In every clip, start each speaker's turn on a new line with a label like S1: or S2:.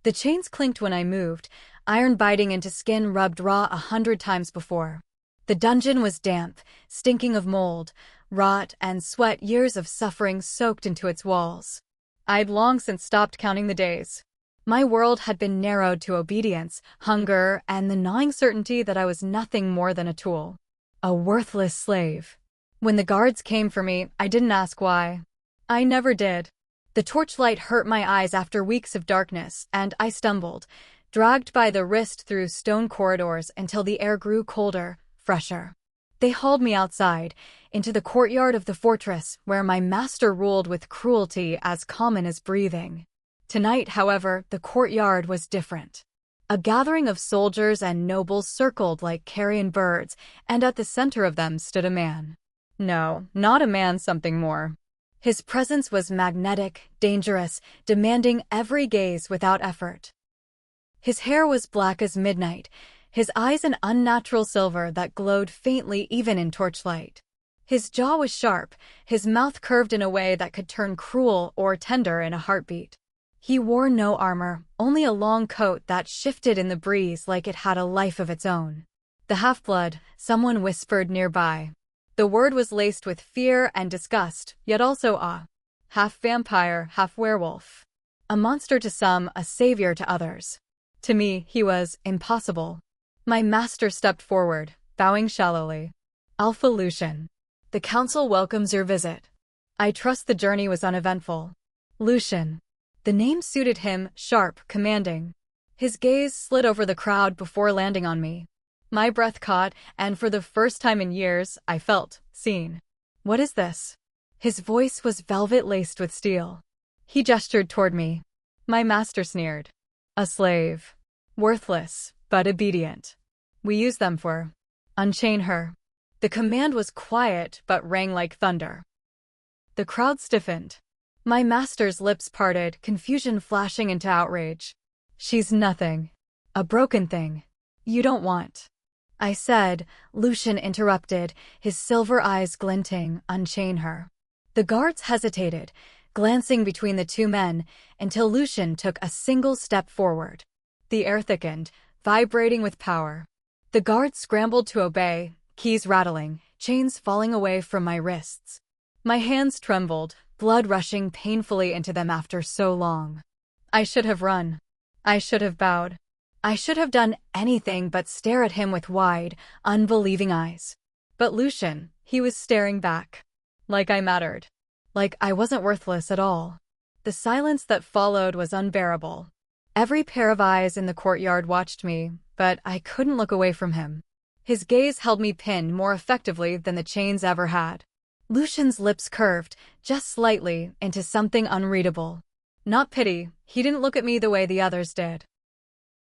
S1: The chains clinked when I moved, iron biting into skin rubbed raw 100 times before. The dungeon was damp, stinking of mold, rot, and sweat, years of suffering soaked into its walls. I'd long since stopped counting the days. My world had been narrowed to obedience, hunger, and the gnawing certainty that I was nothing more than a tool. A worthless slave. When the guards came for me, I didn't ask why. I never did. The torchlight hurt my eyes after weeks of darkness, and I stumbled, dragged by the wrist through stone corridors until the air grew colder, fresher. They hauled me outside, into the courtyard of the fortress, where my master ruled with cruelty as common as breathing. Tonight, however, the courtyard was different. A gathering of soldiers and nobles circled like carrion birds, and at the center of them stood a man. No, not a man, something more. His presence was magnetic, dangerous, demanding every gaze without effort. His hair was black as midnight, his eyes an unnatural silver that glowed faintly even in torchlight. His jaw was sharp, his mouth curved in a way that could turn cruel or tender in a heartbeat. He wore no armor, only a long coat that shifted in the breeze like it had a life of its own. The half-blood, someone whispered nearby. The word was laced with fear and disgust, yet also awe. Half vampire, half werewolf. A monster to some, a savior to others. To me, he was impossible. My master stepped forward, bowing shallowly. Alpha Lucian. The council welcomes your visit. I trust the journey was uneventful. Lucian. The name suited him, sharp, commanding. His gaze slid over the crowd before landing on me. My breath caught, and for the first time in years, I felt seen. What is this? His voice was velvet laced with steel. He gestured toward me. My master sneered. A slave. Worthless, but obedient. We use them for. Unchain her. The command was quiet, but rang like thunder. The crowd stiffened. My master's lips parted, confusion flashing into outrage. She's nothing. A broken thing. You don't want. I said. Lucian interrupted, his silver eyes glinting. Unchain her. The guards hesitated, glancing between the two men, until Lucian took a single step forward. The air thickened, vibrating with power. The guards scrambled to obey, keys rattling, chains falling away from my wrists. My hands trembled, blood rushing painfully into them after so long. I should have run. I should have bowed. I should have done anything but stare at him with wide, unbelieving eyes. But Lucian, he was staring back. Like I mattered. Like I wasn't worthless at all. The silence that followed was unbearable. Every pair of eyes in the courtyard watched me, but I couldn't look away from him. His gaze held me pinned more effectively than the chains ever had. Lucian's lips curved, just slightly, into something unreadable. Not pity, he didn't look at me the way the others did.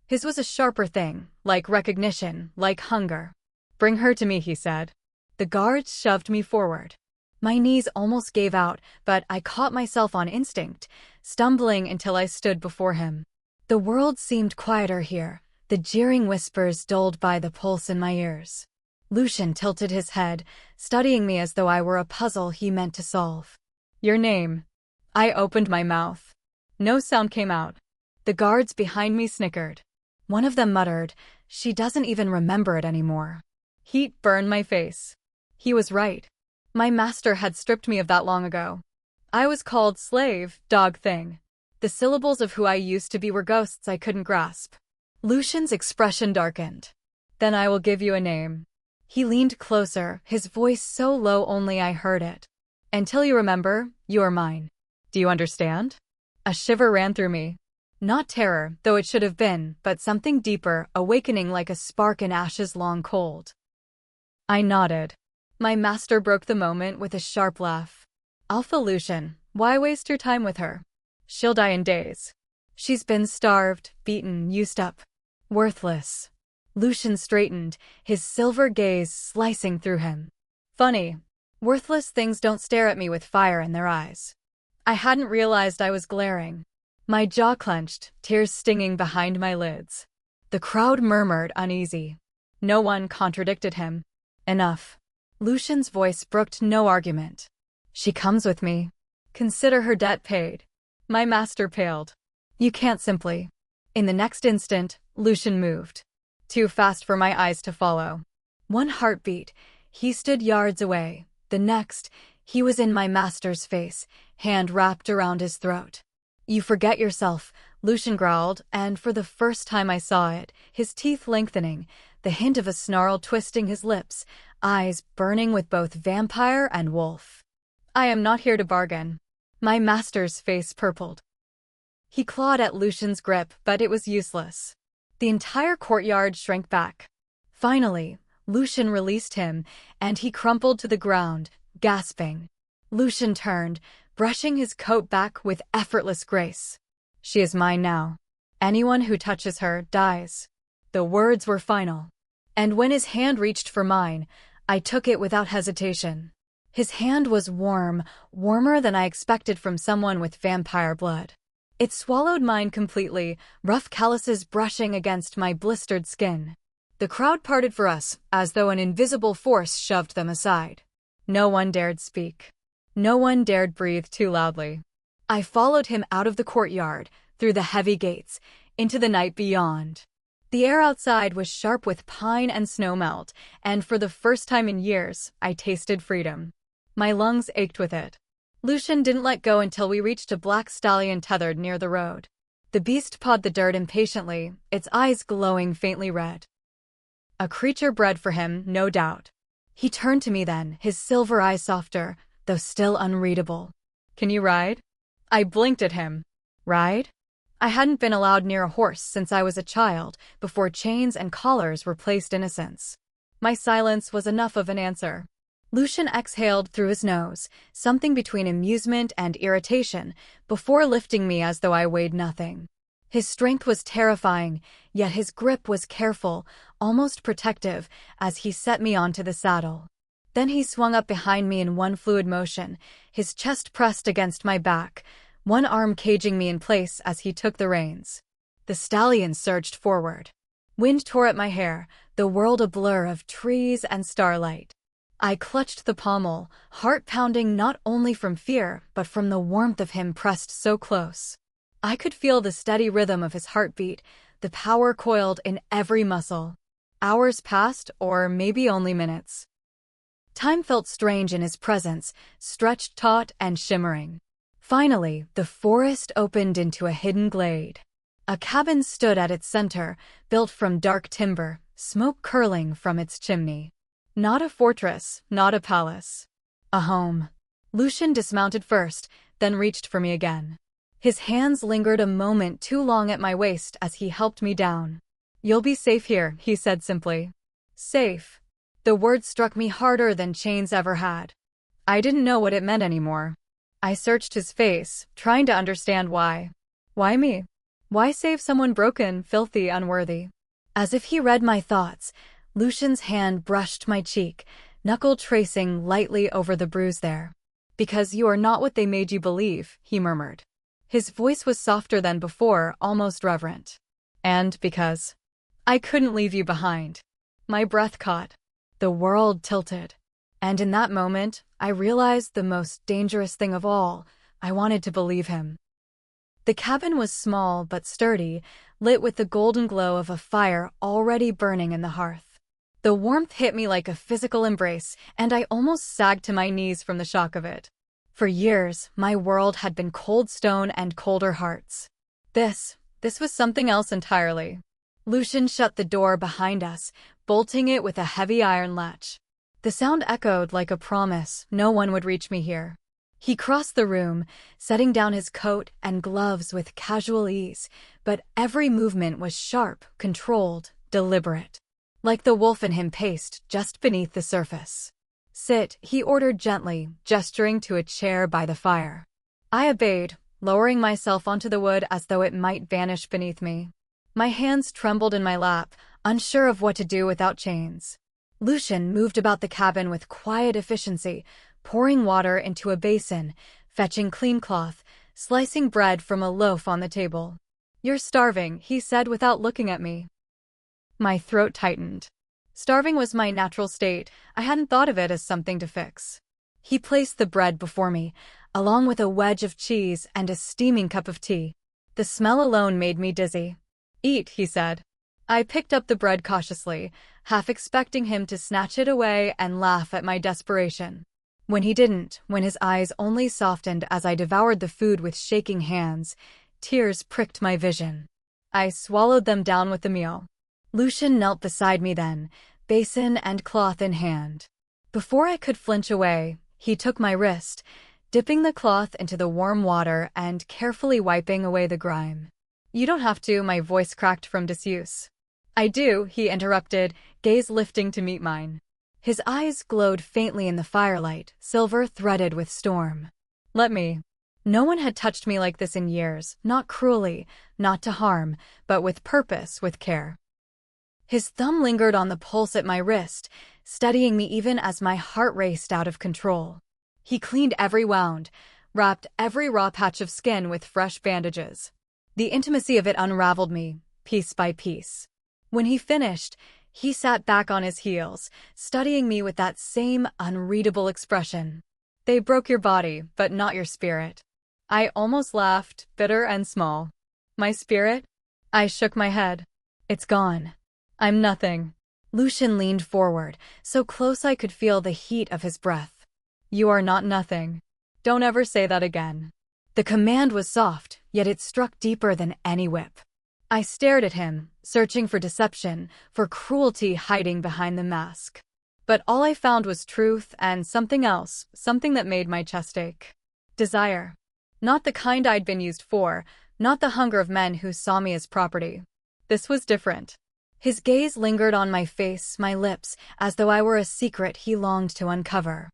S1: His was a sharper thing, like recognition, like hunger. Bring her to me, he said. The guards shoved me forward. My knees almost gave out, but I caught myself on instinct, stumbling until I stood before him. The world seemed quieter here, the jeering whispers dulled by the pulse in my ears. Lucian tilted his head, studying me as though I were a puzzle he meant to solve. Your name. I opened my mouth. No sound came out. The guards behind me snickered. One of them muttered, she doesn't even remember it anymore. Heat burned my face. He was right. My master had stripped me of that long ago. I was called slave, dog thing. The syllables of who I used to be were ghosts I couldn't grasp. Lucian's expression darkened. Then I will give you a name. He leaned closer, his voice so low only I heard it. Until you remember, you are mine. Do you understand? A shiver ran through me. Not terror, though it should have been, but something deeper, awakening like a spark in ashes long cold. I nodded. My master broke the moment with a sharp laugh. Alpha Lucian, why waste your time with her? She'll die in days. She's been starved, beaten, used up. Worthless. Lucian straightened, his silver gaze slicing through him. Funny. Worthless things don't stare at me with fire in their eyes. I hadn't realized I was glaring. My jaw clenched, tears stinging behind my lids. The crowd murmured uneasy. No one contradicted him. Enough. Lucian's voice brooked no argument. She comes with me. Consider her debt paid. My master paled. You can't simply. In the next instant, Lucian moved. Too fast for my eyes to follow. One heartbeat, he stood yards away. The next, he was in my master's face, hand wrapped around his throat. "You forget yourself," Lucian growled, and for the first time I saw it, his teeth lengthening, the hint of a snarl twisting his lips, eyes burning with both vampire and wolf. "I am not here to bargain." My master's face purpled. He clawed at Lucian's grip, but it was useless. The entire courtyard shrank back. Finally, Lucian released him, and he crumpled to the ground, gasping. Lucian turned, brushing his coat back with effortless grace. "She is mine now. Anyone who touches her dies." The words were final. And when his hand reached for mine, I took it without hesitation. His hand was warm, warmer than I expected from someone with vampire blood. It swallowed mine completely, rough calluses brushing against my blistered skin. The crowd parted for us, as though an invisible force shoved them aside. No one dared speak. No one dared breathe too loudly. I followed him out of the courtyard, through the heavy gates, into the night beyond. The air outside was sharp with pine and snowmelt, and for the first time in years, I tasted freedom. My lungs ached with it. Lucian didn't let go until we reached a black stallion tethered near the road. The beast pawed the dirt impatiently, its eyes glowing faintly red. A creature bred for him, no doubt. He turned to me then, his silver eyes softer, though still unreadable. "Can you ride?" I blinked at him. Ride? I hadn't been allowed near a horse since I was a child, before chains and collars replaced innocence. My silence was enough of an answer. Lucian exhaled through his nose, something between amusement and irritation, before lifting me as though I weighed nothing. His strength was terrifying, yet his grip was careful, almost protective, as he set me onto the saddle. Then he swung up behind me in one fluid motion, his chest pressed against my back, one arm caging me in place as he took the reins. The stallion surged forward. Wind tore at my hair, the world a blur of trees and starlight. I clutched the pommel, heart pounding not only from fear, but from the warmth of him pressed so close. I could feel the steady rhythm of his heartbeat, the power coiled in every muscle. Hours passed, or maybe only minutes. Time felt strange in his presence, stretched taut and shimmering. Finally, the forest opened into a hidden glade. A cabin stood at its center, built from dark timber, smoke curling from its chimney. Not a fortress, not a palace. A home. Lucian dismounted first, then reached for me again. His hands lingered a moment too long at my waist as he helped me down. "You'll be safe here," he said simply. Safe. The word struck me harder than chains ever had. I didn't know what it meant anymore. I searched his face, trying to understand why. Why me? Why save someone broken, filthy, unworthy? As if he read my thoughts, Lucian's hand brushed my cheek, knuckle tracing lightly over the bruise there. "Because you are not what they made you believe," he murmured. His voice was softer than before, almost reverent. "And because I couldn't leave you behind." My breath caught. The world tilted. And in that moment, I realized the most dangerous thing of all. I wanted to believe him. The cabin was small but sturdy, lit with the golden glow of a fire already burning in the hearth. The warmth hit me like a physical embrace, and I almost sagged to my knees from the shock of it. For years, my world had been cold stone and colder hearts. This was something else entirely. Lucian shut the door behind us, bolting it with a heavy iron latch. The sound echoed like a promise no one would reach me here. He crossed the room, setting down his coat and gloves with casual ease, but every movement was sharp, controlled, deliberate. Like the wolf in him paced just beneath the surface. "Sit," he ordered gently, gesturing to a chair by the fire. I obeyed, lowering myself onto the wood as though it might vanish beneath me. My hands trembled in my lap, unsure of what to do without chains. Lucian moved about the cabin with quiet efficiency, pouring water into a basin, fetching clean cloth, slicing bread from a loaf on the table. "You're starving," he said without looking at me. My throat tightened. Starving was my natural state. I hadn't thought of it as something to fix. He placed the bread before me, along with a wedge of cheese and a steaming cup of tea. The smell alone made me dizzy. "Eat," he said. I picked up the bread cautiously, half expecting him to snatch it away and laugh at my desperation. When he didn't, when his eyes only softened as I devoured the food with shaking hands, tears pricked my vision. I swallowed them down with the meal. Lucian knelt beside me then, basin and cloth in hand. Before I could flinch away, he took my wrist, dipping the cloth into the warm water and carefully wiping away the grime. "You don't have to," my voice cracked from disuse. "I do," he interrupted, gaze lifting to meet mine. His eyes glowed faintly in the firelight, silver threaded with storm. "Let me." No one had touched me like this in years, not cruelly, not to harm, but with purpose, with care. His thumb lingered on the pulse at my wrist, steadying me even as my heart raced out of control. He cleaned every wound, wrapped every raw patch of skin with fresh bandages. The intimacy of it unraveled me, piece by piece. When he finished, he sat back on his heels, studying me with that same unreadable expression. "They broke your body, but not your spirit." I almost laughed, bitter and small. "My spirit?" I shook my head. "It's gone. I'm nothing." Lucian leaned forward, so close I could feel the heat of his breath. "You are not nothing. Don't ever say that again." The command was soft, yet it struck deeper than any whip. I stared at him, searching for deception, for cruelty hiding behind the mask. But all I found was truth and something else, something that made my chest ache. Desire. Not the kind I'd been used for, not the hunger of men who saw me as property. This was different. His gaze lingered on my face, my lips, as though I were a secret he longed to uncover.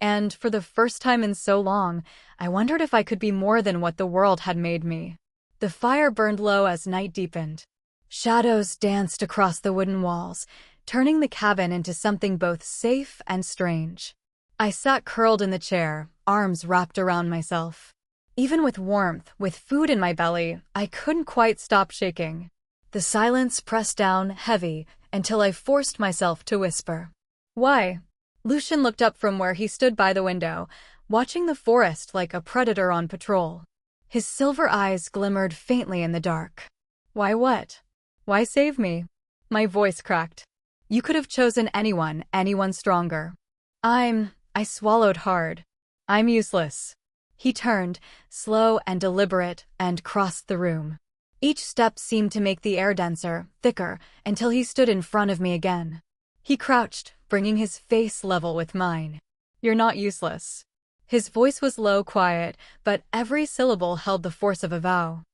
S1: And for the first time in so long, I wondered if I could be more than what the world had made me. The fire burned low as night deepened. Shadows danced across the wooden walls, turning the cabin into something both safe and strange. I sat curled in the chair, arms wrapped around myself. Even with warmth, with food in my belly, I couldn't quite stop shaking. The silence pressed down, heavy, until I forced myself to whisper. "Why?" Lucian looked up from where he stood by the window, watching the forest like a predator on patrol. His silver eyes glimmered faintly in the dark. "Why what? Why save me?" My voice cracked. "You could have chosen anyone, anyone stronger." I swallowed hard. "I'm useless." He turned, slow and deliberate, and crossed the room. Each step seemed to make the air denser, thicker, until he stood in front of me again. He crouched, bringing his face level with mine. "You're not useless." His voice was low, quiet, but every syllable held the force of a vow.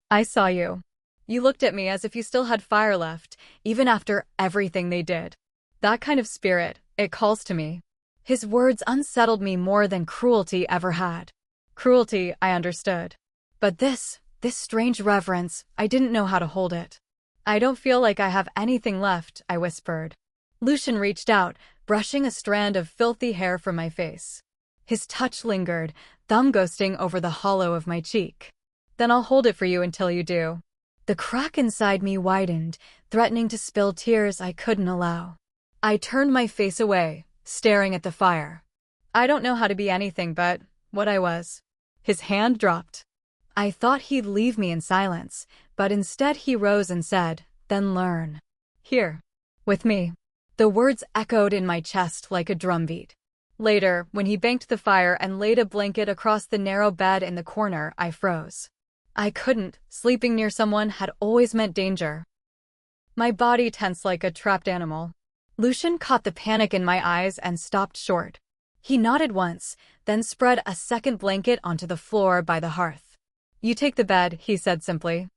S1: "I saw you. You looked at me as if you still had fire left, even after everything they did. That kind of spirit, it calls to me." His words unsettled me more than cruelty ever had. Cruelty, I understood. But this strange reverence, I didn't know how to hold it. "I don't feel like I have anything left," I whispered. Lucian reached out, brushing a strand of filthy hair from my face. His touch lingered, thumb ghosting over the hollow of my cheek. "Then I'll hold it for you until you do." The crack inside me widened, threatening to spill tears I couldn't allow. I turned my face away, staring at the fire. I don't know how to be anything but what I was. His hand dropped. I thought he'd leave me in silence, but instead he rose and said, "Then learn. Here. With me." The words echoed in my chest like a drumbeat. Later, when he banked the fire and laid a blanket across the narrow bed in the corner, I froze. I couldn't. Sleeping near someone had always meant danger. My body tensed like a trapped animal. Lucian caught the panic in my eyes and stopped short. He nodded once, then spread a second blanket onto the floor by the hearth. "You take the bed," he said simply.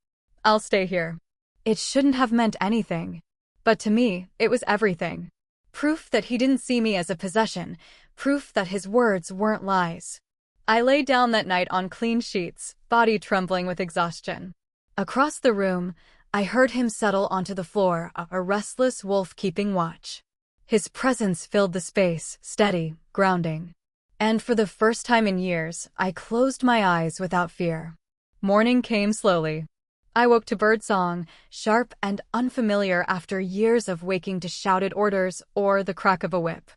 S1: "I'll stay here." It shouldn't have meant anything. But to me, it was everything. Proof that he didn't see me as a possession, proof that his words weren't lies. I lay down that night on clean sheets, body trembling with exhaustion. Across the room, I heard him settle onto the floor, a restless wolf keeping watch. His presence filled the space, steady, grounding. And for the first time in years, I closed my eyes without fear. Morning came slowly. I woke to birdsong, sharp and unfamiliar after years of waking to shouted orders or the crack of a whip.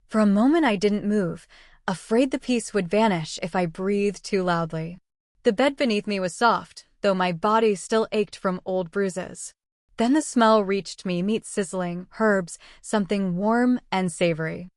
S1: For a moment I didn't move, afraid the peace would vanish if I breathed too loudly. The bed beneath me was soft, though my body still ached from old bruises. Then the smell reached me, meat sizzling, herbs, something warm and savory.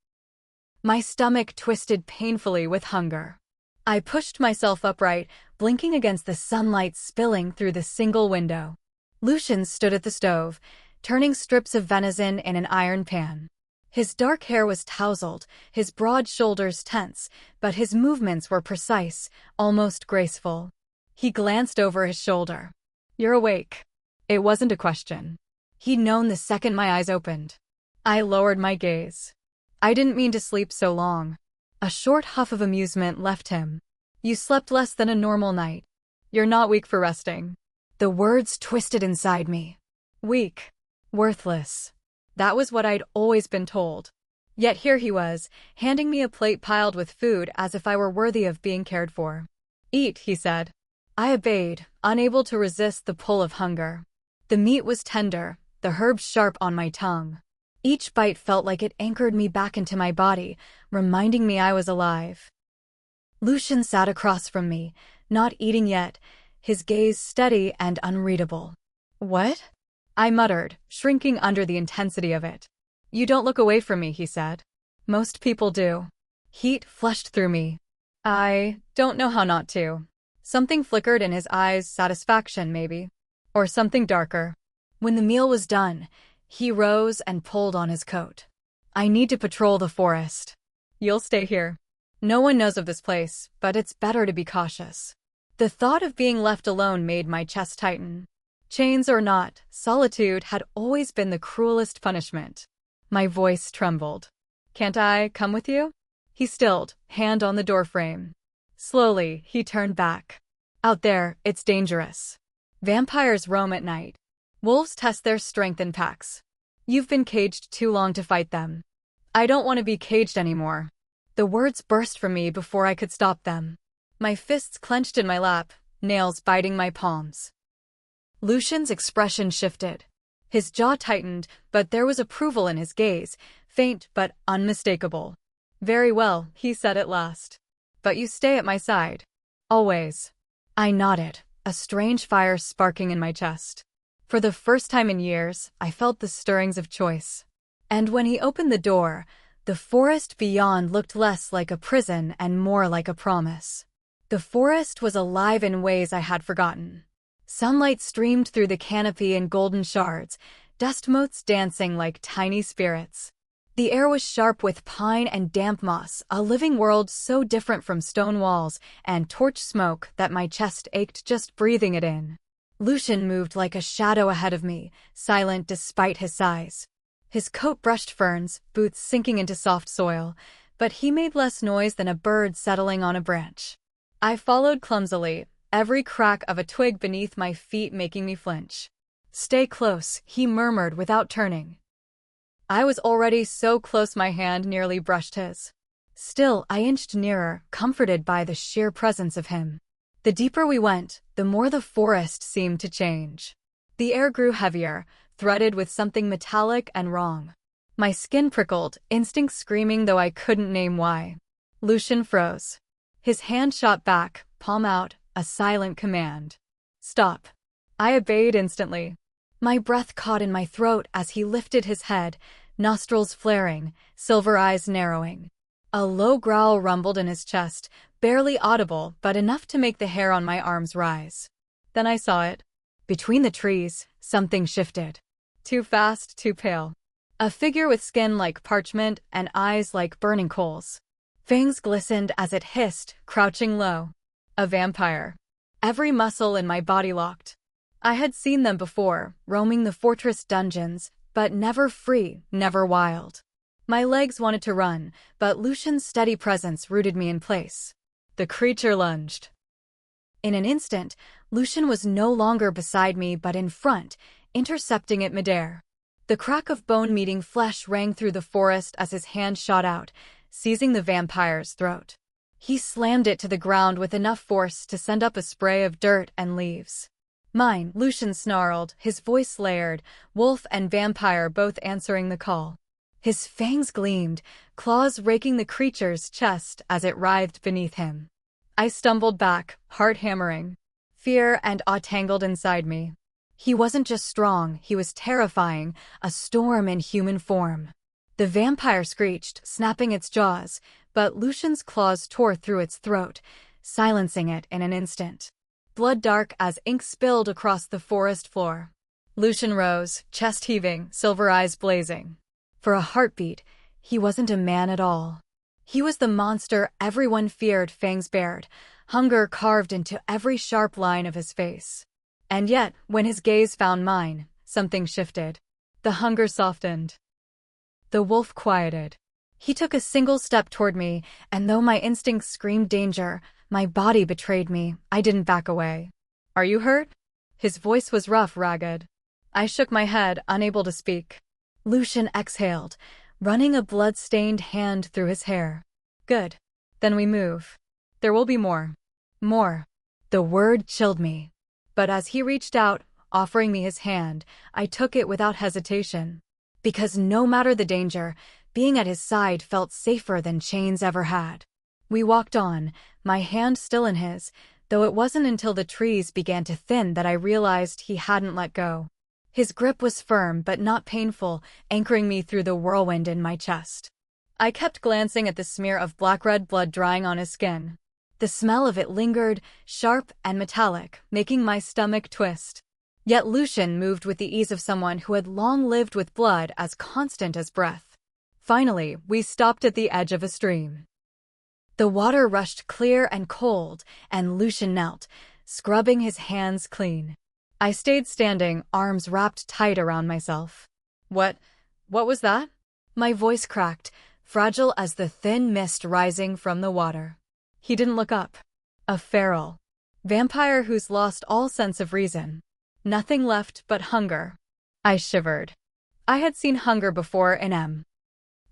S1: My stomach twisted painfully with hunger. I pushed myself upright, blinking against the sunlight spilling through the single window. Lucian stood at the stove, turning strips of venison in an iron pan. His dark hair was tousled, his broad shoulders tense, but his movements were precise, almost graceful. He glanced over his shoulder. "You're awake." It wasn't a question. He'd known the second my eyes opened. I lowered my gaze. I didn't mean to sleep so long. A short huff of amusement left him. "You slept less than a normal night. You're not weak for resting." The words twisted inside me. Weak. Worthless. That was what I'd always been told. Yet here he was, handing me a plate piled with food as if I were worthy of being cared for. "Eat," he said. I obeyed, unable to resist the pull of hunger. The meat was tender, the herbs sharp on my tongue. Each bite felt like it anchored me back into my body, reminding me I was alive. Lucian sat across from me, not eating yet, his gaze steady and unreadable. "What?" I muttered, shrinking under the intensity of it. "You don't look away from me," he said. "Most people do." Heat flushed through me. I don't know how not to. Something flickered in his eyes, satisfaction maybe. Or something darker. When the meal was done, he rose and pulled on his coat. "I need to patrol the forest." "You'll stay here. No one knows of this place, but it's better to be cautious." The thought of being left alone made my chest tighten. Chains or not, solitude had always been the cruelest punishment. My voice trembled. "Can't I come with you?" He stilled, hand on the doorframe. Slowly, he turned back. "Out there, it's dangerous. Vampires roam at night. Wolves test their strength in packs. You've been caged too long to fight them." "I don't want to be caged anymore." The words burst from me before I could stop them. My fists clenched in my lap, nails biting my palms. Lucian's expression shifted. His jaw tightened, but there was approval in his gaze, faint but unmistakable. "Very well," he said at last. "But you stay at my side. Always." I nodded, a strange fire sparking in my chest. For the first time in years, I felt the stirrings of choice. And when he opened the door, the forest beyond looked less like a prison and more like a promise. The forest was alive in ways I had forgotten. Sunlight streamed through the canopy in golden shards, dust motes dancing like tiny spirits. The air was sharp with pine and damp moss, a living world so different from stone walls and torch smoke that my chest ached just breathing it in. Lucian moved like a shadow ahead of me, silent despite his size. His coat brushed ferns, boots sinking into soft soil, but he made less noise than a bird settling on a branch. I followed clumsily, every crack of a twig beneath my feet making me flinch. "Stay close," he murmured without turning. I was already so close my hand nearly brushed his. Still, I inched nearer, comforted by the sheer presence of him. The deeper we went, the more the forest seemed to change. The air grew heavier, threaded with something metallic and wrong. My skin prickled, instinct screaming though I couldn't name why. Lucian froze. His hand shot back, palm out, a silent command. "Stop." I obeyed instantly. My breath caught in my throat as he lifted his head, nostrils flaring, silver eyes narrowing. A low growl rumbled in his chest, barely audible but enough to make the hair on my arms rise. Then I saw it. Between the trees, something shifted. Too fast, too pale. A figure with skin like parchment and eyes like burning coals. Fangs glistened as it hissed, crouching low. A vampire. Every muscle in my body locked. I had seen them before, roaming the fortress dungeons, but never free, never wild. My legs wanted to run, but Lucian's steady presence rooted me in place. The creature lunged. In an instant, Lucian was no longer beside me but in front, intercepting it midair. The crack of bone meeting flesh rang through the forest as his hand shot out, seizing the vampire's throat. He slammed it to the ground with enough force to send up a spray of dirt and leaves. "Mine," Lucian snarled, his voice layered, wolf and vampire both answering the call. His fangs gleamed, claws raking the creature's chest as it writhed beneath him. I stumbled back, heart hammering. fear and awe tangled inside me. He wasn't just strong, he was terrifying, a storm in human form. The vampire screeched, snapping its jaws, but Lucian's claws tore through its throat, silencing it in an instant. Blood dark as ink spilled across the forest floor. Lucian rose, chest heaving, silver eyes blazing. For a heartbeat, he wasn't a man at all. He was the monster everyone feared, fangs bared, hunger carved into every sharp line of his face. And yet, when his gaze found mine, something shifted. The hunger softened. The wolf quieted. He took a single step toward me, and though my instincts screamed danger, my body betrayed me. I didn't back away. "Are you hurt?" His voice was rough, ragged. I shook my head, unable to speak. Lucian exhaled, running a blood-stained hand through his hair. "Good. Then we move. There will be more." More. The word chilled me. But as he reached out, offering me his hand, I took it without hesitation. Because no matter the danger, being at his side felt safer than chains ever had. We walked on, my hand still in his, though it wasn't until the trees began to thin that I realized he hadn't let go. His grip was firm but not painful, anchoring me through the whirlwind in my chest. I kept glancing at the smear of black-red blood drying on his skin. The smell of it lingered, sharp and metallic, making my stomach twist. Yet Lucian moved with the ease of someone who had long lived with blood as constant as breath. Finally, we stopped at the edge of a stream. The water rushed clear and cold, and Lucian knelt, scrubbing his hands clean. I stayed standing, arms wrapped tight around myself. What was that?" My voice cracked, fragile as the thin mist rising from the water. He didn't look up. A feral vampire who's lost all sense of reason. Nothing left but hunger. I shivered. I had seen hunger before in M.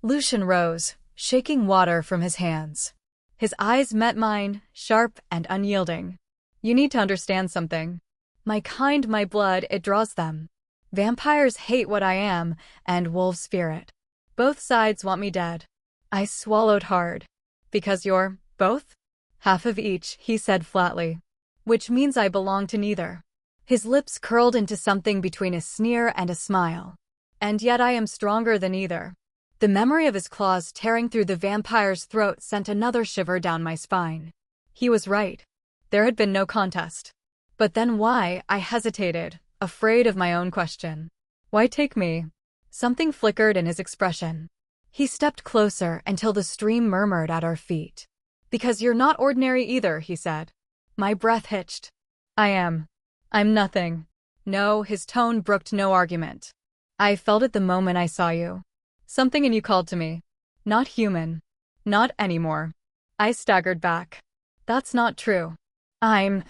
S1: Lucian rose, shaking water from his hands. His eyes met mine, sharp and unyielding. "You need to understand something. My kind, my blood, it draws them. Vampires hate what I am, and wolves fear it. Both sides want me dead." I swallowed hard. "Because you're both?" "Half of each," he said flatly. "Which means I belong to neither." His lips curled into something between a sneer and a smile. "And yet I am stronger than either." The memory of his claws tearing through the vampire's throat sent another shiver down my spine. He was right. There had been no contest. But then why? I hesitated, afraid of my own question. "Why take me?" Something flickered in his expression. He stepped closer until the stream murmured at our feet. "Because you're not ordinary either," he said. My breath hitched. I'm nothing." No, his tone brooked no argument. "I felt it the moment I saw you. Something in you called to me. Not human. Not anymore." I staggered back. "That's not true. I'm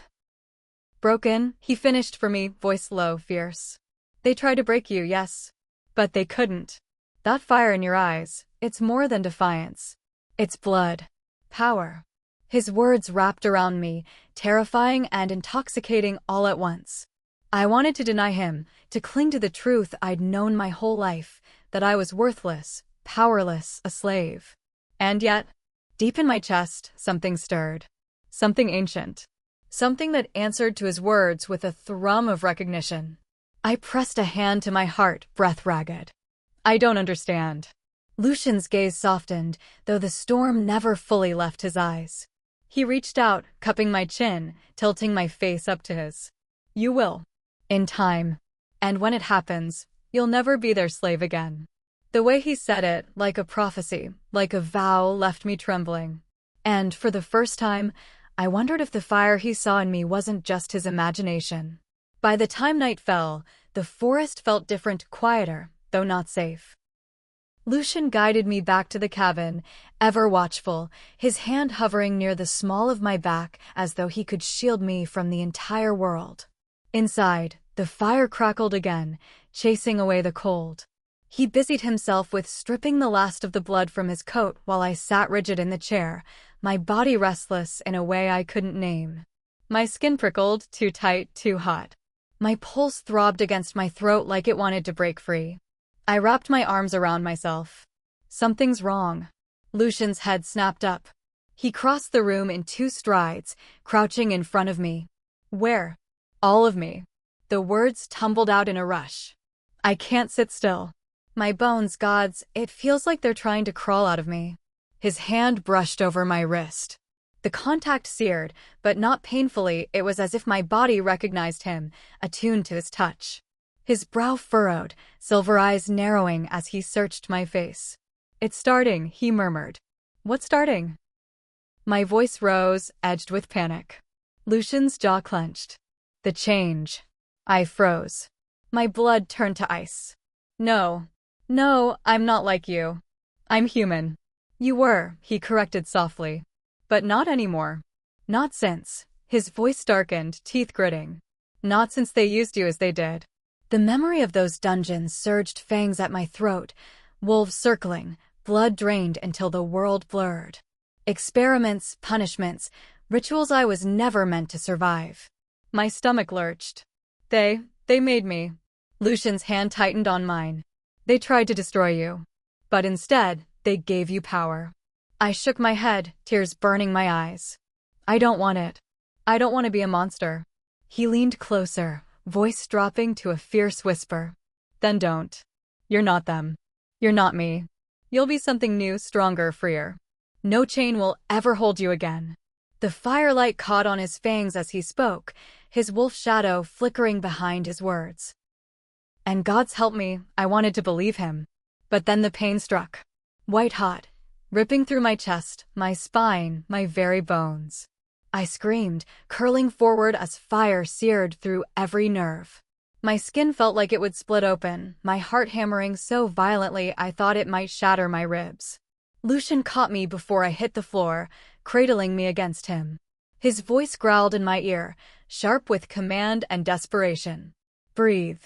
S1: broken," he finished for me, voice low, fierce. "They tried to break you, yes. But they couldn't. That fire in your eyes, it's more than defiance. It's blood. Power." His words wrapped around me, terrifying and intoxicating all at once. I wanted to deny him, to cling to the truth I'd known my whole life, that I was worthless, powerless, a slave. And yet, deep in my chest, something stirred. Something ancient. Something that answered to his words with a thrum of recognition. I pressed a hand to my heart, breath ragged. "I don't understand." Lucian's gaze softened, though the storm never fully left his eyes. He reached out, cupping my chin, tilting my face up to his. "You will. In time. And when it happens, you'll never be their slave again." The way he said it, like a prophecy, like a vow, left me trembling. And, for the first time, I wondered if the fire he saw in me wasn't just his imagination. By the time night fell, the forest felt different, quieter, though not safe. Lucian guided me back to the cabin, ever watchful, his hand hovering near the small of my back as though he could shield me from the entire world. Inside, the fire crackled again, chasing away the cold. He busied himself with stripping the last of the blood from his coat while I sat rigid in the chair, my body restless in a way I couldn't name. My skin prickled, too tight, too hot. My pulse throbbed against my throat like it wanted to break free. I wrapped my arms around myself. "Something's wrong." Lucian's head snapped up. He crossed the room in 2 strides, crouching in front of me. Where? All of me. The words tumbled out in a rush. I can't sit still. My bones, gods, it feels like they're trying to crawl out of me. His hand brushed over my wrist. The contact seared, but not painfully. It was as if my body recognized him, attuned to his touch. His brow furrowed, silver eyes narrowing as he searched my face. It's starting, he murmured. What's starting? My voice rose, edged with panic. Lucian's jaw clenched. The change. I froze. My blood turned to ice. No, I'm not like you. I'm human. You were, he corrected softly. But not anymore. Not since. His voice darkened, teeth gritting. Not since they used you as they did. The memory of those dungeons surged, fangs at my throat, wolves circling, blood drained until the world blurred. Experiments, punishments, rituals I was never meant to survive. My stomach lurched. They made me. Lucian's hand tightened on mine. They tried to destroy you. But instead, they gave you power. I shook my head, tears burning my eyes. I don't want it. I don't want to be a monster. He leaned closer, voice dropping to a fierce whisper. Then don't. You're not them. You're not me. You'll be something new, stronger, freer. No chain will ever hold you again. The firelight caught on his fangs as he spoke, his wolf shadow flickering behind his words. And God's help me, I wanted to believe him. But then the pain struck. White hot, ripping through my chest, my spine, my very bones. I screamed, curling forward as fire seared through every nerve. My skin felt like it would split open, my heart hammering so violently I thought it might shatter my ribs. Lucian caught me before I hit the floor, cradling me against him. His voice growled in my ear, sharp with command and desperation. Breathe.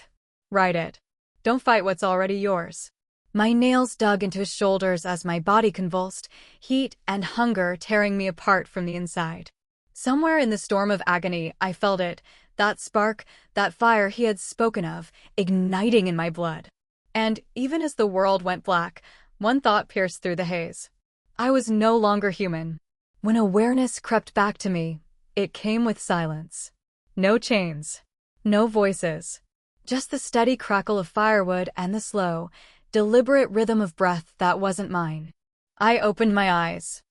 S1: Ride it. Don't fight what's already yours. My nails dug into his shoulders as my body convulsed, heat and hunger tearing me apart from the inside. Somewhere in the storm of agony, I felt it, that spark, that fire he had spoken of, igniting in my blood. And even as the world went black, one thought pierced through the haze. I was no longer human. When awareness crept back to me, it came with silence. No chains. No voices. Just the steady crackle of firewood and the slow, deliberate rhythm of breath that wasn't mine. I opened my eyes.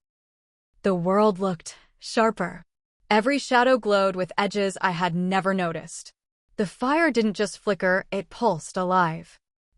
S1: The world looked sharper. Every shadow glowed with edges I had never noticed. The fire didn't just flicker, it pulsed alive.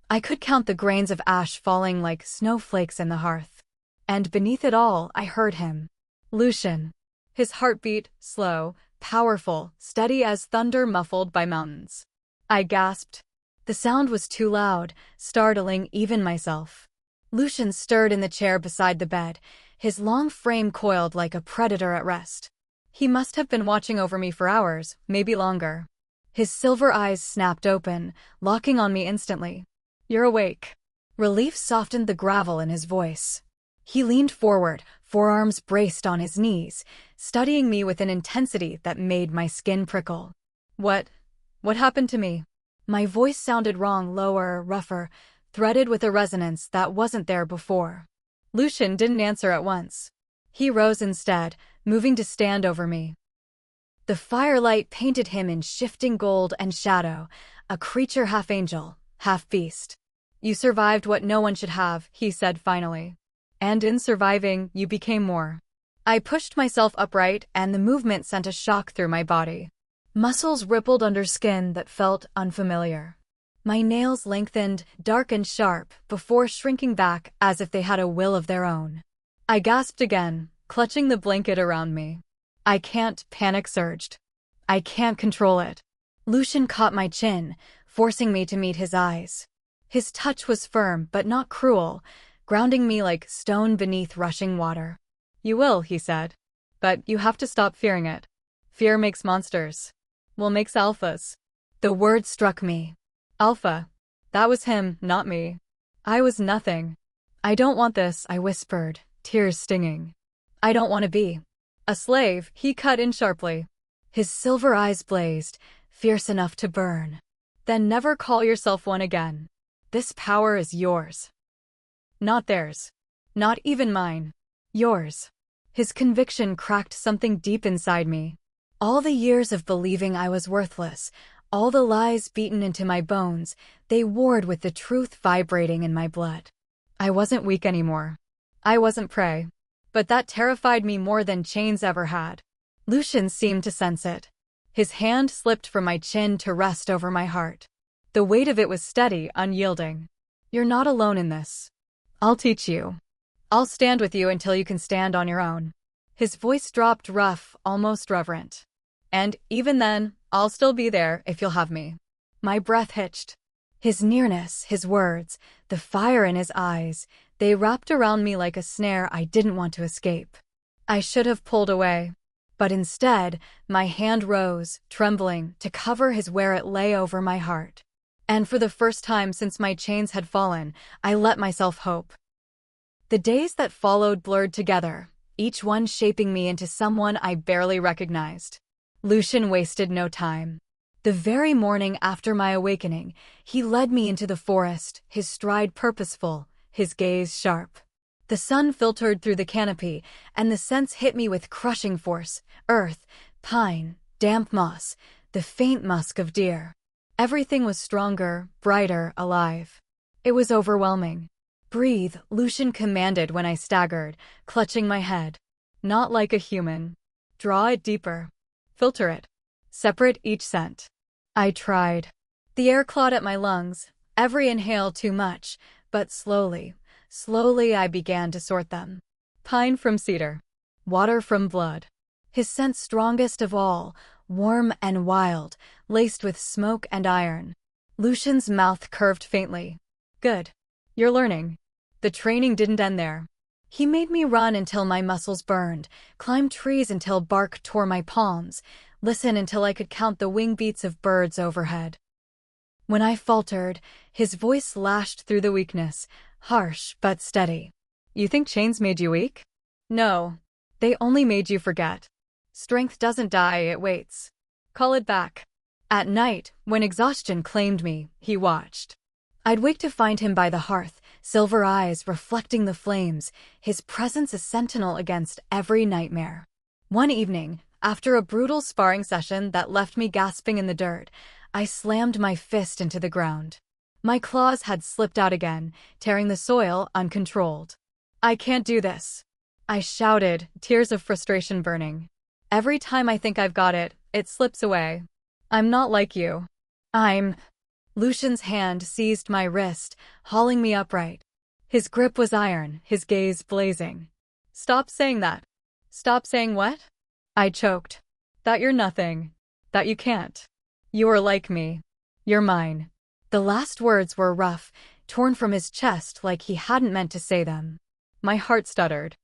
S1: I could count the grains of ash falling like snowflakes in the hearth. And beneath it all, I heard him. Lucian. His heartbeat, slow, powerful, steady as thunder muffled by mountains. I gasped. The sound was too loud, startling even myself. Lucian stirred in the chair beside the bed, his long frame coiled like a predator at rest. He must have been watching over me for hours, maybe longer. His silver eyes snapped open, locking on me instantly. You're awake. Relief softened the gravel in his voice. He leaned forward, forearms braced on his knees, studying me with an intensity that made my skin prickle. What happened to me? My voice sounded wrong, lower, rougher, threaded with a resonance that wasn't there before. Lucian didn't answer at once. He rose instead, moving to stand over me. The firelight painted him in shifting gold and shadow, a creature half angel, half beast. You survived what no one should have, he said finally. And in surviving, you became more. I pushed myself upright, and the movement sent a shock through my body. Muscles rippled under skin that felt unfamiliar. My nails lengthened, dark and sharp, before shrinking back as if they had a will of their own. I gasped again, clutching the blanket around me. I can't, panic surged. I can't control it. Lucian caught my chin, forcing me to meet his eyes. His touch was firm but not cruel, grounding me like stone beneath rushing water. You will, he said. But you have to stop fearing it. Fear makes monsters. Well, makes alphas. The word struck me. Alpha. That was him, not me. I was nothing. I don't want this, I whispered, tears stinging. I don't want to be a slave, he cut in sharply. His silver eyes blazed, fierce enough to burn. Then never call yourself one again. This power is yours. Not theirs. Not even mine. Yours. His conviction cracked something deep inside me. All the years of believing I was worthless, all the lies beaten into my bones, they warred with the truth vibrating in my blood. I wasn't weak anymore. I wasn't prey. But that terrified me more than chains ever had. Lucian seemed to sense it. His hand slipped from my chin to rest over my heart. The weight of it was steady, unyielding. "You're not alone in this. I'll teach you. I'll stand with you until you can stand on your own." His voice dropped rough, almost reverent. "And even then, I'll still be there if you'll have me." My breath hitched. His nearness, his words, the fire in his eyes, they wrapped around me like a snare I didn't want to escape. I should have pulled away. But instead, my hand rose, trembling, to cover his where it lay over my heart. And for the first time since my chains had fallen, I let myself hope. The days that followed blurred together, each one shaping me into someone I barely recognized. Lucian wasted no time. The very morning after my awakening, he led me into the forest, his stride purposeful, his gaze sharp. The sun filtered through the canopy, and the scents hit me with crushing force: earth, pine, damp moss, the faint musk of deer. Everything was stronger, brighter, alive. It was overwhelming. "Breathe," Lucian commanded when I staggered, clutching my head. "Not like a human. Draw it deeper. Filter it. Separate each scent." I tried. The air clawed at my lungs, every inhale too much, but slowly I began to sort them. Pine from cedar. Water from blood. His scent strongest of all, warm and wild, laced with smoke and iron. Lucian's mouth curved faintly. "Good. You're learning." The training didn't end there. He made me run until my muscles burned, climb trees until bark tore my palms, listen until I could count the wing beats of birds overhead. When I faltered, his voice lashed through the weakness, harsh but steady. "You think chains made you weak? No. They only made you forget. Strength doesn't die, it waits. Call it back." At night, when exhaustion claimed me, he watched. I'd wake to find him by the hearth, silver eyes reflecting the flames, his presence a sentinel against every nightmare. One evening, after a brutal sparring session that left me gasping in the dirt, I slammed my fist into the ground. My claws had slipped out again, tearing the soil uncontrolled. "I can't do this," I shouted, tears of frustration burning. "Every time I think I've got it, it slips away. I'm not like you. I'm—" Lucian's hand seized my wrist, hauling me upright. His grip was iron, his gaze blazing. "Stop saying that." "Stop saying what?" I choked. "That you're nothing. That you can't. You are like me. You're mine." The last words were rough, torn from his chest like he hadn't meant to say them. My heart stuttered.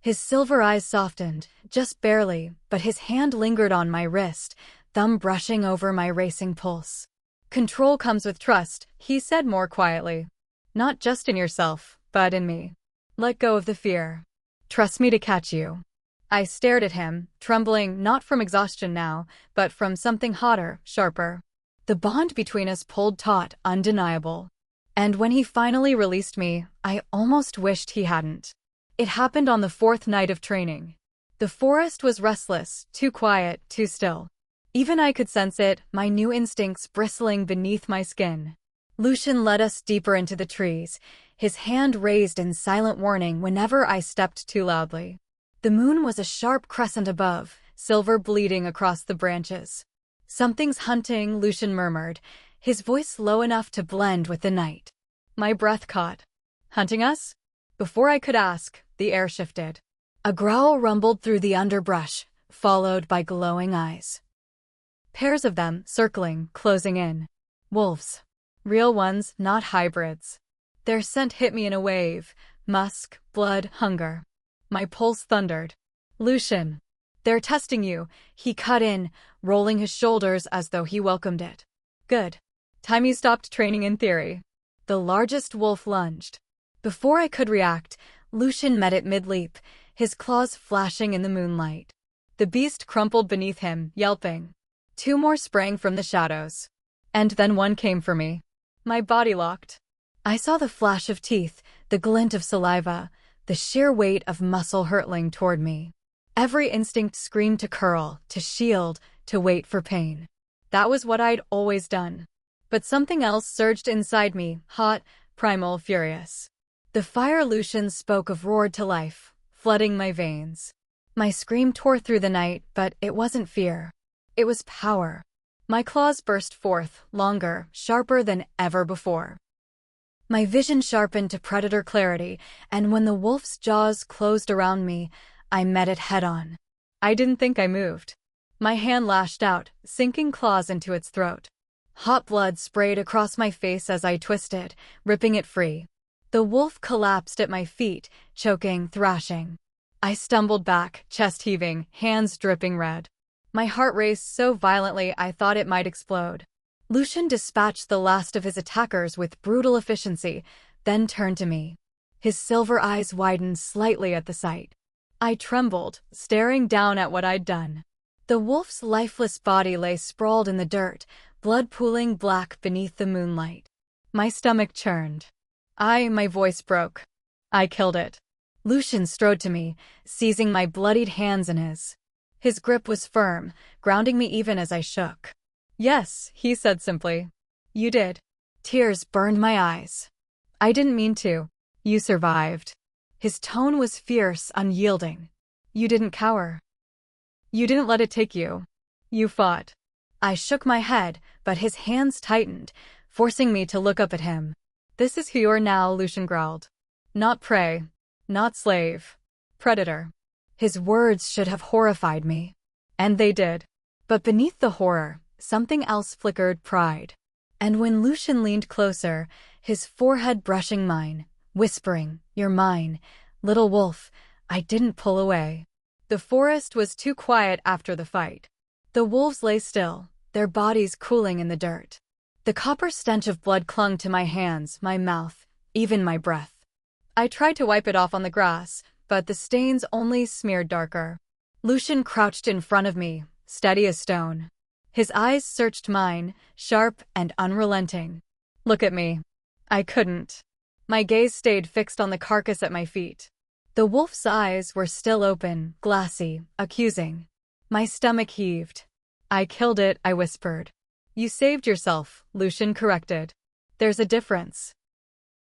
S1: His silver eyes softened, just barely, but his hand lingered on my wrist, thumb brushing over my racing pulse. "Control comes with trust," he said more quietly. "Not just in yourself, but in me. Let go of the fear. Trust me to catch you." I stared at him, trembling not from exhaustion now, but from something hotter, sharper. The bond between us pulled taut, undeniable. And when he finally released me, I almost wished he hadn't. It happened on the 4th night of training. The forest was restless, too quiet, too still. Even I could sense it, my new instincts bristling beneath my skin. Lucian led us deeper into the trees, his hand raised in silent warning whenever I stepped too loudly. The moon was a sharp crescent above, silver bleeding across the branches. "Something's hunting," Lucian murmured, his voice low enough to blend with the night. My breath caught. "Hunting us?" Before I could ask, the air shifted. A growl rumbled through the underbrush, followed by glowing eyes. Pairs of them, circling, closing in. Wolves. Real ones, not hybrids. Their scent hit me in a wave. Musk, blood, hunger. My pulse thundered. "Lucian. They're testing you," he cut in, rolling his shoulders as though he welcomed it. "Good. Time you stopped training in theory." The largest wolf lunged. Before I could react, Lucian met it mid-leap, his claws flashing in the moonlight. The beast crumpled beneath him, yelping. 2 more sprang from the shadows. And then one came for me. My body locked. I saw the flash of teeth, the glint of saliva, the sheer weight of muscle hurtling toward me. Every instinct screamed to curl, to shield, to wait for pain. That was what I'd always done. But something else surged inside me, hot, primal, furious. The fire Lucian spoke of roared to life, flooding my veins. My scream tore through the night, but it wasn't fear. It was power. My claws burst forth, longer, sharper than ever before. My vision sharpened to predator clarity, and when the wolf's jaws closed around me, I met it head-on. I didn't think I moved. My hand lashed out, sinking claws into its throat. Hot blood sprayed across my face as I twisted, ripping it free. The wolf collapsed at my feet, choking, thrashing. I stumbled back, chest heaving, hands dripping red. My heart raced so violently I thought it might explode. Lucian dispatched the last of his attackers with brutal efficiency, then turned to me. His silver eyes widened slightly at the sight. I trembled, staring down at what I'd done. The wolf's lifeless body lay sprawled in the dirt, blood pooling black beneath the moonlight. My stomach churned. My voice broke. I killed it. Lucian strode to me, seizing my bloodied hands in his. His grip was firm, grounding me even as I shook. Yes, he said simply. You did. Tears burned my eyes. I didn't mean to. You survived. His tone was fierce, unyielding. You didn't cower. You didn't let it take you. You fought. I shook my head, but his hands tightened, forcing me to look up at him. This is who you are now, Lucian growled. Not prey. Not slave. Predator. His words should have horrified me. And they did. But beneath the horror, something else flickered: pride. And when Lucian leaned closer, his forehead brushing mine, whispering, "You're mine, little wolf," I didn't pull away. The forest was too quiet after the fight. The wolves lay still, their bodies cooling in the dirt. The copper stench of blood clung to my hands, my mouth, even my breath. I tried to wipe it off on the grass, but the stains only smeared darker. Lucian crouched in front of me, steady as stone. His eyes searched mine, sharp and unrelenting. Look at me. I couldn't. My gaze stayed fixed on the carcass at my feet. The wolf's eyes were still open, glassy, accusing. My stomach heaved. I killed it, I whispered. You saved yourself, Lucian corrected. There's a difference.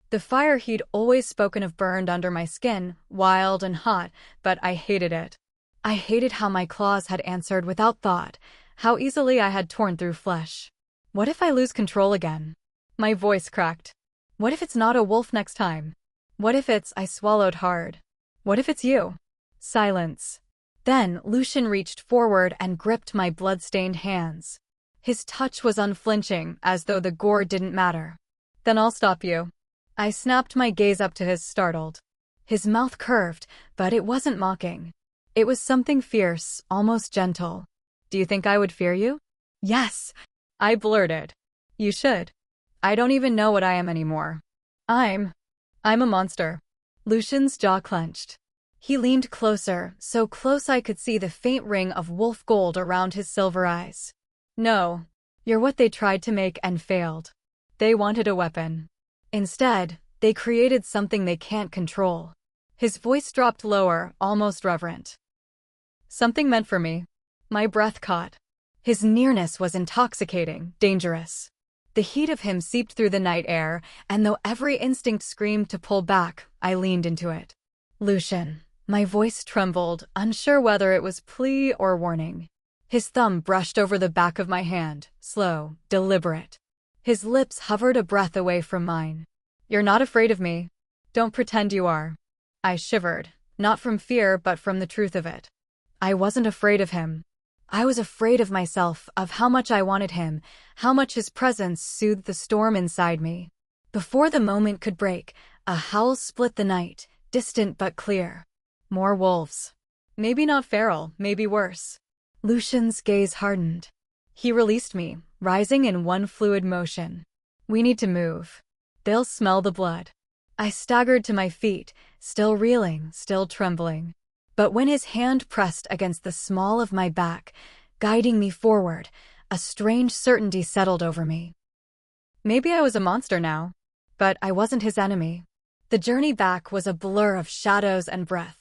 S1: The fire he'd always spoken of burned under my skin, wild and hot, but I hated it. I hated how my claws had answered without thought, how easily I had torn through flesh. What if I lose control again? My voice cracked. What if it's not a wolf next time? What if it's— I swallowed hard. What if it's you? Silence. Then Lucian reached forward and gripped my blood-stained hands. His touch was unflinching, as though the gore didn't matter. Then I'll stop you. I snapped my gaze up to his, startled. His mouth curved, but it wasn't mocking. It was something fierce, almost gentle. Do you think I would fear you? Yes, I blurted. You should. I don't even know what I am anymore. I'm a monster. Lucian's jaw clenched. He leaned closer, so close I could see the faint ring of wolf gold around his silver eyes. No, you're what they tried to make and failed. They wanted a weapon. Instead, they created something they can't control. His voice dropped lower, almost reverent. Something meant for me. My breath caught. His nearness was intoxicating, dangerous. The heat of him seeped through the night air, and though every instinct screamed to pull back, I leaned into it. Lucian. My voice trembled, unsure whether it was plea or warning. His thumb brushed over the back of my hand, slow, deliberate. His lips hovered a breath away from mine. You're not afraid of me. Don't pretend you are. I shivered, not from fear but from the truth of it. I wasn't afraid of him. I was afraid of myself, of how much I wanted him, how much his presence soothed the storm inside me. Before the moment could break, a howl split the night, distant but clear. More wolves. Maybe not feral, maybe worse. Lucian's gaze hardened. He released me, rising in one fluid motion. We need to move. They'll smell the blood. I staggered to my feet, still reeling, still trembling. But when his hand pressed against the small of my back, guiding me forward, a strange certainty settled over me. Maybe I was a monster now, but I wasn't his enemy. The journey back was a blur of shadows and breath.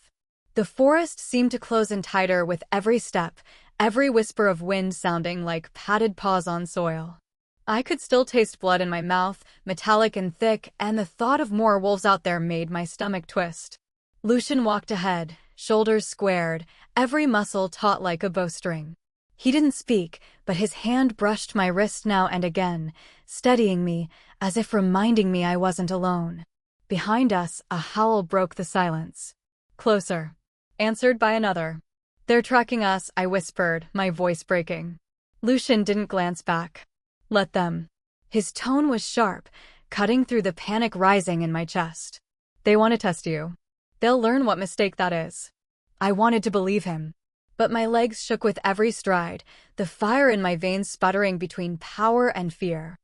S1: The forest seemed to close in tighter with every step, every whisper of wind sounding like padded paws on soil. I could still taste blood in my mouth, metallic and thick, and the thought of more wolves out there made my stomach twist. Lucian walked ahead, shoulders squared, every muscle taut like a bowstring. He didn't speak, but his hand brushed my wrist now and again, steadying me, as if reminding me I wasn't alone. Behind us, a howl broke the silence. "Closer," answered by another. "They're tracking us," I whispered, my voice breaking. Lucian didn't glance back. "Let them." His tone was sharp, cutting through the panic rising in my chest. "They want to test you. They'll learn what mistake that is." I wanted to believe him, but my legs shook with every stride, the fire in my veins sputtering between power and fear.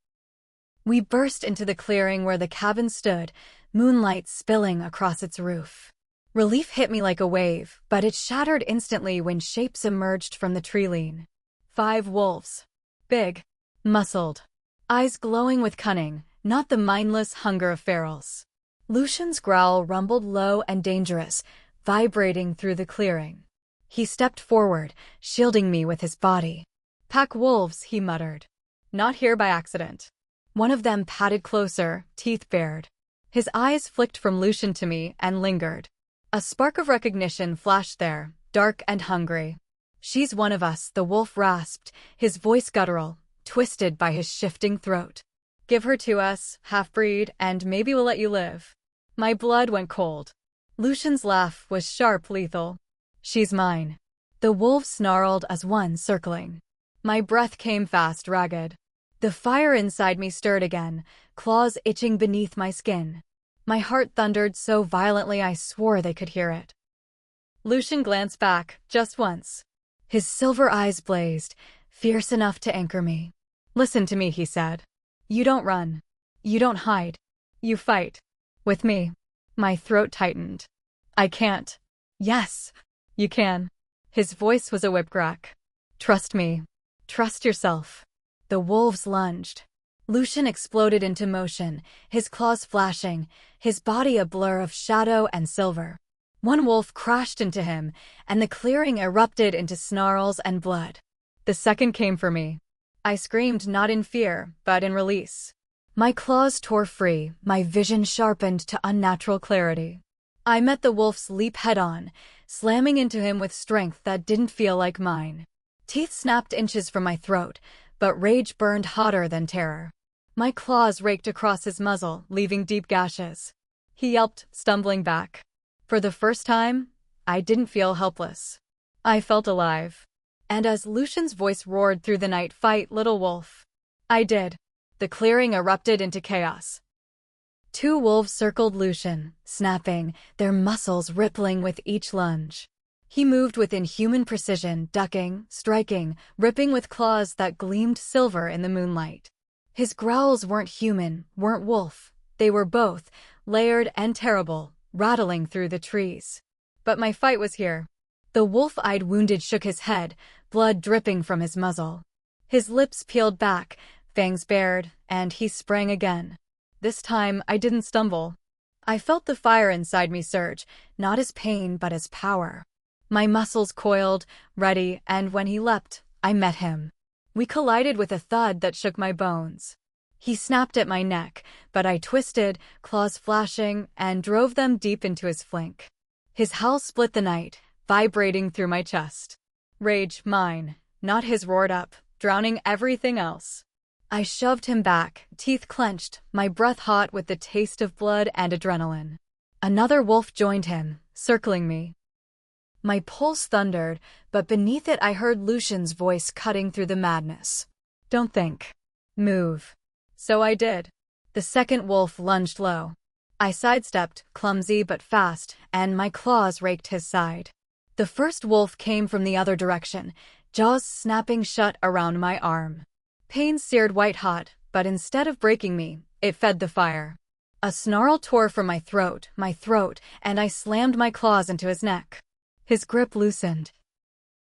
S1: We burst into the clearing where the cabin stood, moonlight spilling across its roof. Relief hit me like a wave, but it shattered instantly when shapes emerged from the tree line. 5 wolves. Big. Muscled. Eyes glowing with cunning, not the mindless hunger of ferals. Lucian's growl rumbled low and dangerous, vibrating through the clearing. He stepped forward, shielding me with his body. "Pack wolves," he muttered. "Not here by accident." One of them padded closer, teeth bared. His eyes flicked from Lucian to me and lingered. A spark of recognition flashed there, dark and hungry. "She's one of us," the wolf rasped, his voice guttural, twisted by his shifting throat. "Give her to us, half-breed, and maybe we'll let you live." My blood went cold. Lucian's laugh was sharp, lethal. "She's mine." The wolves snarled as one circling. My breath came fast, ragged. The fire inside me stirred again, claws itching beneath my skin. My heart thundered so violently I swore they could hear it. Lucian glanced back, just once. His silver eyes blazed, fierce enough to anchor me. "Listen to me," he said. "You don't run. You don't hide. You fight. With me." My throat tightened. "I can't." "Yes, you can." His voice was a whipcrack. "Trust me. Trust yourself." The wolves lunged. Lucian exploded into motion, his claws flashing, his body a blur of shadow and silver. One wolf crashed into him, and the clearing erupted into snarls and blood. The second came for me. I screamed not in fear, but in release. My claws tore free, my vision sharpened to unnatural clarity. I met the wolf's leap head-on, slamming into him with strength that didn't feel like mine. Teeth snapped inches from my throat, but rage burned hotter than terror. My claws raked across his muzzle, leaving deep gashes. He yelped, stumbling back. For the first time, I didn't feel helpless. I felt alive. And as Lucian's voice roared through the night, "Fight, little wolf." I did. The clearing erupted into chaos. 2 wolves circled Lucian, snapping, their muscles rippling with each lunge. He moved with inhuman precision, ducking, striking, ripping with claws that gleamed silver in the moonlight. His growls weren't human, weren't wolf. They were both, layered and terrible, rattling through the trees. But my fight was here. The wolf-eyed wounded shook his head, blood dripping from his muzzle. His lips peeled back, fangs bared, and he sprang again. This time, I didn't stumble. I felt the fire inside me surge, not as pain but as power. My muscles coiled, ready, and when he leapt, I met him. We collided with a thud that shook my bones. He snapped at my neck, but I twisted, claws flashing, and drove them deep into his flank. His howl split the night, vibrating through my chest. Rage, mine, not his, roared up, drowning everything else. I shoved him back, teeth clenched, my breath hot with the taste of blood and adrenaline. Another wolf joined him, circling me. My pulse thundered, but beneath it I heard Lucian's voice cutting through the madness. "Don't think. Move." So I did. The second wolf lunged low. I sidestepped, clumsy but fast, and my claws raked his side. The first wolf came from the other direction, jaws snapping shut around my arm. Pain seared white-hot, but instead of breaking me, it fed the fire. A snarl tore from my throat, and I slammed my claws into his neck. His grip loosened.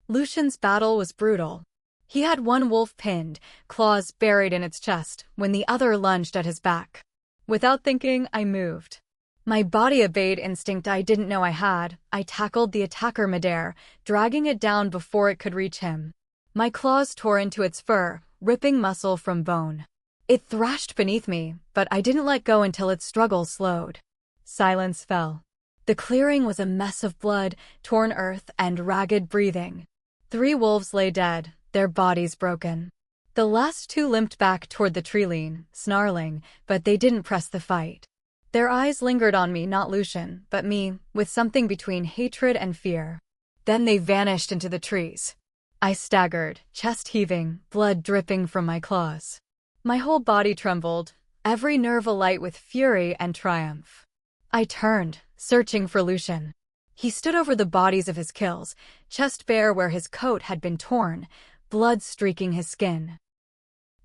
S1: Lucian's battle was brutal. He had one wolf pinned, claws buried in its chest, when the other lunged at his back. Without thinking, I moved. My body obeyed instinct I didn't know I had. I tackled the attacker midair, dragging it down before it could reach him. My claws tore into its fur, ripping muscle from bone. It thrashed beneath me, but I didn't let go until its struggle slowed. Silence fell. The clearing was a mess of blood, torn earth, and ragged breathing. 3 wolves lay dead, their bodies broken. The last 2 limped back toward the tree-line, snarling, but they didn't press the fight. Their eyes lingered on me, not Lucian, but me, with something between hatred and fear. Then they vanished into the trees. I staggered, chest heaving, blood dripping from my claws. My whole body trembled, every nerve alight with fury and triumph. I turned, searching for Lucian. He stood over the bodies of his kills, chest bare where his coat had been torn, blood streaking his skin.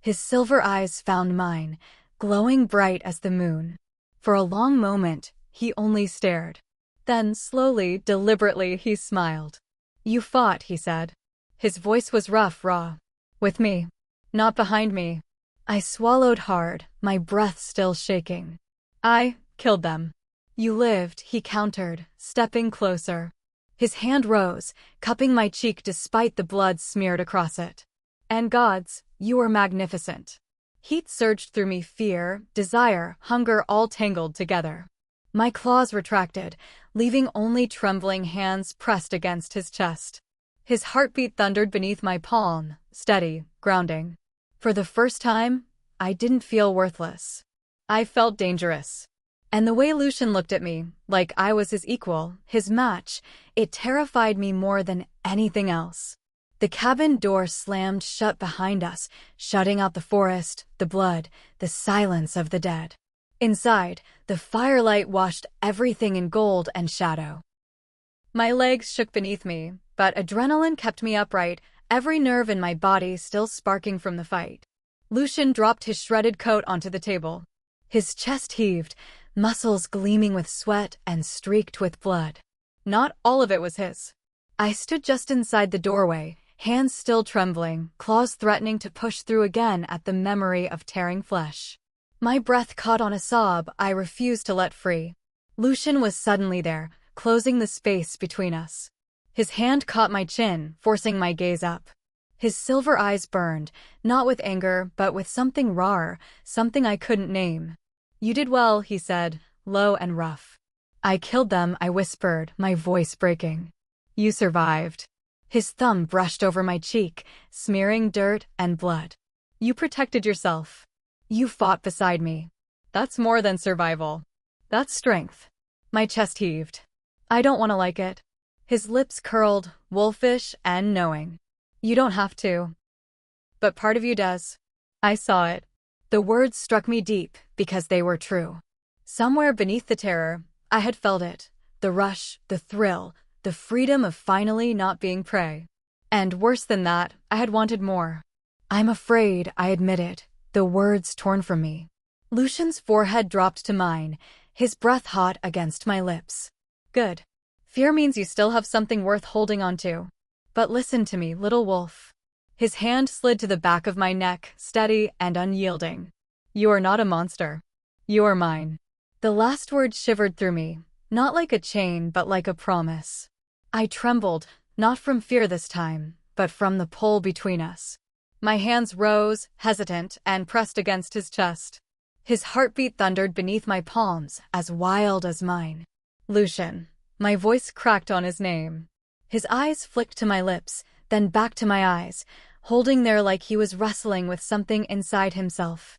S1: His silver eyes found mine, glowing bright as the moon. For a long moment, he only stared. Then, slowly, deliberately, he smiled. "You fought," he said. His voice was rough, raw. "With me. Not behind me." I swallowed hard, my breath still shaking. "I killed them." "You lived," he countered, stepping closer. His hand rose, cupping my cheek despite the blood smeared across it. "And gods, you were magnificent." Heat surged through me, fear, desire, hunger all tangled together. My claws retracted, leaving only trembling hands pressed against his chest. His heartbeat thundered beneath my palm, steady, grounding. For the first time, I didn't feel worthless. I felt dangerous. And the way Lucian looked at me, like I was his equal, his match, it terrified me more than anything else. The cabin door slammed shut behind us, shutting out the forest, the blood, the silence of the dead. Inside, the firelight washed everything in gold and shadow. My legs shook beneath me, but adrenaline kept me upright, every nerve in my body still sparking from the fight. Lucian dropped his shredded coat onto the table. His chest heaved, muscles gleaming with sweat and streaked with blood. Not all of it was his. I stood just inside the doorway, hands still trembling, claws threatening to push through again at the memory of tearing flesh. My breath caught on a sob I refused to let free. Lucian was suddenly there, closing the space between us. His hand caught my chin, forcing my gaze up. His silver eyes burned, not with anger, but with something rawer, something I couldn't name. "You did well," he said, low and rough. "I killed them," I whispered, my voice breaking. "You survived." His thumb brushed over my cheek, smearing dirt and blood. "You protected yourself. You fought beside me. That's more than survival. That's strength." My chest heaved. "I don't want to like it." His lips curled, wolfish and knowing. "You don't have to. But part of you does." I saw it. The words struck me deep because they were true. Somewhere beneath the terror, I had felt it. The rush, the thrill, the freedom of finally not being prey. And worse than that, I had wanted more. "I'm afraid," I admitted, the words torn from me. Lucian's forehead dropped to mine, his breath hot against my lips. "Good. Fear means you still have something worth holding on to. But listen to me, little wolf." His hand slid to the back of my neck, steady and unyielding. "You are not a monster. You are mine." The last word shivered through me, not like a chain but like a promise. I trembled, not from fear this time, but from the pull between us. My hands rose, hesitant, and pressed against his chest. His heartbeat thundered beneath my palms, as wild as mine. "Lucian." My voice cracked on his name. His eyes flicked to my lips, then back to my eyes, holding there like he was wrestling with something inside himself.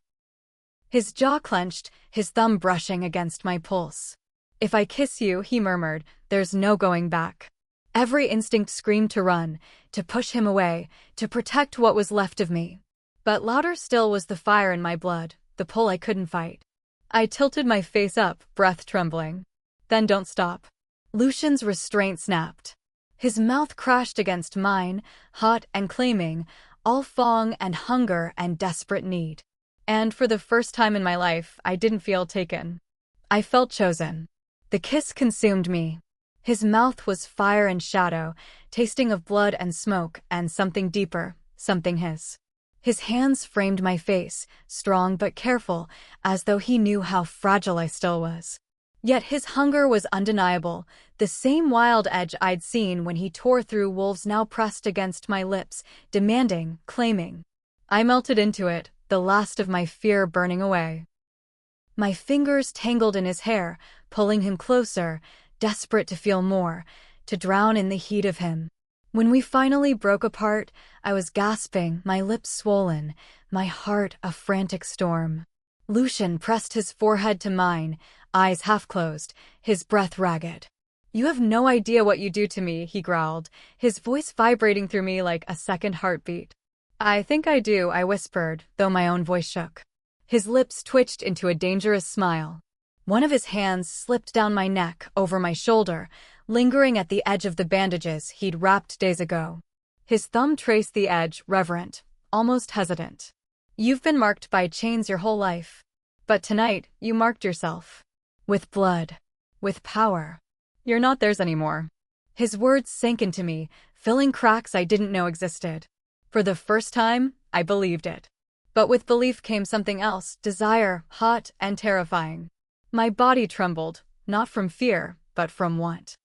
S1: His jaw clenched, his thumb brushing against my pulse. "If I kiss you," he murmured, "there's no going back." Every instinct screamed to run, to push him away, to protect what was left of me. But louder still was the fire in my blood, the pull I couldn't fight. I tilted my face up, breath trembling. "Then don't stop." Lucian's restraint snapped. His mouth crashed against mine, hot and claiming, all fong and hunger and desperate need. And for the first time in my life, I didn't feel taken. I felt chosen. The kiss consumed me. His mouth was fire and shadow, tasting of blood and smoke and something deeper, something his. His hands framed my face, strong but careful, as though he knew how fragile I still was. Yet his hunger was undeniable. The same wild edge I'd seen when he tore through wolves now pressed against my lips, demanding, claiming. I melted into it, the last of my fear burning away. My fingers tangled in his hair, pulling him closer, desperate to feel more, to drown in the heat of him. When we finally broke apart, I was gasping, my lips swollen, my heart a frantic storm. Lucian pressed his forehead to mine, eyes half-closed, his breath ragged. "You have no idea what you do to me," he growled, his voice vibrating through me like a second heartbeat. "I think I do," I whispered, though my own voice shook. His lips twitched into a dangerous smile. One of his hands slipped down my neck, over my shoulder, lingering at the edge of the bandages he'd wrapped days ago. His thumb traced the edge, reverent, almost hesitant. "You've been marked by chains your whole life. But tonight, you marked yourself. With blood. With power. You're not theirs anymore." His words sank into me, filling cracks I didn't know existed. For the first time, I believed it. But with belief came something else, desire, hot and terrifying. My body trembled, not from fear, but from want.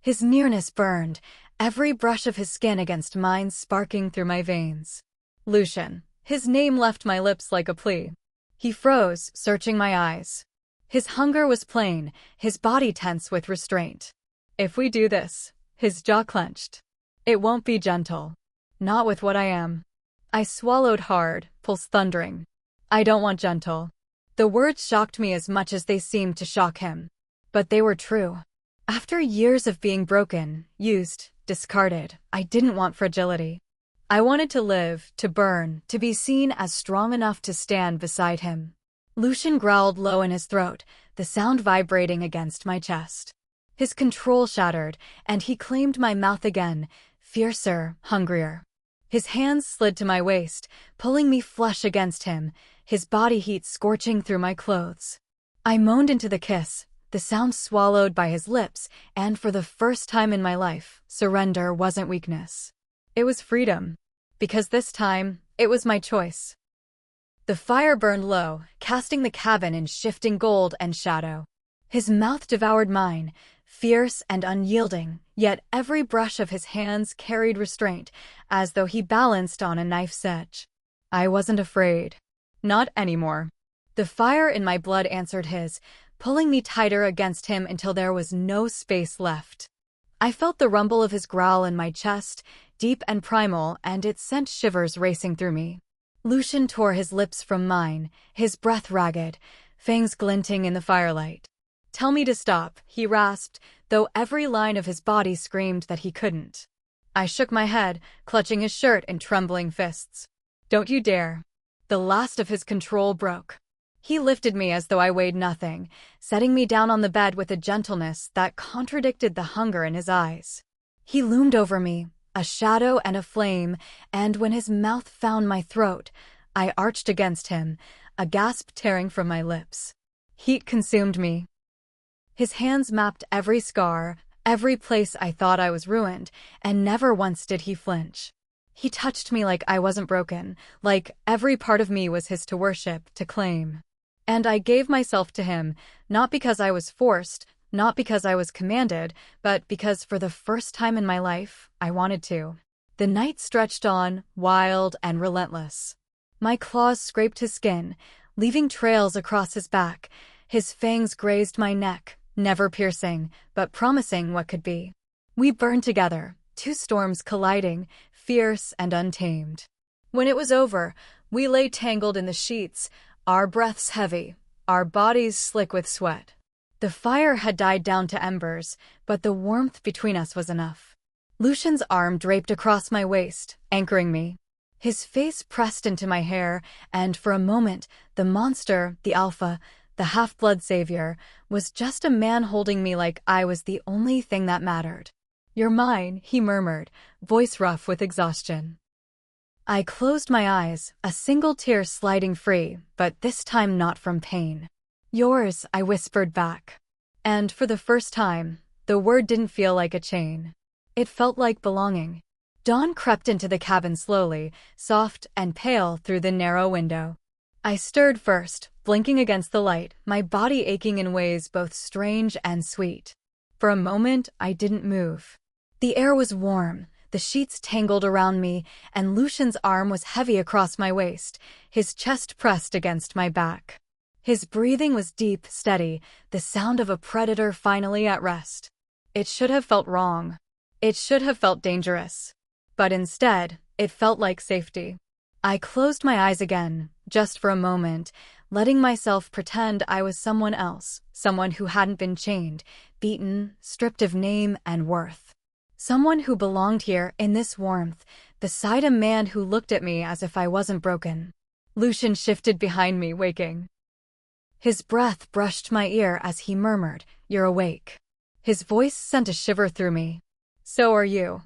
S1: His nearness burned, every brush of his skin against mine sparking through my veins. Lucian. His name left my lips like a plea. He froze, searching my eyes. His hunger was plain, his body tense with restraint. "If we do this," his jaw clenched, "it won't be gentle. Not with what I am." I swallowed hard, pulse thundering. "I don't want gentle." The words shocked me as much as they seemed to shock him. But they were true. After years of being broken, used, discarded, I didn't want fragility. I wanted to live, to burn, to be seen as strong enough to stand beside him. Lucian growled low in his throat, the sound vibrating against my chest. His control shattered, and he claimed my mouth again, fiercer, hungrier. His hands slid to my waist, pulling me flush against him, his body heat scorching through my clothes. I moaned into the kiss, the sound swallowed by his lips, and for the first time in my life, surrender wasn't weakness. It was freedom. Because this time, it was my choice. The fire burned low, casting the cabin in shifting gold and shadow. His mouth devoured mine, fierce and unyielding, yet every brush of his hands carried restraint, as though he balanced on a knife's edge. I wasn't afraid. Not anymore. The fire in my blood answered his, pulling me tighter against him until there was no space left. I felt the rumble of his growl in my chest, deep and primal, and it sent shivers racing through me. Lucian tore his lips from mine, his breath ragged, fangs glinting in the firelight. "Tell me to stop," he rasped, though every line of his body screamed that he couldn't. I shook my head, clutching his shirt in trembling fists. "Don't you dare." The last of his control broke. He lifted me as though I weighed nothing, setting me down on the bed with a gentleness that contradicted the hunger in his eyes. He loomed over me, a shadow and a flame, and when his mouth found my throat, I arched against him, a gasp tearing from my lips. Heat consumed me. His hands mapped every scar, every place I thought I was ruined, and never once did he flinch. He touched me like I wasn't broken, like every part of me was his to worship, to claim. And I gave myself to him, not because I was forced, not because I was commanded, but because for the first time in my life, I wanted to. The night stretched on, wild and relentless. My claws scraped his skin, leaving trails across his back. His fangs grazed my neck, never piercing, but promising what could be. We burned together, two storms colliding, fierce and untamed. When it was over, we lay tangled in the sheets, our breaths heavy, our bodies slick with sweat. The fire had died down to embers, but the warmth between us was enough. Lucian's arm draped across my waist, anchoring me. His face pressed into my hair, and for a moment, the monster, the alpha, the half-blood savior, was just a man holding me like I was the only thing that mattered. "You're mine," he murmured, voice rough with exhaustion. I closed my eyes, a single tear sliding free, but this time not from pain. "Yours," I whispered back. And for the first time, the word didn't feel like a chain. It felt like belonging. Dawn crept into the cabin slowly, soft and pale through the narrow window. I stirred first, blinking against the light, my body aching in ways both strange and sweet. For a moment, I didn't move. The air was warm, the sheets tangled around me, and Lucian's arm was heavy across my waist, his chest pressed against my back. His breathing was deep, steady, the sound of a predator finally at rest. It should have felt wrong. It should have felt dangerous. But instead, it felt like safety. I closed my eyes again, just for a moment, letting myself pretend I was someone else, someone who hadn't been chained, beaten, stripped of name and worth. Someone who belonged here in this warmth, beside a man who looked at me as if I wasn't broken. Lucian shifted behind me, waking. His breath brushed my ear as he murmured, "You're awake." His voice sent a shiver through me. "So are you."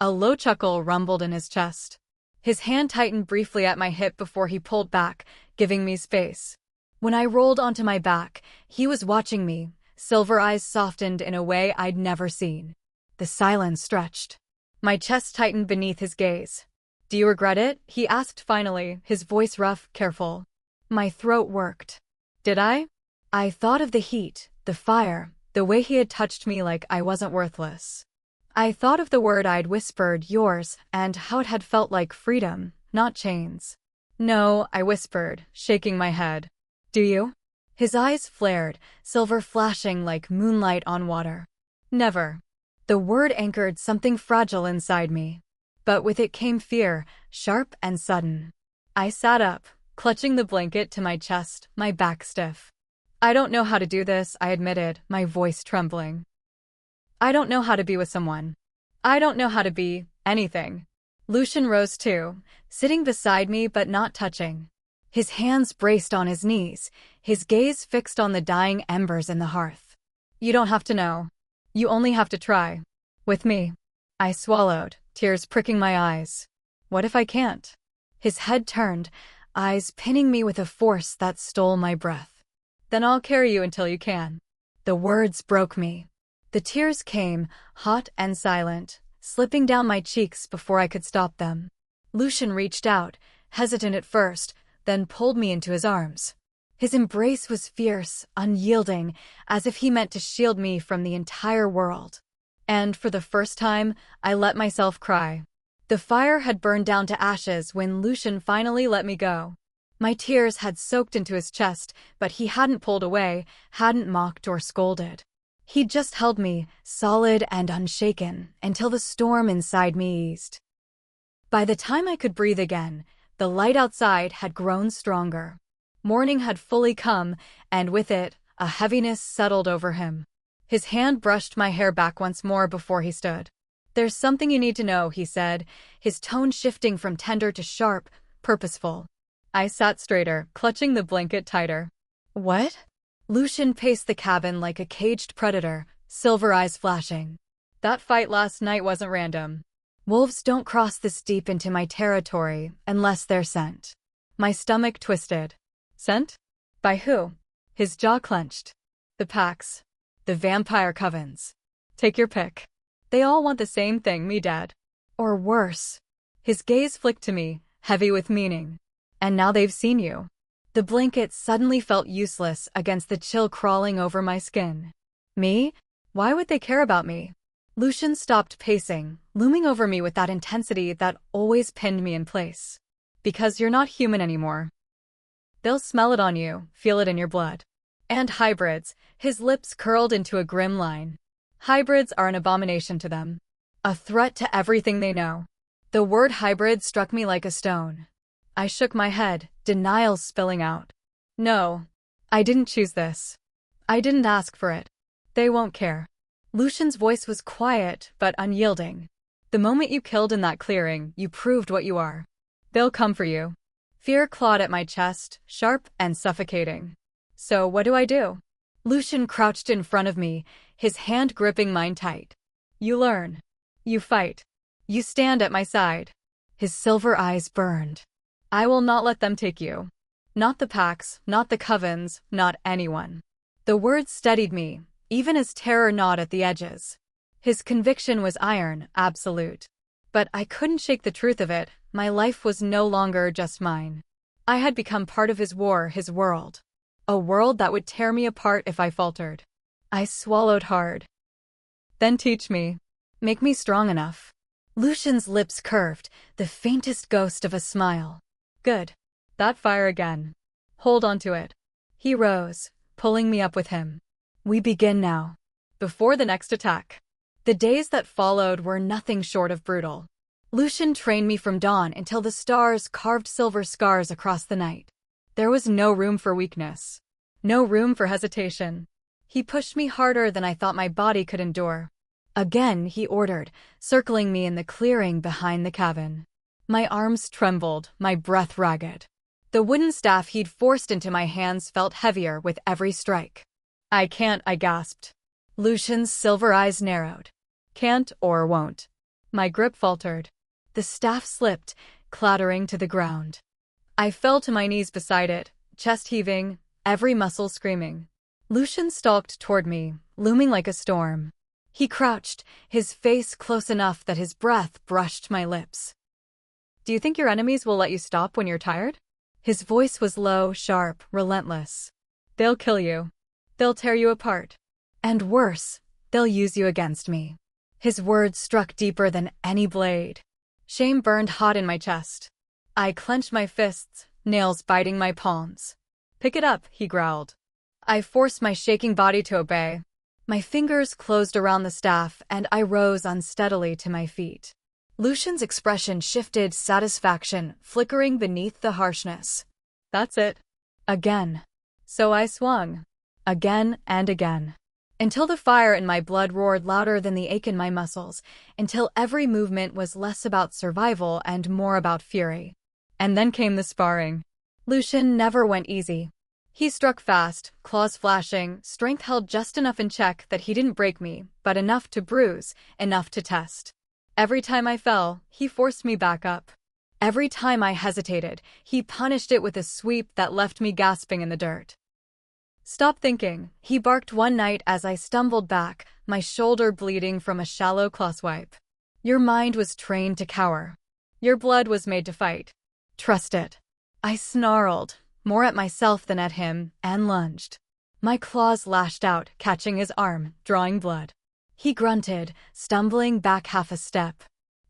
S1: A low chuckle rumbled in his chest. His hand tightened briefly at my hip before he pulled back, giving me space. When I rolled onto my back, he was watching me, silver eyes softened in a way I'd never seen. The silence stretched. My chest tightened beneath his gaze. "Do you regret it?" he asked finally, his voice rough, careful. My throat worked. Did I? I thought of the heat, the fire, the way he had touched me like I wasn't worthless. I thought of the word I'd whispered, yours, and how it had felt like freedom, not chains. "No," I whispered, shaking my head. "Do you?" His eyes flared, silver flashing like moonlight on water. "Never." The word anchored something fragile inside me. But with it came fear, sharp and sudden. I sat up, clutching the blanket to my chest, my back stiff. "I don't know how to do this," I admitted, my voice trembling. "I don't know how to be with someone. I don't know how to be anything." Lucian rose too, sitting beside me but not touching. His hands braced on his knees, his gaze fixed on the dying embers in the hearth. "You don't have to know. You only have to try. With me." I swallowed, tears pricking my eyes. "What if I can't?" His head turned, eyes pinning me with a force that stole my breath. "Then I'll carry you until you can." The words broke me. The tears came, hot and silent, slipping down my cheeks before I could stop them. Lucian reached out, hesitant at first, then pulled me into his arms. His embrace was fierce, unyielding, as if he meant to shield me from the entire world. And for the first time, I let myself cry. The fire had burned down to ashes when Lucian finally let me go. My tears had soaked into his chest, but he hadn't pulled away, hadn't mocked or scolded. He just held me, solid and unshaken, until the storm inside me eased. By the time I could breathe again, the light outside had grown stronger. Morning had fully come, and with it, a heaviness settled over him. His hand brushed my hair back once more before he stood. "There's something you need to know," he said, his tone shifting from tender to sharp, purposeful. I sat straighter, clutching the blanket tighter. "What?" Lucian paced the cabin like a caged predator, silver eyes flashing. "That fight last night wasn't random. Wolves don't cross this deep into my territory unless they're sent." My stomach twisted. "Sent? By who?" His jaw clenched. "The packs. The vampire covens. Take your pick. They all want the same thing, me dead. Or worse." His gaze flicked to me, heavy with meaning. "And now they've seen you." The blanket suddenly felt useless against the chill crawling over my skin. "Me? Why would they care about me?" Lucian stopped pacing, looming over me with that intensity that always pinned me in place. "Because you're not human anymore. They'll smell it on you, feel it in your blood. And hybrids," his lips curled into a grim line. "Hybrids are an abomination to them. A threat to everything they know." The word hybrid struck me like a stone. I shook my head, denial spilling out. "No, I didn't choose this. I didn't ask for it. They won't care." Lucian's voice was quiet but unyielding. "The moment you killed in that clearing, you proved what you are. They'll come for you." Fear clawed at my chest, sharp and suffocating. "So what do I do?" Lucian crouched in front of me, his hand gripping mine tight. "You learn. You fight. You stand at my side." His silver eyes burned. "I will not let them take you. Not the packs, not the covens, not anyone." The words steadied me, even as terror gnawed at the edges. His conviction was iron, absolute. But I couldn't shake the truth of it. My life was no longer just mine. I had become part of his war, his world. A world that would tear me apart if I faltered. I swallowed hard. Then teach me. Make me strong enough. Lucian's lips curved, the faintest ghost of a smile. Good. That fire again. Hold on to it. He rose, pulling me up with him. We begin now. Before the next attack. The days that followed were nothing short of brutal. Lucian trained me from dawn until the stars carved silver scars across the night. There was no room for weakness. No room for hesitation. He pushed me harder than I thought my body could endure. Again, he ordered, circling me in the clearing behind the cabin. My arms trembled, my breath ragged. The wooden staff he'd forced into my hands felt heavier with every strike. I can't, I gasped. Lucian's silver eyes narrowed. Can't or won't. My grip faltered. The staff slipped, clattering to the ground. I fell to my knees beside it, chest heaving, every muscle screaming. Lucian stalked toward me, looming like a storm. He crouched, his face close enough that his breath brushed my lips. Do you think your enemies will let you stop when you're tired? His voice was low, sharp, relentless. They'll kill you. They'll tear you apart. And worse, they'll use you against me. His words struck deeper than any blade. Shame burned hot in my chest. I clenched my fists, nails biting my palms. Pick it up, he growled. I forced my shaking body to obey. My fingers closed around the staff, and I rose unsteadily to my feet. Lucian's expression shifted, satisfaction flickering beneath the harshness. That's it. Again. So I swung. Again and again. Until the fire in my blood roared louder than the ache in my muscles, until every movement was less about survival and more about fury. And then came the sparring. Lucian never went easy. He struck fast, claws flashing, strength held just enough in check that he didn't break me, but enough to bruise, enough to test. Every time I fell, he forced me back up. Every time I hesitated, he punished it with a sweep that left me gasping in the dirt. Stop thinking, he barked one night as I stumbled back, my shoulder bleeding from a shallow crosswipe. Your mind was trained to cower. Your blood was made to fight. Trust it. I snarled, more at myself than at him, and lunged. My claws lashed out, catching his arm, drawing blood. He grunted, stumbling back half a step.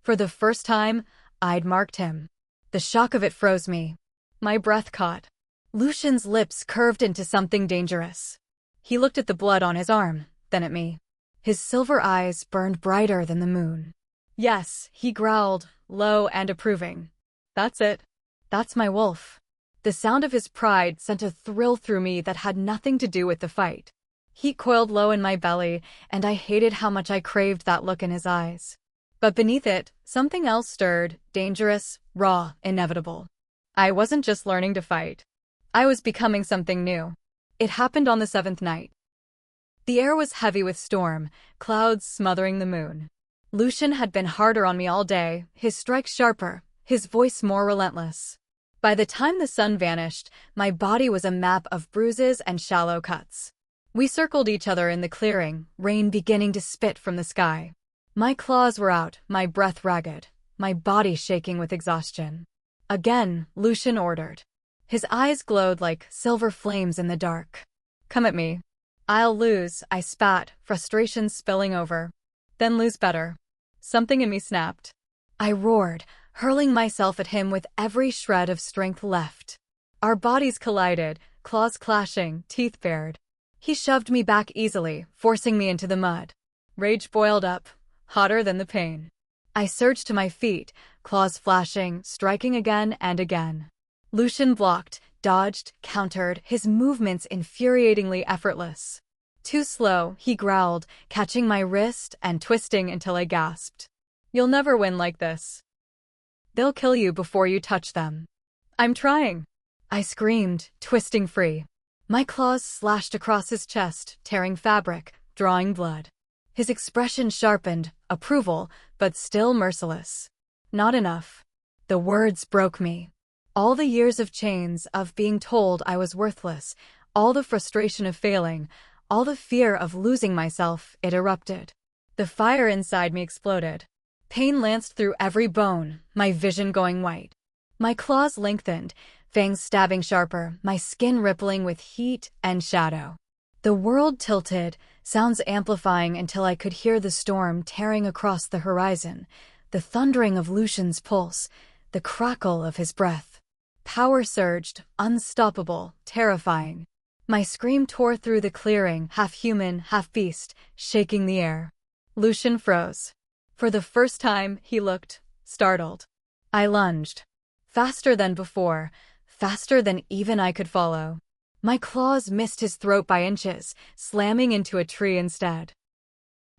S1: For the first time, I'd marked him. The shock of it froze me. My breath caught. Lucian's lips curved into something dangerous. He looked at the blood on his arm, then at me. His silver eyes burned brighter than the moon. Yes, he growled, low and approving. That's it. That's my wolf. The sound of his pride sent a thrill through me that had nothing to do with the fight. Heat coiled low in my belly, and I hated how much I craved that look in his eyes. But beneath it, something else stirred, dangerous, raw, inevitable. I wasn't just learning to fight. I was becoming something new. It happened on the 7th night. The air was heavy with storm, clouds smothering the moon. Lucian had been harder on me all day, his strikes sharper, his voice more relentless. By the time the sun vanished, my body was a map of bruises and shallow cuts. We circled each other in the clearing, rain beginning to spit from the sky. My claws were out, my breath ragged, my body shaking with exhaustion. Again, Lucian ordered. His eyes glowed like silver flames in the dark. Come at me. I'll lose, I spat, frustration spilling over. Then lose better. Something in me snapped. I roared, hurling myself at him with every shred of strength left. Our bodies collided, claws clashing, teeth bared. He shoved me back easily, forcing me into the mud. Rage boiled up, hotter than the pain. I surged to my feet, claws flashing, striking again and again. Lucian blocked, dodged, countered, his movements infuriatingly effortless. Too slow, he growled, catching my wrist and twisting until I gasped. You'll never win like this. They'll kill you before you touch them. I'm trying. I screamed, twisting free. My claws slashed across his chest, tearing fabric, drawing blood. His expression sharpened, approval, but still merciless. Not enough. The words broke me. All the years of chains, of being told I was worthless, all the frustration of failing, all the fear of losing myself, it erupted. The fire inside me exploded. Pain lanced through every bone, my vision going white. My claws lengthened, fangs stabbing sharper, my skin rippling with heat and shadow. The world tilted, sounds amplifying until I could hear the storm tearing across the horizon, the thundering of Lucian's pulse, the crackle of his breath. Power surged, unstoppable, terrifying. My scream tore through the clearing, half human, half beast, shaking the air. Lucian froze. For the first time, he looked startled. I lunged. Faster than before, faster than even I could follow. My claws missed his throat by inches, slamming into a tree instead.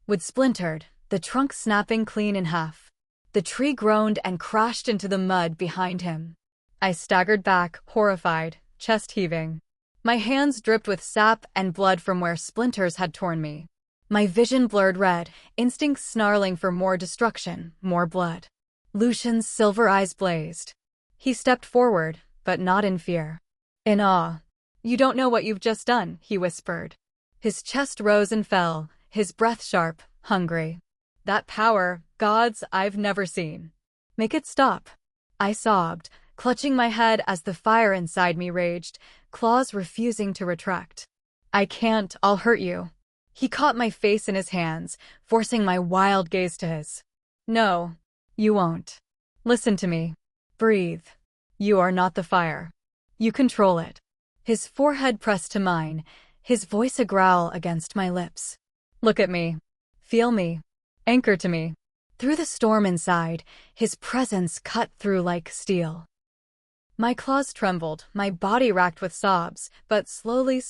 S1: Wood splintered, the trunk snapping clean in half. The tree groaned and crashed into the mud behind him. I staggered back, horrified, chest heaving. My hands dripped with sap and blood from where splinters had torn me. My vision blurred red, instincts snarling for more destruction, more blood. Lucian's silver eyes blazed. He stepped forward, but not in fear. In awe. "You don't know what you've just done," he whispered. His chest rose and fell, his breath sharp, hungry. "That power, gods, I've never seen. Make it stop." I sobbed, clutching my head as the fire inside me raged, claws refusing to retract. "I can't, I'll hurt you." He caught my face in his hands, forcing my wild gaze to his. "No, you won't. Listen to me. Breathe. You are not the fire. You control it." His forehead pressed to mine, his voice a growl against my lips. "Look at me. Feel me. Anchor to me." Through the storm inside, his presence cut through like steel. My claws trembled, my body racked with sobs, but slowly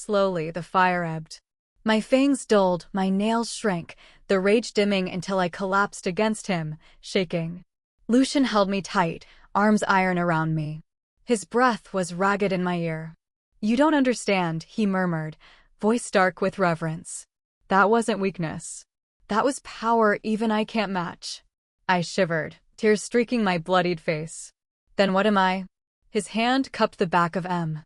S1: the fire ebbed. My fangs dulled, my nails shrank, the rage dimming until I collapsed against him, shaking. Lucian held me tight, arms iron around me. His breath was ragged in my ear. "You don't understand," he murmured, voice dark with reverence. "That wasn't weakness. That was power even I can't match." I shivered, tears streaking my bloodied face. "Then what am I?" His hand cupped the back of M.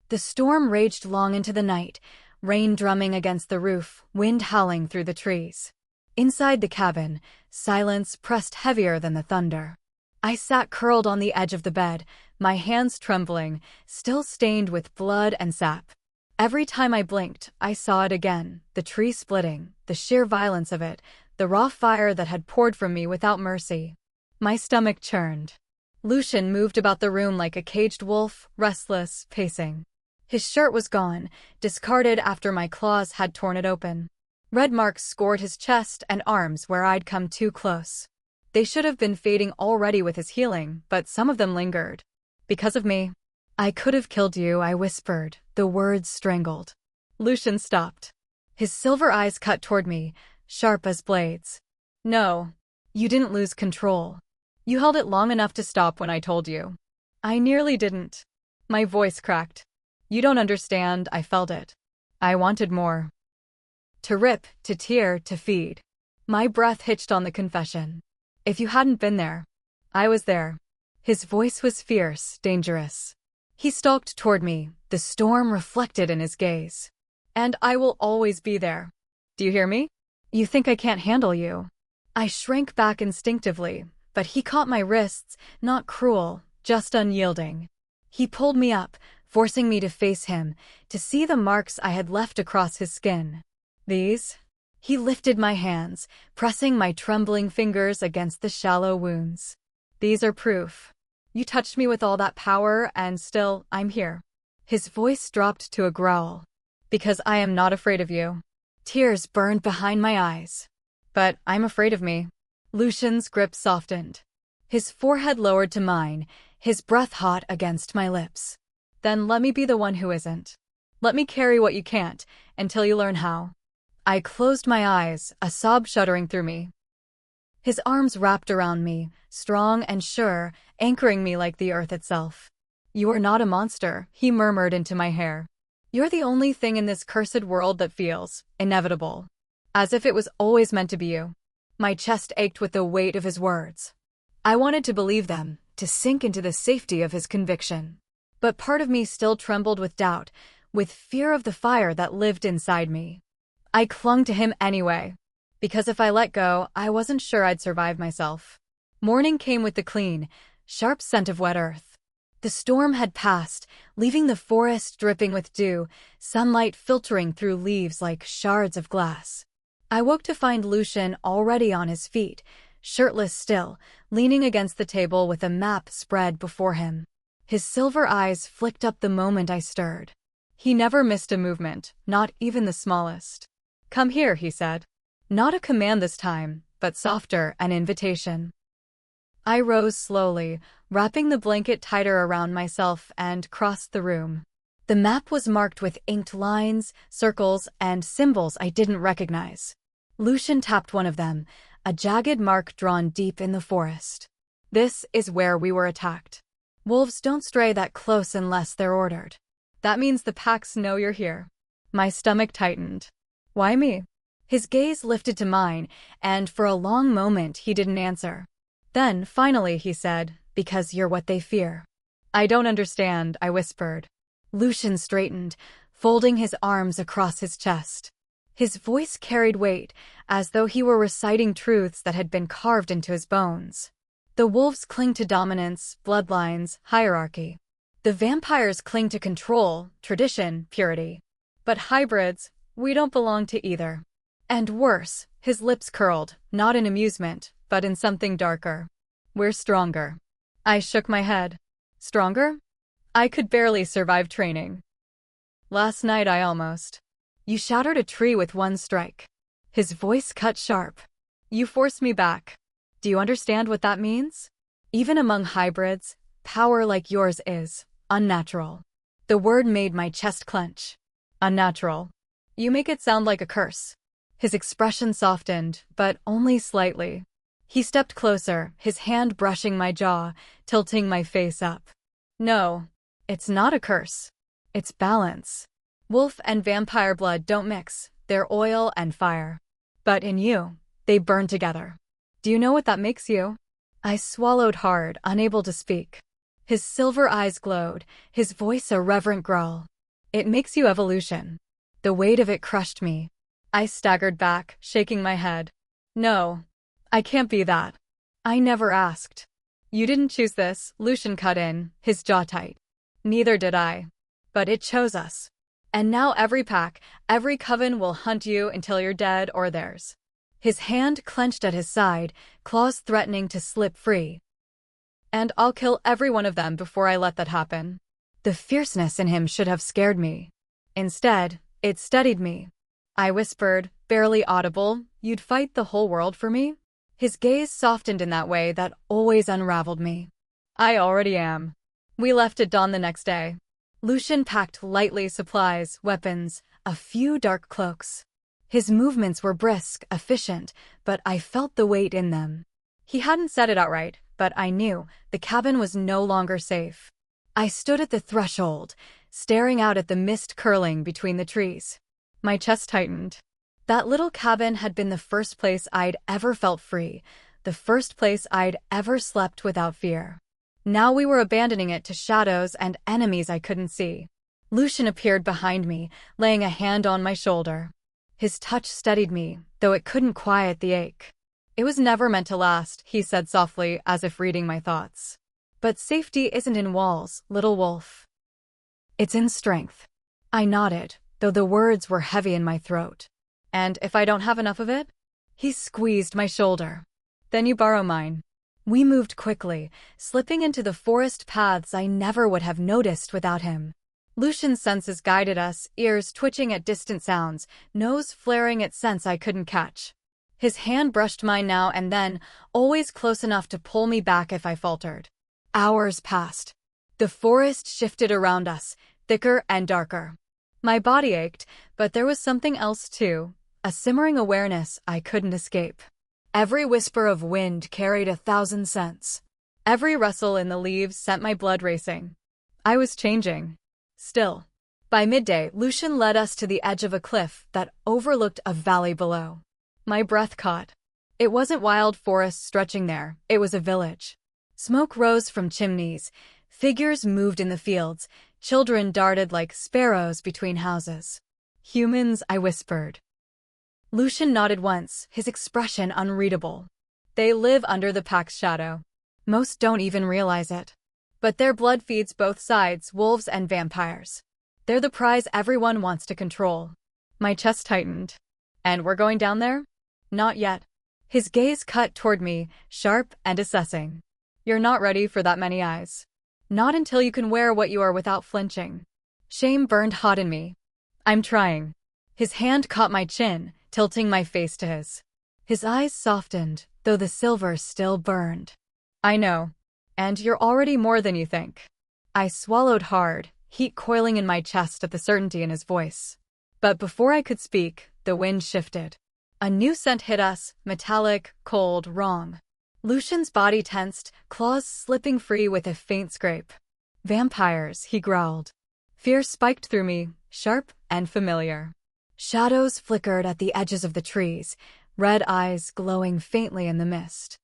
S1: The storm raged long into the night, rain drumming against the roof, wind howling through the trees. Inside the cabin, silence pressed heavier than the thunder. I sat curled on the edge of the bed, my hands trembling, still stained with blood and sap. Every time I blinked, I saw it again, the tree splitting, the sheer violence of it, the raw fire that had poured from me without mercy. My stomach churned. Lucian moved about the room like a caged wolf, restless, pacing. His shirt was gone, discarded after my claws had torn it open. Red marks scored his chest and arms where I'd come too close. They should have been fading already with his healing, but some of them lingered. "Because of me. I could have killed you," I whispered, the words strangled. Lucian stopped. His silver eyes cut toward me, sharp as blades. "No, you didn't lose control. You held it long enough to stop when I told you." "I nearly didn't." My voice cracked. "You don't understand, I felt it. I wanted more. To rip, to tear, to feed." My breath hitched on the confession. "If you hadn't been there, I was there." His voice was fierce, dangerous. He stalked toward me, the storm reflected in his gaze. "And I will always be there. Do you hear me? You think I can't handle you." I shrank back instinctively, but he caught my wrists, not cruel, just unyielding. He pulled me up, forcing me to face him, to see the marks I had left across his skin. "These?" He lifted my hands, pressing my trembling fingers against the shallow wounds. "These are proof. You touched me with all that power, and still, I'm here." His voice dropped to a growl. "Because I am not afraid of you." Tears burned behind my eyes. "But I'm afraid of me." Lucian's grip softened. His forehead lowered to mine, his breath hot against my lips. "Then let me be the one who isn't. Let me carry what you can't, until you learn how." I closed my eyes, a sob shuddering through me. His arms wrapped around me, strong and sure, anchoring me like the earth itself. "You are not a monster," he murmured into my hair. "You're the only thing in this cursed world that feels inevitable. As if it was always meant to be you." My chest ached with the weight of his words. I wanted to believe them, to sink into the safety of his conviction. But part of me still trembled with doubt, with fear of the fire that lived inside me. I clung to him anyway, because if I let go, I wasn't sure I'd survive myself. Morning came with the clean, sharp scent of wet earth. The storm had passed, leaving the forest dripping with dew, sunlight filtering through leaves like shards of glass. I woke to find Lucian already on his feet, shirtless still, leaning against the table with a map spread before him. His silver eyes flicked up the moment I stirred. He never missed a movement, not even the smallest. "Come here," he said. Not a command this time, but softer, an invitation. I rose slowly, wrapping the blanket tighter around myself, and crossed the room. The map was marked with inked lines, circles, and symbols I didn't recognize. Lucian tapped one of them, a jagged mark drawn deep in the forest. "This is where we were attacked. Wolves don't stray that close unless they're ordered. That means the packs know you're here." My stomach tightened. "Why me?" His gaze lifted to mine, and for a long moment he didn't answer. Then, finally, he said, "Because you're what they fear." "I don't understand," I whispered. Lucian straightened, folding his arms across his chest. His voice carried weight, as though he were reciting truths that had been carved into his bones. "The wolves cling to dominance, bloodlines, hierarchy. The vampires cling to control, tradition, purity. But hybrids, we don't belong to either. And worse," his lips curled, not in amusement, but in something darker. "We're stronger." I shook my head. "Stronger? I could barely survive training. Last night I almost." "You shattered a tree with one strike." His voice cut sharp. "You forced me back. Do you understand what that means? Even among hybrids, power like yours is unnatural." The word made my chest clench. "Unnatural. You make it sound like a curse." His expression softened, but only slightly. He stepped closer, his hand brushing my jaw, tilting my face up. "No, it's not a curse. It's balance. Wolf and vampire blood don't mix, they're oil and fire. But in you, they burn together. Do you know what that makes you?" I swallowed hard, unable to speak. His silver eyes glowed, his voice a reverent growl. "It makes you evolution." The weight of it crushed me. I staggered back, shaking my head. "No, I can't be that. I never asked." "You didn't choose this," Lucian cut in, his jaw tight. "Neither did I. But it chose us. And now every pack, every coven will hunt you until you're dead or theirs." His hand clenched at his side, claws threatening to slip free. "And I'll kill every one of them before I let that happen." The fierceness in him should have scared me. Instead, it steadied me. I whispered, barely audible, "You'd fight the whole world for me?" His gaze softened in that way that always unraveled me. "I already am." We left at dawn the next day. Lucian packed lightly supplies, weapons, a few dark cloaks. His movements were brisk, efficient, but I felt the weight in them. He hadn't said it outright, but I knew the cabin was no longer safe. I stood at the threshold, staring out at the mist curling between the trees. My chest tightened. That little cabin had been the first place I'd ever felt free, the first place I'd ever slept without fear. Now we were abandoning it to shadows and enemies I couldn't see. Lucian appeared behind me, laying a hand on my shoulder. His touch steadied me, though it couldn't quiet the ache. "It was never meant to last," he said softly, as if reading my thoughts. "But safety isn't in walls, little wolf. It's in strength." I nodded, though the words were heavy in my throat. "And if I don't have enough of it?" He squeezed my shoulder. "Then you borrow mine." We moved quickly, slipping into the forest paths I never would have noticed without him. Lucian's senses guided us, ears twitching at distant sounds, nose flaring at scents I couldn't catch. His hand brushed mine now and then, always close enough to pull me back if I faltered. Hours passed. The forest shifted around us, thicker and darker. My body ached, but there was something else too, a simmering awareness I couldn't escape. Every whisper of wind carried 1,000 scents. Every rustle in the leaves sent my blood racing. I was changing. Still. By midday, Lucian led us to the edge of a cliff that overlooked a valley below. My breath caught. It wasn't wild forest stretching there, it was a village. Smoke rose from chimneys, figures moved in the fields, children darted like sparrows between houses. "Humans," I whispered. Lucian nodded once, his expression unreadable. "They live under the pack's shadow. Most don't even realize it. But their blood feeds both sides, wolves and vampires. They're the prize everyone wants to control. My chest tightened. And we're going down there? Not yet. His gaze cut toward me, sharp and assessing. You're not ready for that many eyes. Not until you can wear what you are without flinching. Shame burned hot in me. I'm trying. His hand caught my chin, tilting my face to his. His eyes softened, though the silver still burned. I know. And you're already more than you think. I swallowed hard, heat coiling in my chest at the certainty in his voice. But before I could speak, the wind shifted. A new scent hit us, metallic, cold, wrong. Lucian's body tensed, claws slipping free with a faint scrape. Vampires, he growled. Fear spiked through me, sharp and familiar. Shadows flickered at the edges of the trees, red eyes glowing faintly in the mist.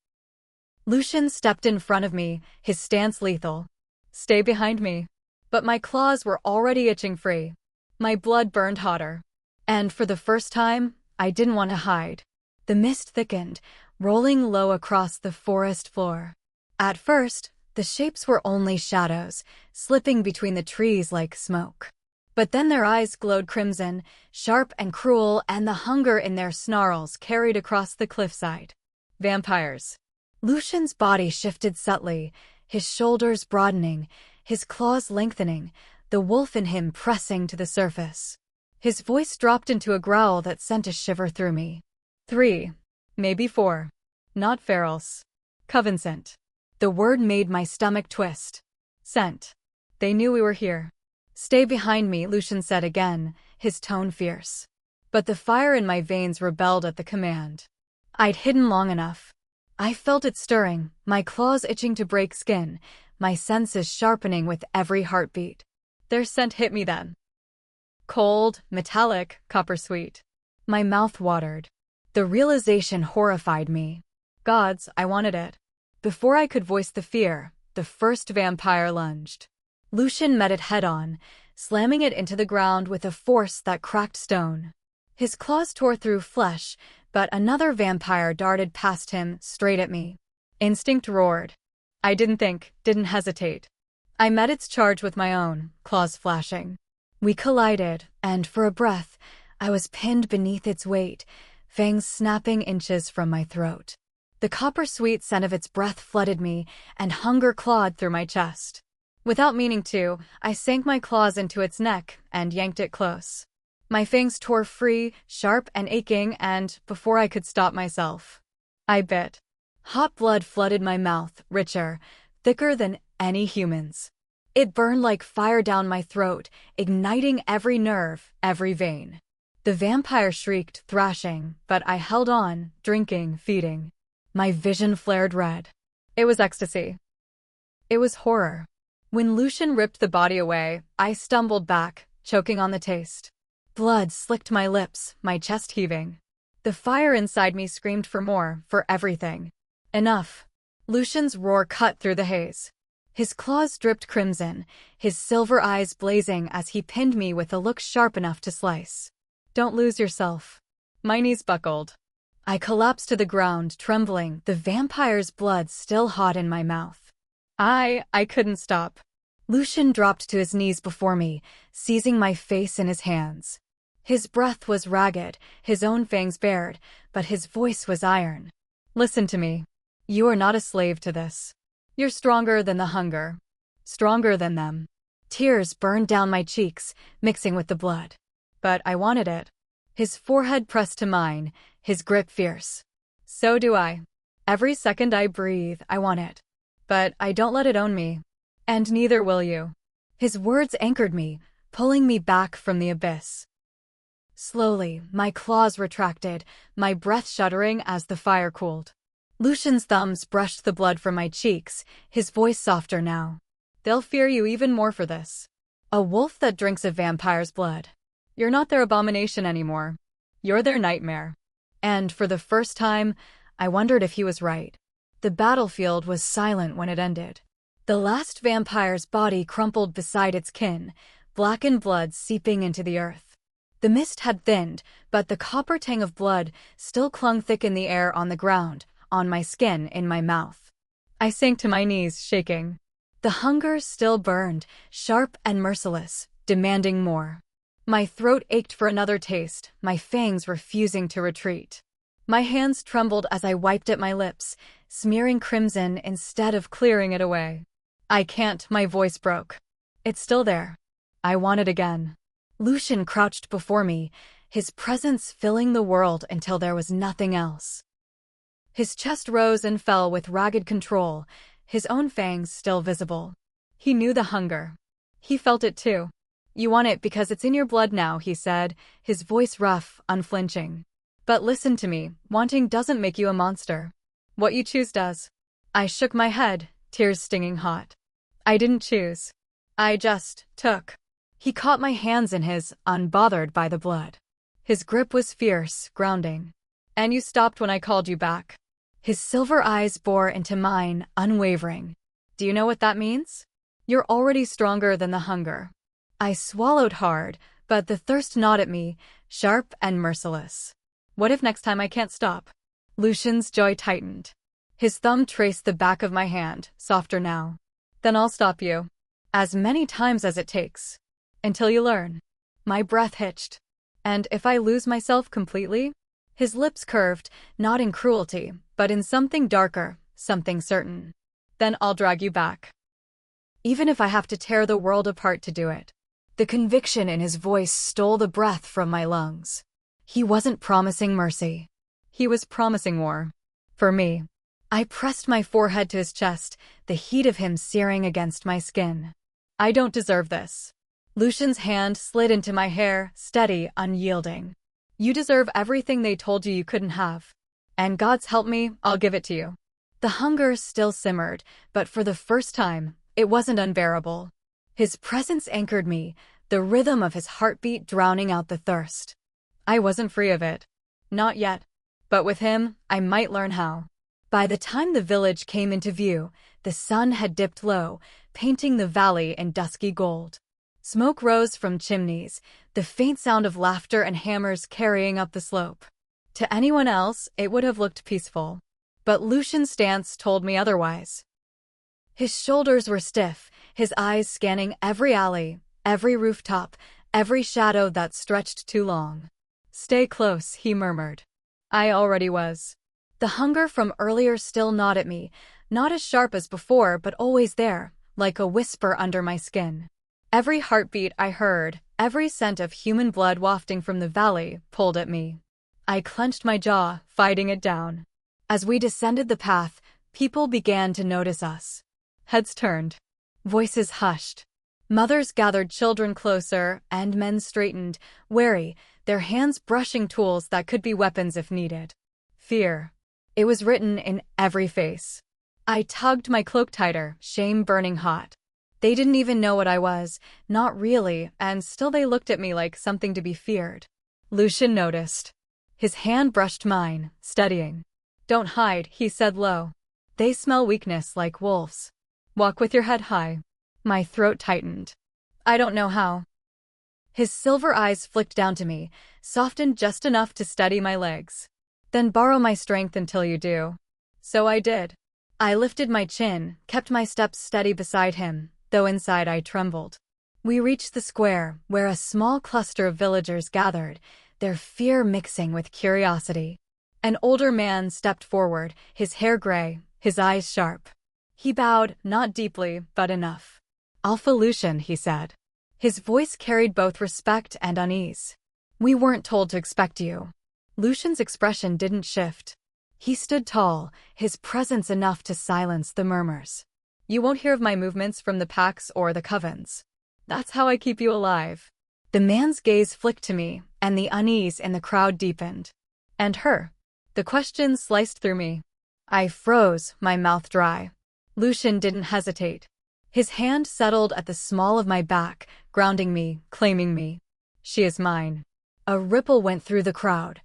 S1: Lucian stepped in front of me, his stance lethal. Stay behind me. But my claws were already itching free. My blood burned hotter. And for the first time, I didn't want to hide. The mist thickened, rolling low across the forest floor. At first, the shapes were only shadows, slipping between the trees like smoke. But then their eyes glowed crimson, sharp and cruel, and the hunger in their snarls carried across the cliffside. Vampires. Lucian's body shifted subtly, his shoulders broadening, his claws lengthening, the wolf in him pressing to the surface. His voice dropped into a growl that sent a shiver through me. 3, maybe 4. Not ferals. Covenant. The word made my stomach twist. Scent. They knew we were here. Stay behind me, Lucian said again, his tone fierce. But the fire in my veins rebelled at the command. I'd hidden long enough. I felt it stirring, my claws itching to break skin, my senses sharpening with every heartbeat. Their scent hit me then. Cold, metallic, copper-sweet. My mouth watered. The realization horrified me. Gods, I wanted it. Before I could voice the fear, the first vampire lunged. Lucian met it head-on, slamming it into the ground with a force that cracked stone. His claws tore through flesh, but another vampire darted past him, straight at me. Instinct roared. I didn't think, didn't hesitate. I met its charge with my own, claws flashing. We collided, and for a breath, I was pinned beneath its weight, fangs snapping inches from my throat. The copper-sweet scent of its breath flooded me, and hunger clawed through my chest. Without meaning to, I sank my claws into its neck and yanked it close. My fangs tore free, sharp and aching, and before I could stop myself, I bit. Hot blood flooded my mouth, richer, thicker than any human's. It burned like fire down my throat, igniting every nerve, every vein. The vampire shrieked, thrashing, but I held on, drinking, feeding. My vision flared red. It was ecstasy. It was horror. When Lucian ripped the body away, I stumbled back, choking on the taste. Blood slicked my lips, my chest heaving. The fire inside me screamed for more, for everything. Enough. Lucian's roar cut through the haze. His claws dripped crimson, his silver eyes blazing as he pinned me with a look sharp enough to slice. Don't lose yourself. My knees buckled. I collapsed to the ground, trembling, the vampire's blood still hot in my mouth. I couldn't stop. Lucian dropped to his knees before me, seizing my face in his hands. His breath was ragged, his own fangs bared, but his voice was iron. Listen to me. You are not a slave to this. You're stronger than the hunger. Stronger than them. Tears burned down my cheeks, mixing with the blood. But I wanted it. His forehead pressed to mine, his grip fierce. So do I. Every second I breathe, I want it. But I don't let it own me. And neither will you. His words anchored me, pulling me back from the abyss. Slowly, my claws retracted, my breath shuddering as the fire cooled. Lucian's thumbs brushed the blood from my cheeks, his voice softer now. They'll fear you even more for this. A wolf that drinks a vampire's blood. You're not their abomination anymore. You're their nightmare. And for the first time, I wondered if he was right. The battlefield was silent when it ended. The last vampire's body crumpled beside its kin, blackened blood seeping into the earth. The mist had thinned, but the copper tang of blood still clung thick in the air on the ground, on my skin, in my mouth. I sank to my knees, shaking. The hunger still burned, sharp and merciless, demanding more. My throat ached for another taste, my fangs refusing to retreat. My hands trembled as I wiped at my lips, smearing crimson instead of clearing it away. I can't, my voice broke. It's still there. I want it again. Lucian crouched before me, his presence filling the world until there was nothing else. His chest rose and fell with ragged control, his own fangs still visible. He knew the hunger. He felt it too. You want it because it's in your blood now, he said, his voice rough, unflinching. But listen to me, wanting doesn't make you a monster. What you choose does. I shook my head, tears stinging hot. I didn't choose. I just took. He caught my hands in his, unbothered by the blood. His grip was fierce, grounding. And you stopped when I called you back. His silver eyes bore into mine, unwavering. Do you know what that means? You're already stronger than the hunger. I swallowed hard, but the thirst gnawed at me, sharp and merciless. What if next time I can't stop? Lucian's jaw tightened. His thumb traced the back of my hand, softer now. Then I'll stop you. As many times as it takes. Until you learn. My breath hitched. And if I lose myself completely? His lips curved, not in cruelty, but in something darker, something certain. Then I'll drag you back. Even if I have to tear the world apart to do it. The conviction in his voice stole the breath from my lungs. He wasn't promising mercy. He was promising war. For me. I pressed my forehead to his chest, the heat of him searing against my skin. I don't deserve this. Lucian's hand slid into my hair, steady, unyielding. You deserve everything they told you couldn't have. And God's help me, I'll give it to you. The hunger still simmered, but for the first time, it wasn't unbearable. His presence anchored me, the rhythm of his heartbeat drowning out the thirst. I wasn't free of it. Not yet. But with him, I might learn how. By the time the village came into view, the sun had dipped low, painting the valley in dusky gold. Smoke rose from chimneys, the faint sound of laughter and hammers carrying up the slope. To anyone else, it would have looked peaceful. But Lucian's stance told me otherwise. His shoulders were stiff, his eyes scanning every alley, every rooftop, every shadow that stretched too long. Stay close, he murmured. I already was. The hunger from earlier still gnawed at me, not as sharp as before, but always there, like a whisper under my skin. Every heartbeat I heard, every scent of human blood wafting from the valley, pulled at me. I clenched my jaw, fighting it down. As we descended the path, people began to notice us. Heads turned. Voices hushed. Mothers gathered children closer, and men straightened, wary, their hands brushing tools that could be weapons if needed. Fear. It was written in every face. I tugged my cloak tighter, shame burning hot. They didn't even know what I was, not really, and still they looked at me like something to be feared. Lucian noticed. His hand brushed mine, steadying. Don't hide, he said low. They smell weakness like wolves. Walk with your head high. My throat tightened. I don't know how. His silver eyes flicked down to me, softened just enough to steady my legs. Then borrow my strength until you do. So I did. I lifted my chin, kept my steps steady beside him, though inside I trembled. We reached the square, where a small cluster of villagers gathered, their fear mixing with curiosity. An older man stepped forward, his hair gray, his eyes sharp. He bowed, not deeply, but enough. Alpha Lucian, he said. His voice carried both respect and unease. We weren't told to expect you. Lucian's expression didn't shift. He stood tall, his presence enough to silence the murmurs. You won't hear of my movements from the packs or the covens. That's how I keep you alive. The man's gaze flicked to me, and the unease in the crowd deepened. And her? The question sliced through me. I froze, my mouth dry. Lucian didn't hesitate. His hand settled at the small of my back, grounding me, claiming me. She is mine. A ripple went through the crowd.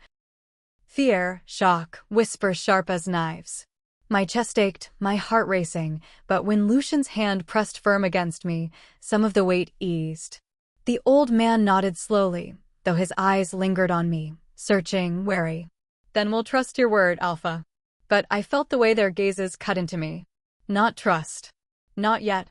S1: Fear, shock, whispers sharp as knives. My chest ached, my heart racing, but when Lucian's hand pressed firm against me, some of the weight eased. The old man nodded slowly, though his eyes lingered on me, searching, wary. Then we'll trust your word, Alpha. But I felt the way their gazes cut into me. Not trust. Not yet.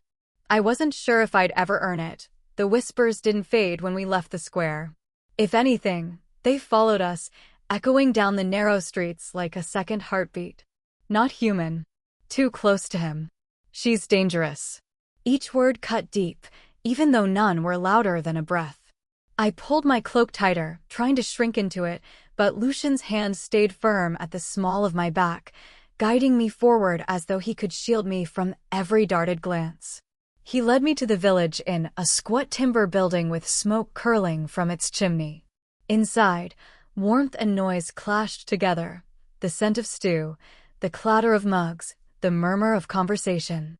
S1: I wasn't sure if I'd ever earn it. The whispers didn't fade when we left the square. If anything, they followed us, echoing down the narrow streets like a second heartbeat. Not human. Too close to him. She's dangerous. Each word cut deep, even though none were louder than a breath. I pulled my cloak tighter, trying to shrink into it, but Lucian's hand stayed firm at the small of my back, guiding me forward as though he could shield me from every darted glance. He led me to the village inn, a squat timber building with smoke curling from its chimney. Inside, warmth and noise clashed together, the scent of stew, the clatter of mugs, the murmur of conversation.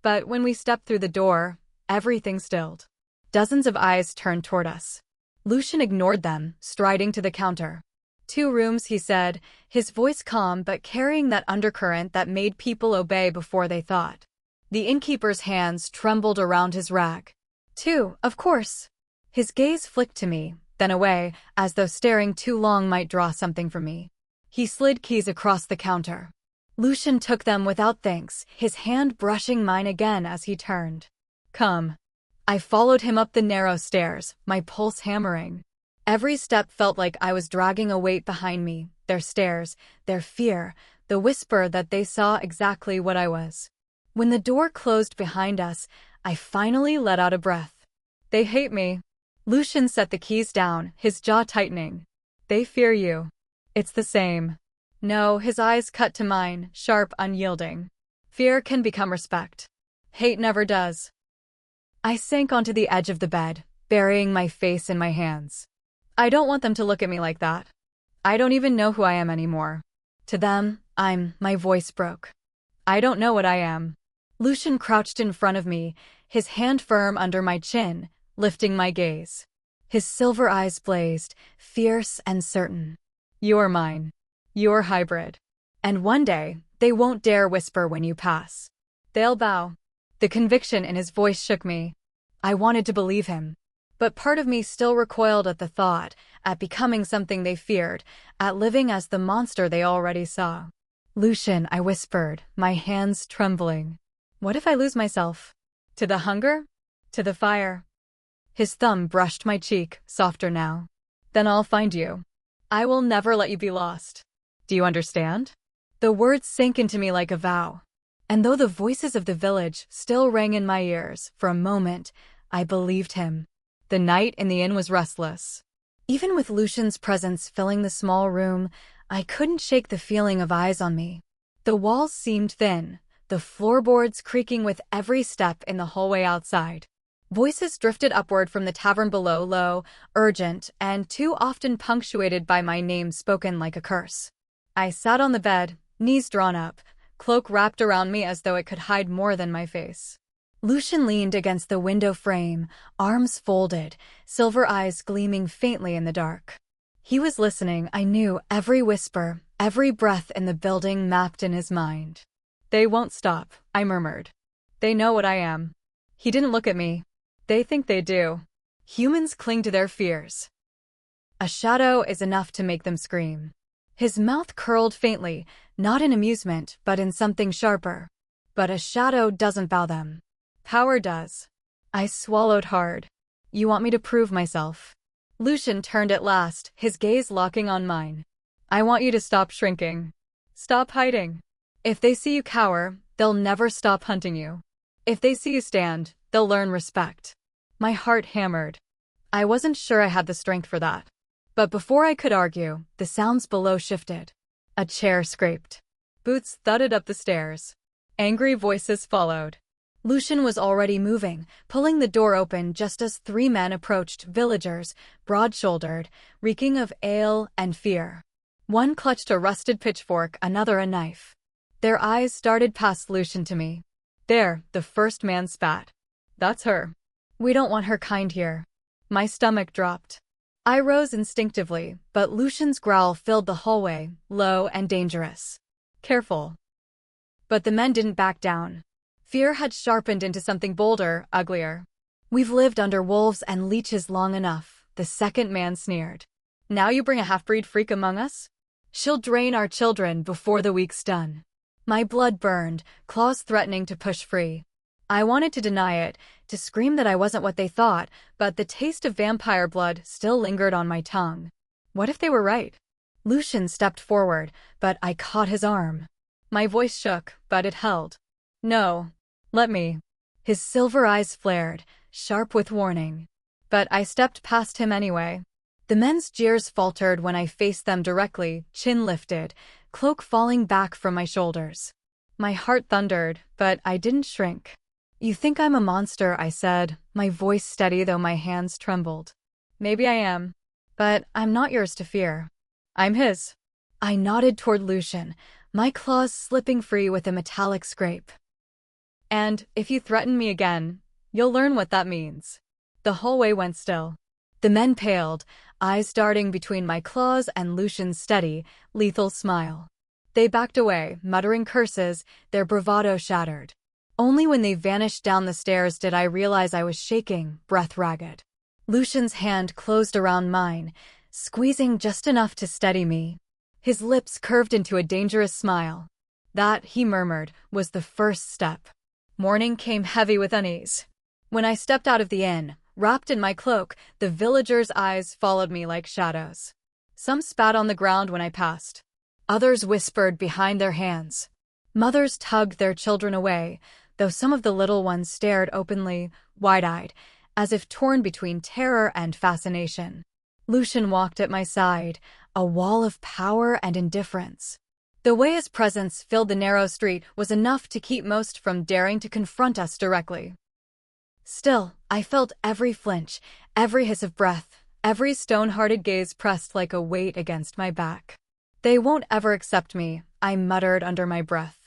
S1: But when we stepped through the door, everything stilled. Dozens of eyes turned toward us. Lucian ignored them, striding to the counter. 2 rooms, he said, his voice calm but carrying that undercurrent that made people obey before they thought. The innkeeper's hands trembled around his rack. 2, of course. His gaze flicked to me, then away, as though staring too long might draw something from me. He slid keys across the counter. Lucian took them without thanks, his hand brushing mine again as he turned. Come. I followed him up the narrow stairs, my pulse hammering. Every step felt like I was dragging a weight behind me, their stares, their fear, the whisper that they saw exactly what I was. When the door closed behind us, I finally let out a breath. They hate me. Lucian set the keys down, his jaw tightening. They fear you. It's the same. No, his eyes cut to mine, sharp, unyielding. Fear can become respect. Hate never does. I sank onto the edge of the bed, burying my face in my hands. I don't want them to look at me like that. I don't even know who I am anymore. To them, my voice broke. I don't know what I am. Lucian crouched in front of me, his hand firm under my chin, lifting my gaze. His silver eyes blazed, fierce and certain. You're mine. You're hybrid. And one day, they won't dare whisper when you pass. They'll bow. The conviction in his voice shook me. I wanted to believe him. But part of me still recoiled at the thought, at becoming something they feared, at living as the monster they already saw. Lucian, I whispered, my hands trembling. What if I lose myself? To the hunger? To the fire? His thumb brushed my cheek, softer now. Then I'll find you. I will never let you be lost. Do you understand? The words sank into me like a vow. And though the voices of the village still rang in my ears, for a moment, I believed him. The night in the inn was restless. Even with Lucian's presence filling the small room, I couldn't shake the feeling of eyes on me. The walls seemed thin, the floorboards creaking with every step in the hallway outside. Voices drifted upward from the tavern below, low, urgent, and too often punctuated by my name spoken like a curse. I sat on the bed, knees drawn up, cloak wrapped around me as though it could hide more than my face. Lucian leaned against the window frame, arms folded, silver eyes gleaming faintly in the dark. He was listening, I knew, every whisper, every breath in the building mapped in his mind. They won't stop, I murmured. They know what I am. He didn't look at me. They think they do. Humans cling to their fears. A shadow is enough to make them scream. His mouth curled faintly, not in amusement, but in something sharper. But a shadow doesn't bow them. Power does. I swallowed hard. You want me to prove myself? Lucian turned at last, his gaze locking on mine. I want you to stop shrinking. Stop hiding. If they see you cower, they'll never stop hunting you. If they see you stand, they'll learn respect. My heart hammered. I wasn't sure I had the strength for that. But before I could argue, the sounds below shifted. A chair scraped. Boots thudded up the stairs. Angry voices followed. Lucian was already moving, pulling the door open just as 3 men approached, villagers, broad-shouldered, reeking of ale and fear. One clutched a rusted pitchfork, another a knife. Their eyes darted past Lucian to me. There, the first man spat. That's her. We don't want her kind here. My stomach dropped. I rose instinctively, but Lucian's growl filled the hallway, low and dangerous. Careful. But the men didn't back down. Fear had sharpened into something bolder, uglier. We've lived under wolves and leeches long enough, the second man sneered. Now you bring a half-breed freak among us? She'll drain our children before the week's done. My blood burned, claws threatening to push free. I wanted to deny it, to scream that I wasn't what they thought, but the taste of vampire blood still lingered on my tongue. What if they were right? Lucian stepped forward, but I caught his arm. My voice shook, but it held. No. Let me. His silver eyes flared, sharp with warning. But I stepped past him anyway. The men's jeers faltered when I faced them directly, chin lifted, cloak falling back from my shoulders. My heart thundered, but I didn't shrink. You think I'm a monster, I said, my voice steady though my hands trembled. Maybe I am. But I'm not yours to fear. I'm his. I nodded toward Lucian, my claws slipping free with a metallic scrape. And if you threaten me again, you'll learn what that means. The hallway went still. The men paled, eyes darting between my claws and Lucian's steady, lethal smile. They backed away, muttering curses, their bravado shattered. Only when they vanished down the stairs did I realize I was shaking, breath ragged. Lucian's hand closed around mine, squeezing just enough to steady me. His lips curved into a dangerous smile. That, he murmured, was the first step. Morning came heavy with unease. When I stepped out of the inn, wrapped in my cloak, the villagers' eyes followed me like shadows. Some spat on the ground when I passed. Others whispered behind their hands. Mothers tugged their children away, though some of the little ones stared openly, wide-eyed, as if torn between terror and fascination. Lucian walked at my side, a wall of power and indifference. The way his presence filled the narrow street was enough to keep most from daring to confront us directly. Still, I felt every flinch, every hiss of breath, every stone-hearted gaze pressed like a weight against my back. They won't ever accept me, I muttered under my breath.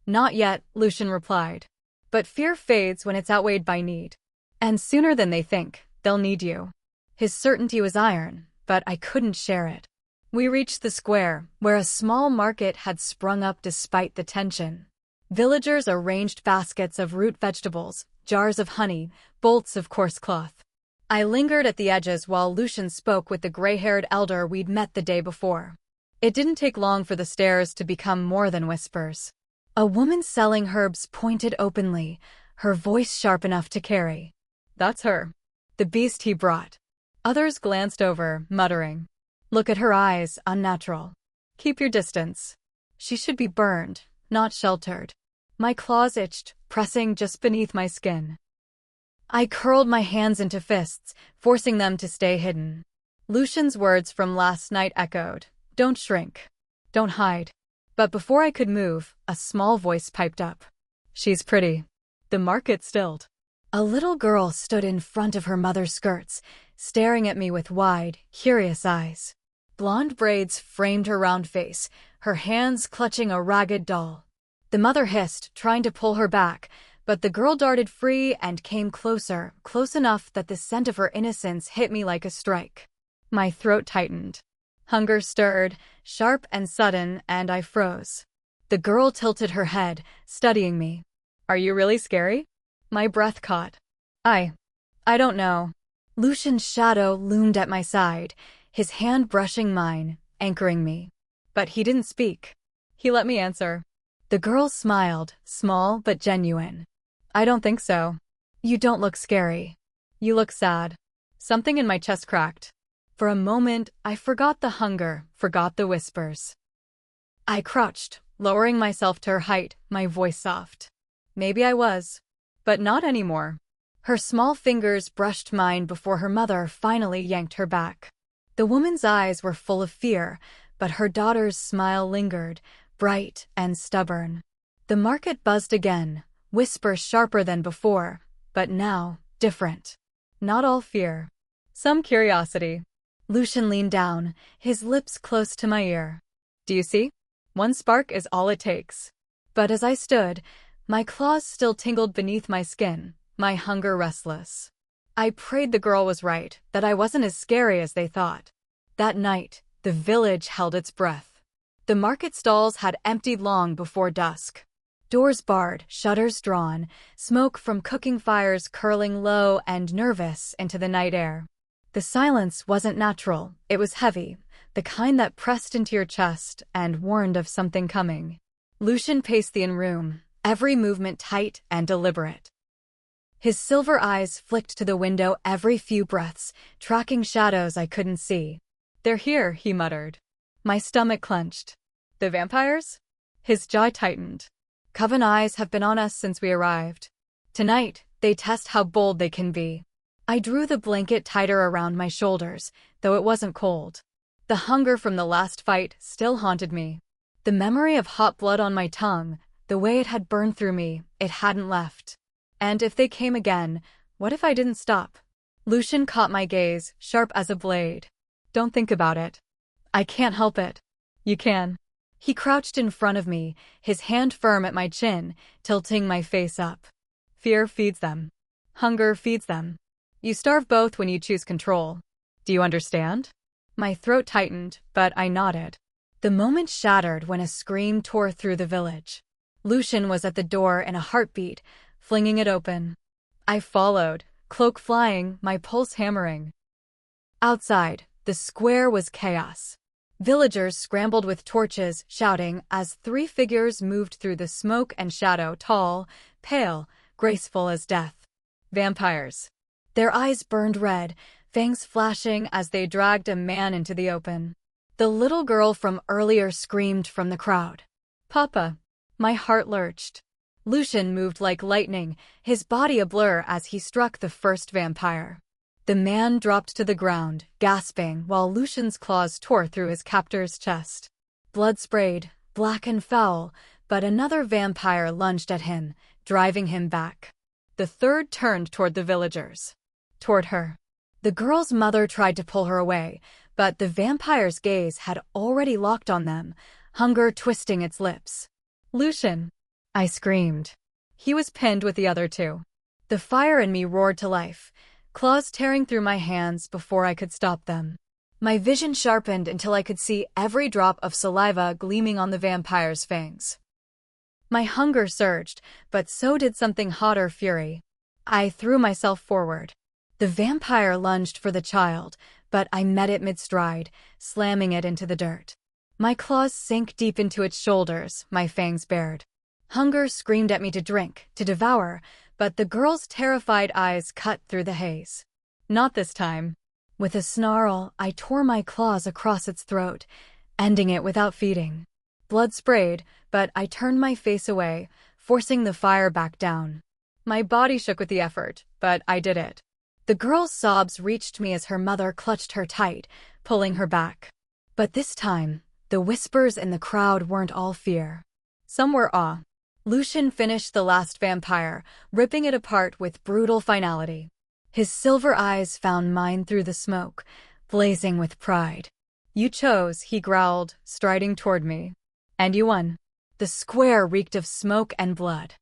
S1: Not yet, Lucian replied. But fear fades when it's outweighed by need. And sooner than they think, they'll need you. His certainty was iron, but I couldn't share it. We reached the square, where a small market had sprung up despite the tension. Villagers arranged baskets of root vegetables, jars of honey, bolts of coarse cloth. I lingered at the edges while Lucian spoke with the gray-haired elder we'd met the day before. It didn't take long for the stares to become more than whispers. A woman selling herbs pointed openly, her voice sharp enough to carry. That's her. The beast he brought. Others glanced over, muttering. Look at her eyes, unnatural. Keep your distance. She should be burned, not sheltered. My claws itched, pressing just beneath my skin. I curled my hands into fists, forcing them to stay hidden. Lucian's words from last night echoed. Don't shrink. Don't hide. But before I could move, a small voice piped up. She's pretty. The market stilled. A little girl stood in front of her mother's skirts, staring at me with wide, curious eyes. Blonde braids framed her round face, her hands clutching a ragged doll. The mother hissed, trying to pull her back, but the girl darted free and came closer, close enough that the scent of her innocence hit me like a strike. My throat tightened. Hunger stirred, sharp and sudden, and I froze. The girl tilted her head, studying me. Are you really scary? My breath caught. I don't know. Lucian's shadow loomed at my side, his hand brushing mine, anchoring me. But he didn't speak. He let me answer. The girl smiled, small but genuine. I don't think so. You don't look scary. You look sad. Something in my chest cracked. For a moment, I forgot the hunger, forgot the whispers. I crouched, lowering myself to her height, my voice soft. Maybe I was. But not anymore. Her small fingers brushed mine before her mother finally yanked her back. The woman's eyes were full of fear, but her daughter's smile lingered, bright and stubborn. The market buzzed again, whispers sharper than before, but now different. Not all fear. Some curiosity. Lucian leaned down, his lips close to my ear. Do you see? One spark is all it takes. But as I stood, my claws still tingled beneath my skin, my hunger restless. I prayed the girl was right, that I wasn't as scary as they thought. That night, the village held its breath. The market stalls had emptied long before dusk. Doors barred, shutters drawn, smoke from cooking fires curling low and nervous into the night air. The silence wasn't natural, it was heavy, the kind that pressed into your chest and warned of something coming. Lucian paced the inn room, every movement tight and deliberate. His silver eyes flicked to the window every few breaths, tracking shadows I couldn't see. "They're here," he muttered. My stomach clenched. "The vampires?" His jaw tightened. "Coven eyes have been on us since we arrived. Tonight, they test how bold they can be." I drew the blanket tighter around my shoulders, though it wasn't cold. The hunger from the last fight still haunted me. The memory of hot blood on my tongue, the way it had burned through me, it hadn't left. And if they came again, what if I didn't stop? Lucian caught my gaze, sharp as a blade. "Don't think about it. I can't help it." "You can." He crouched in front of me, his hand firm at my chin, tilting my face up. "Fear feeds them. Hunger feeds them. You starve both when you choose control. Do you understand?" My throat tightened, but I nodded. The moment shattered when a scream tore through the village. Lucian was at the door in a heartbeat, flinging it open. I followed, cloak flying, my pulse hammering. Outside, the square was chaos. Villagers scrambled with torches, shouting, as three figures moved through the smoke and shadow, tall, pale, graceful as death. Vampires. Their eyes burned red, fangs flashing as they dragged a man into the open. The little girl from earlier screamed from the crowd. "Papa!" My heart lurched. Lucian moved like lightning, his body a blur as he struck the first vampire. The man dropped to the ground, gasping, while Lucian's claws tore through his captor's chest. Blood sprayed, black and foul, but another vampire lunged at him, driving him back. The third turned toward the villagers. Toward her. The girl's mother tried to pull her away, but the vampire's gaze had already locked on them, hunger twisting its lips. "Lucian!" I screamed. He was pinned with the other two. The fire in me roared to life, claws tearing through my hands before I could stop them. My vision sharpened until I could see every drop of saliva gleaming on the vampire's fangs. My hunger surged, but so did something hotter, fury. I threw myself forward. The vampire lunged for the child, but I met it mid-stride, slamming it into the dirt. My claws sank deep into its shoulders, my fangs bared. Hunger screamed at me to drink, to devour, but the girl's terrified eyes cut through the haze. Not this time. With a snarl, I tore my claws across its throat, ending it without feeding. Blood sprayed, but I turned my face away, forcing the fire back down. My body shook with the effort, but I did it. The girl's sobs reached me as her mother clutched her tight, pulling her back. But this time, the whispers in the crowd weren't all fear. Some were awe. Lucian finished the last vampire, ripping it apart with brutal finality. His silver eyes found mine through the smoke, blazing with pride. "You chose," he growled, striding toward me. "And you won." The square reeked of smoke and blood.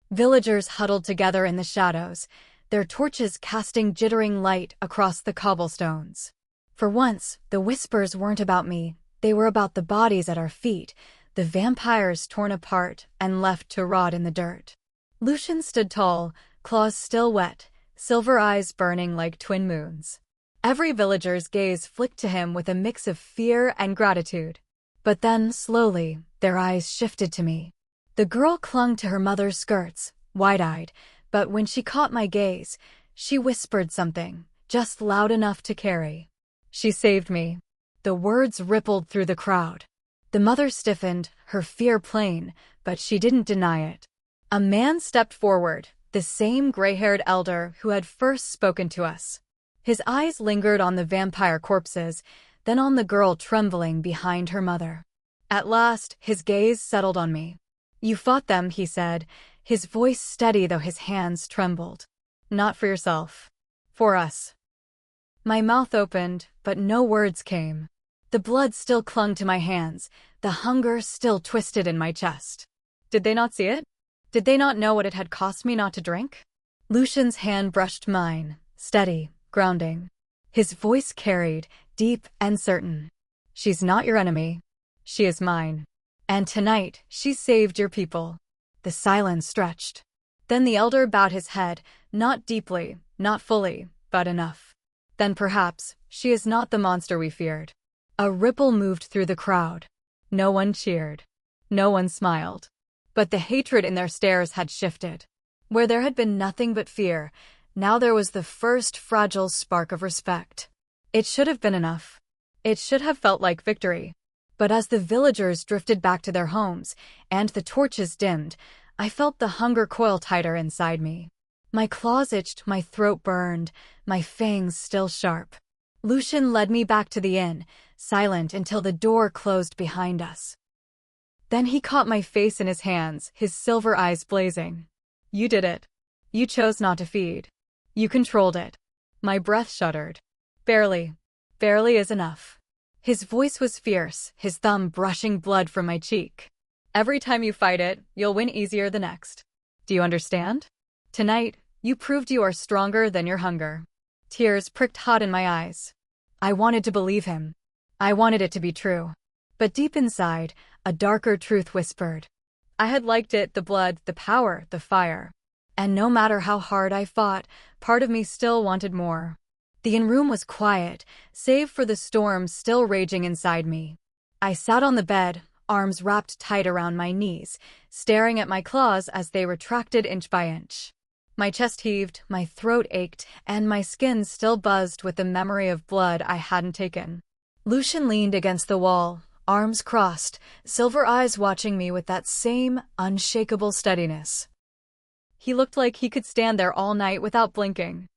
S1: Villagers huddled together in the shadows, their torches casting jittering light across the cobblestones. For once, the whispers weren't about me, they were about the bodies at our feet, the vampires torn apart and left to rot in the dirt. Lucian stood tall, claws still wet, silver eyes burning like twin moons. Every villager's gaze flicked to him with a mix of fear and gratitude. But then, slowly, their eyes shifted to me. The girl clung to her mother's skirts, wide-eyed, but when she caught my gaze, she whispered something, just loud enough to carry. "She saved me." The words rippled through the crowd. The mother stiffened, her fear plain, but she didn't deny it. A man stepped forward, the same gray-haired elder who had first spoken to us. His eyes lingered on the vampire corpses, then on the girl trembling behind her mother. At last, his gaze settled on me. "You fought them," he said, his voice steady though his hands trembled. "Not for yourself. For us." My mouth opened, but no words came. The blood still clung to my hands, the hunger still twisted in my chest. Did they not see it? Did they not know what it had cost me not to drink? Lucian's hand brushed mine, steady, grounding. His voice carried, deep and certain. "She's not your enemy. She is mine. And tonight, she saved your people." The silence stretched. Then the elder bowed his head, not deeply, not fully, but enough. "Then perhaps, she is not the monster we feared." A ripple moved through the crowd. No one cheered. No one smiled. But the hatred in their stares had shifted. Where there had been nothing but fear, now there was the first fragile spark of respect. It should have been enough. It should have felt like victory. But as the villagers drifted back to their homes, and the torches dimmed, I felt the hunger coil tighter inside me. My claws itched, my throat burned, my fangs still sharp. Lucian led me back to the inn, silent until the door closed behind us. Then he caught my face in his hands, his silver eyes blazing. "You did it. You chose not to feed. You controlled it." My breath shuddered. "Barely. Barely is enough." His voice was fierce, his thumb brushing blood from my cheek. "Every time you fight it, you'll win easier the next. Do you understand? Tonight, you proved you are stronger than your hunger." Tears pricked hot in my eyes. I wanted to believe him. I wanted it to be true. But deep inside, a darker truth whispered. I had liked it, the blood, the power, the fire. And no matter how hard I fought, part of me still wanted more. The inn room was quiet, save for the storm still raging inside me. I sat on the bed, arms wrapped tight around my knees, staring at my claws as they retracted inch by inch. My chest heaved, my throat ached, and my skin still buzzed with the memory of blood I hadn't taken. Lucian leaned against the wall, arms crossed, silver eyes watching me with that same unshakable steadiness. He looked like he could stand there all night without blinking.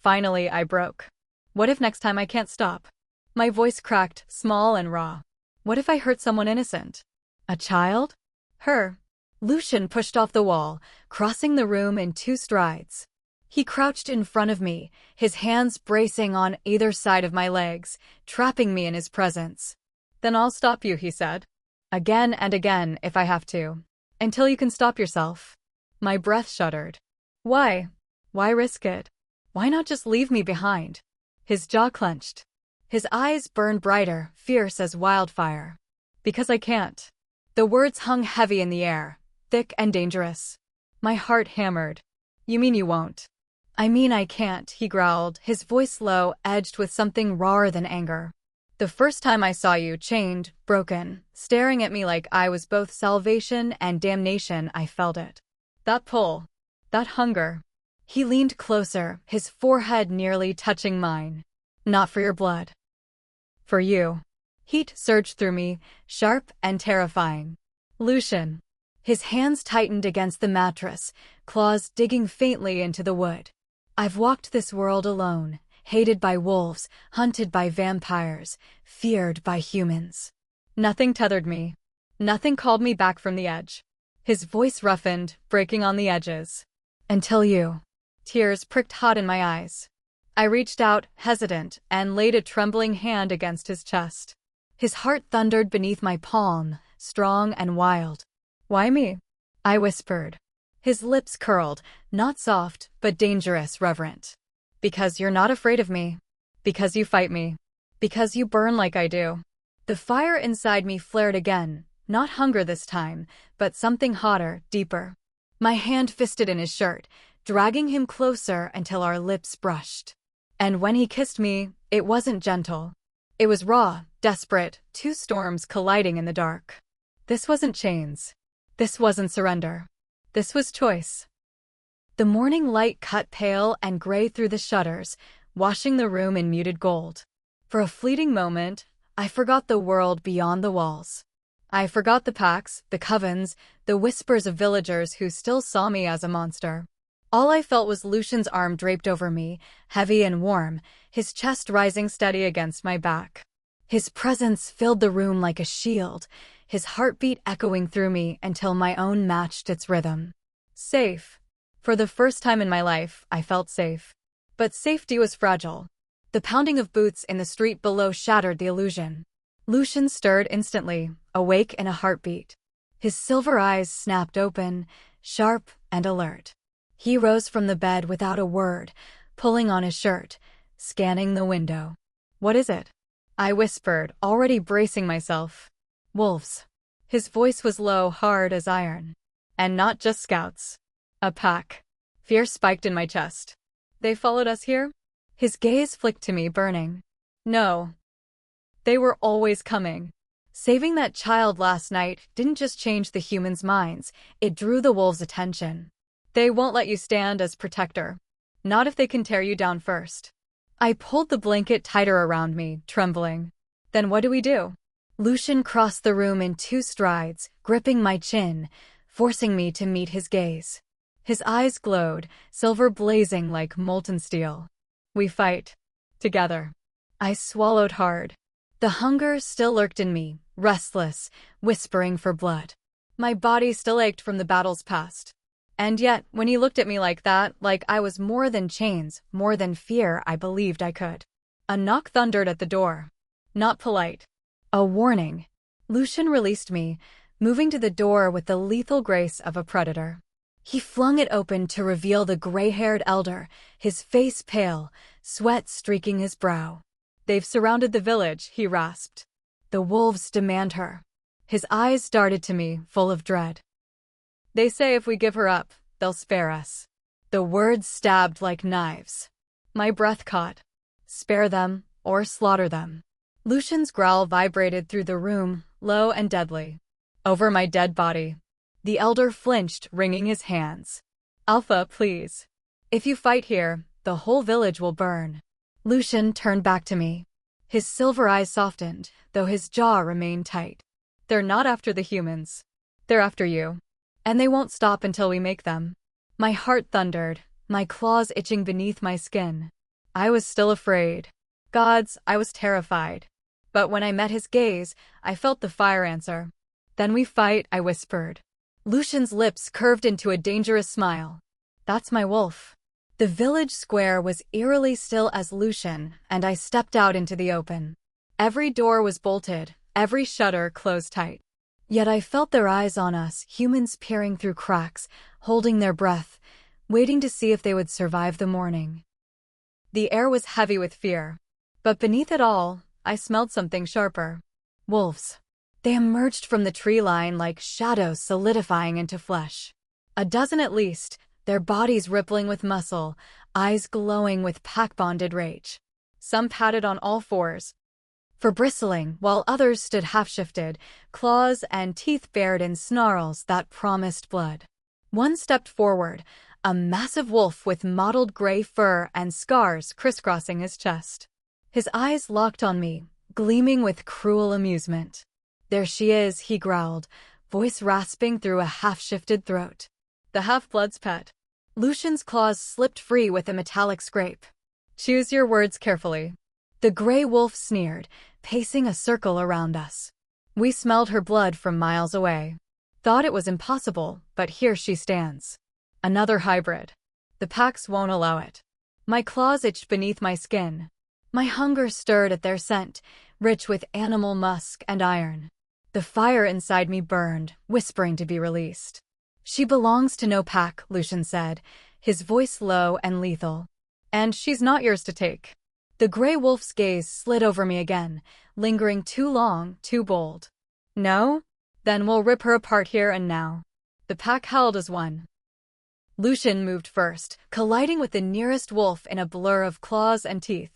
S1: Finally, I broke. What if next time I can't stop? My voice cracked, small and raw. What if I hurt someone innocent? A child? Her. Lucian pushed off the wall, crossing the room in 2 strides. He crouched in front of me, his hands bracing on either side of my legs, trapping me in his presence. "Then I'll stop you," he said. "Again and again, if I have to. Until you can stop yourself." My breath shuddered. Why? Why risk it? Why not just leave me behind? His jaw clenched. His eyes burned brighter, fierce as wildfire. "Because I can't." The words hung heavy in the air, thick and dangerous. My heart hammered. "You mean you won't?" "I mean I can't," he growled, his voice low, edged with something rawer than anger. "The first time I saw you, chained, broken, staring at me like I was both salvation and damnation, I felt it. That pull. That hunger." He leaned closer, his forehead nearly touching mine. "Not for your blood. For you." Heat surged through me, sharp and terrifying. "Lucian." His hands tightened against the mattress, claws digging faintly into the wood. "I've walked this world alone, hated by wolves, hunted by vampires, feared by humans. Nothing tethered me. Nothing called me back from the edge." His voice roughened, breaking on the edges. "Until you." Tears pricked hot in my eyes. I reached out, hesitant, and laid a trembling hand against his chest. His heart thundered beneath my palm, strong and wild. "Why me?" I whispered. His lips curled, not soft, but dangerous, reverent. "Because you're not afraid of me. Because you fight me. Because you burn like I do." The fire inside me flared again, not hunger this time, but something hotter, deeper. My hand fisted in his shirt, dragging him closer until our lips brushed. And when he kissed me, it wasn't gentle. It was raw, desperate, 2 storms colliding in the dark. This wasn't chains. This wasn't surrender. This was choice. The morning light cut pale and gray through the shutters, washing the room in muted gold. For a fleeting moment, I forgot the world beyond the walls. I forgot the packs, the covens, the whispers of villagers who still saw me as a monster. All I felt was Lucian's arm draped over me, heavy and warm, his chest rising steady against my back. His presence filled the room like a shield, his heartbeat echoing through me until my own matched its rhythm. Safe. For the first time in my life, I felt safe. But safety was fragile. The pounding of boots in the street below shattered the illusion. Lucian stirred instantly, awake in a heartbeat. His silver eyes snapped open, sharp and alert. He rose from the bed without a word, pulling on his shirt, scanning the window. "What is it?" I whispered, already bracing myself. "Wolves." His voice was low, hard as iron. "And not just scouts. A pack." Fear spiked in my chest. "They followed us here?" His gaze flicked to me, burning. "No. They were always coming." Saving that child last night didn't just change the humans' minds, it drew the wolves' attention. They won't let you stand as protector. Not if they can tear you down first. I pulled the blanket tighter around me, trembling. Then what do we do? Lucian crossed the room in 2 strides, gripping my chin, forcing me to meet his gaze. His eyes glowed, silver blazing like molten steel. We fight. Together. I swallowed hard. The hunger still lurked in me, restless, whispering for blood. My body still ached from the battles past. And yet, when he looked at me like that, like I was more than chains, more than fear, I believed I could. A knock thundered at the door. Not polite. A warning. Lucian released me, moving to the door with the lethal grace of a predator. He flung it open to reveal the gray-haired elder, his face pale, sweat streaking his brow. They've surrounded the village, he rasped. The wolves demand her. His eyes darted to me, full of dread. They say if we give her up, they'll spare us. The words stabbed like knives. My breath caught. Spare them, or slaughter them. Lucian's growl vibrated through the room, low and deadly. Over my dead body. The elder flinched, wringing his hands. Alpha, please. If you fight here, the whole village will burn. Lucian turned back to me. His silver eyes softened, though his jaw remained tight. They're not after the humans. They're after you. And they won't stop until we make them. My heart thundered, my claws itching beneath my skin. I was still afraid. Gods, I was terrified. But when I met his gaze, I felt the fire answer. Then we fight, I whispered. Lucian's lips curved into a dangerous smile. That's my wolf. The village square was eerily still as Lucian, and I stepped out into the open. Every door was bolted, every shutter closed tight. Yet I felt their eyes on us, humans peering through cracks, holding their breath, waiting to see if they would survive the morning. The air was heavy with fear. But beneath it all, I smelled something sharper. Wolves. They emerged from the tree line like shadows solidifying into flesh. A dozen at least, their bodies rippling with muscle, eyes glowing with pack-bonded rage. Some padded on all fours, for bristling, while others stood half-shifted, claws and teeth bared in snarls that promised blood. One stepped forward, a massive wolf with mottled gray fur and scars crisscrossing his chest. His eyes locked on me, gleaming with cruel amusement. There she is, he growled, voice rasping through a half-shifted throat. The half-blood's pet. Lucian's claws slipped free with a metallic scrape. Choose your words carefully. The gray wolf sneered, pacing a circle around us. We smelled her blood from miles away. Thought it was impossible, but here she stands. Another hybrid. The packs won't allow it. My claws itched beneath my skin. My hunger stirred at their scent, rich with animal musk and iron. The fire inside me burned, whispering to be released. She belongs to no pack, Lucian said, his voice low and lethal. And she's not yours to take. The gray wolf's gaze slid over me again, lingering too long, too bold. No? Then we'll rip her apart here and now. The pack held as one. Lucian moved first, colliding with the nearest wolf in a blur of claws and teeth.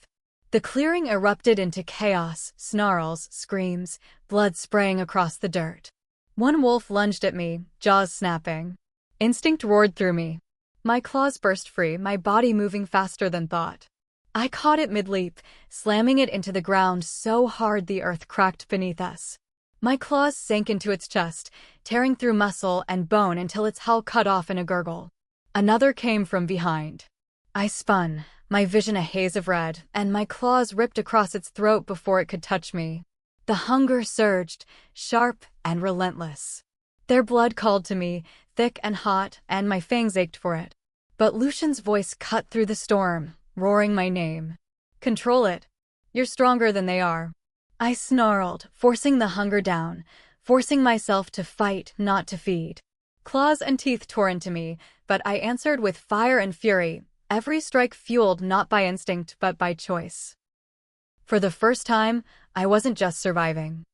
S1: The clearing erupted into chaos, snarls, screams, blood spraying across the dirt. One wolf lunged at me, jaws snapping. Instinct roared through me. My claws burst free, my body moving faster than thought. I caught it mid-leap, slamming it into the ground so hard the earth cracked beneath us. My claws sank into its chest, tearing through muscle and bone until its hull cut off in a gurgle. Another came from behind. I spun, my vision a haze of red, and my claws ripped across its throat before it could touch me. The hunger surged, sharp and relentless. Their blood called to me, thick and hot, and my fangs ached for it. But Lucian's voice cut through the storm, roaring my name. Control it. You're stronger than they are. I snarled, forcing the hunger down, forcing myself to fight, not to feed. Claws and teeth tore into me, but I answered with fire and fury, every strike fueled not by instinct but by choice. For the first time, I wasn't just surviving.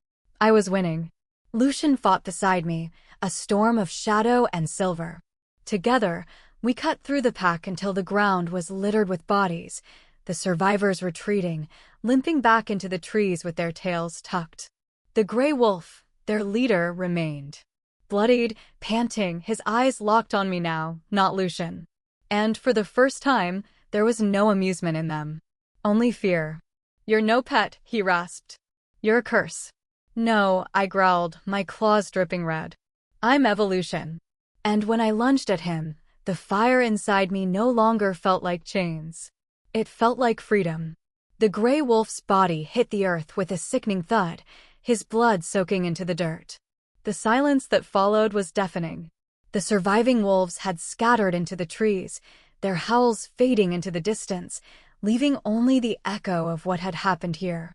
S1: I was winning. Lucian fought beside me, a storm of shadow and silver. Together, we cut through the pack until the ground was littered with bodies, the survivors retreating, limping back into the trees with their tails tucked. The gray wolf, their leader, remained. bloodied, panting, his eyes locked on me now, not Lucian. And for the first time, there was no amusement in them. Only fear. "You're no pet," he rasped. "You're a curse." "No," I growled, my claws dripping red. "I'm evolution." And when I lunged at him, the fire inside me no longer felt like chains. It felt like freedom. The gray wolf's body hit the earth with a sickening thud, his blood soaking into the dirt. The silence that followed was deafening. The surviving wolves had scattered into the trees, their howls fading into the distance, leaving only the echo of what had happened here.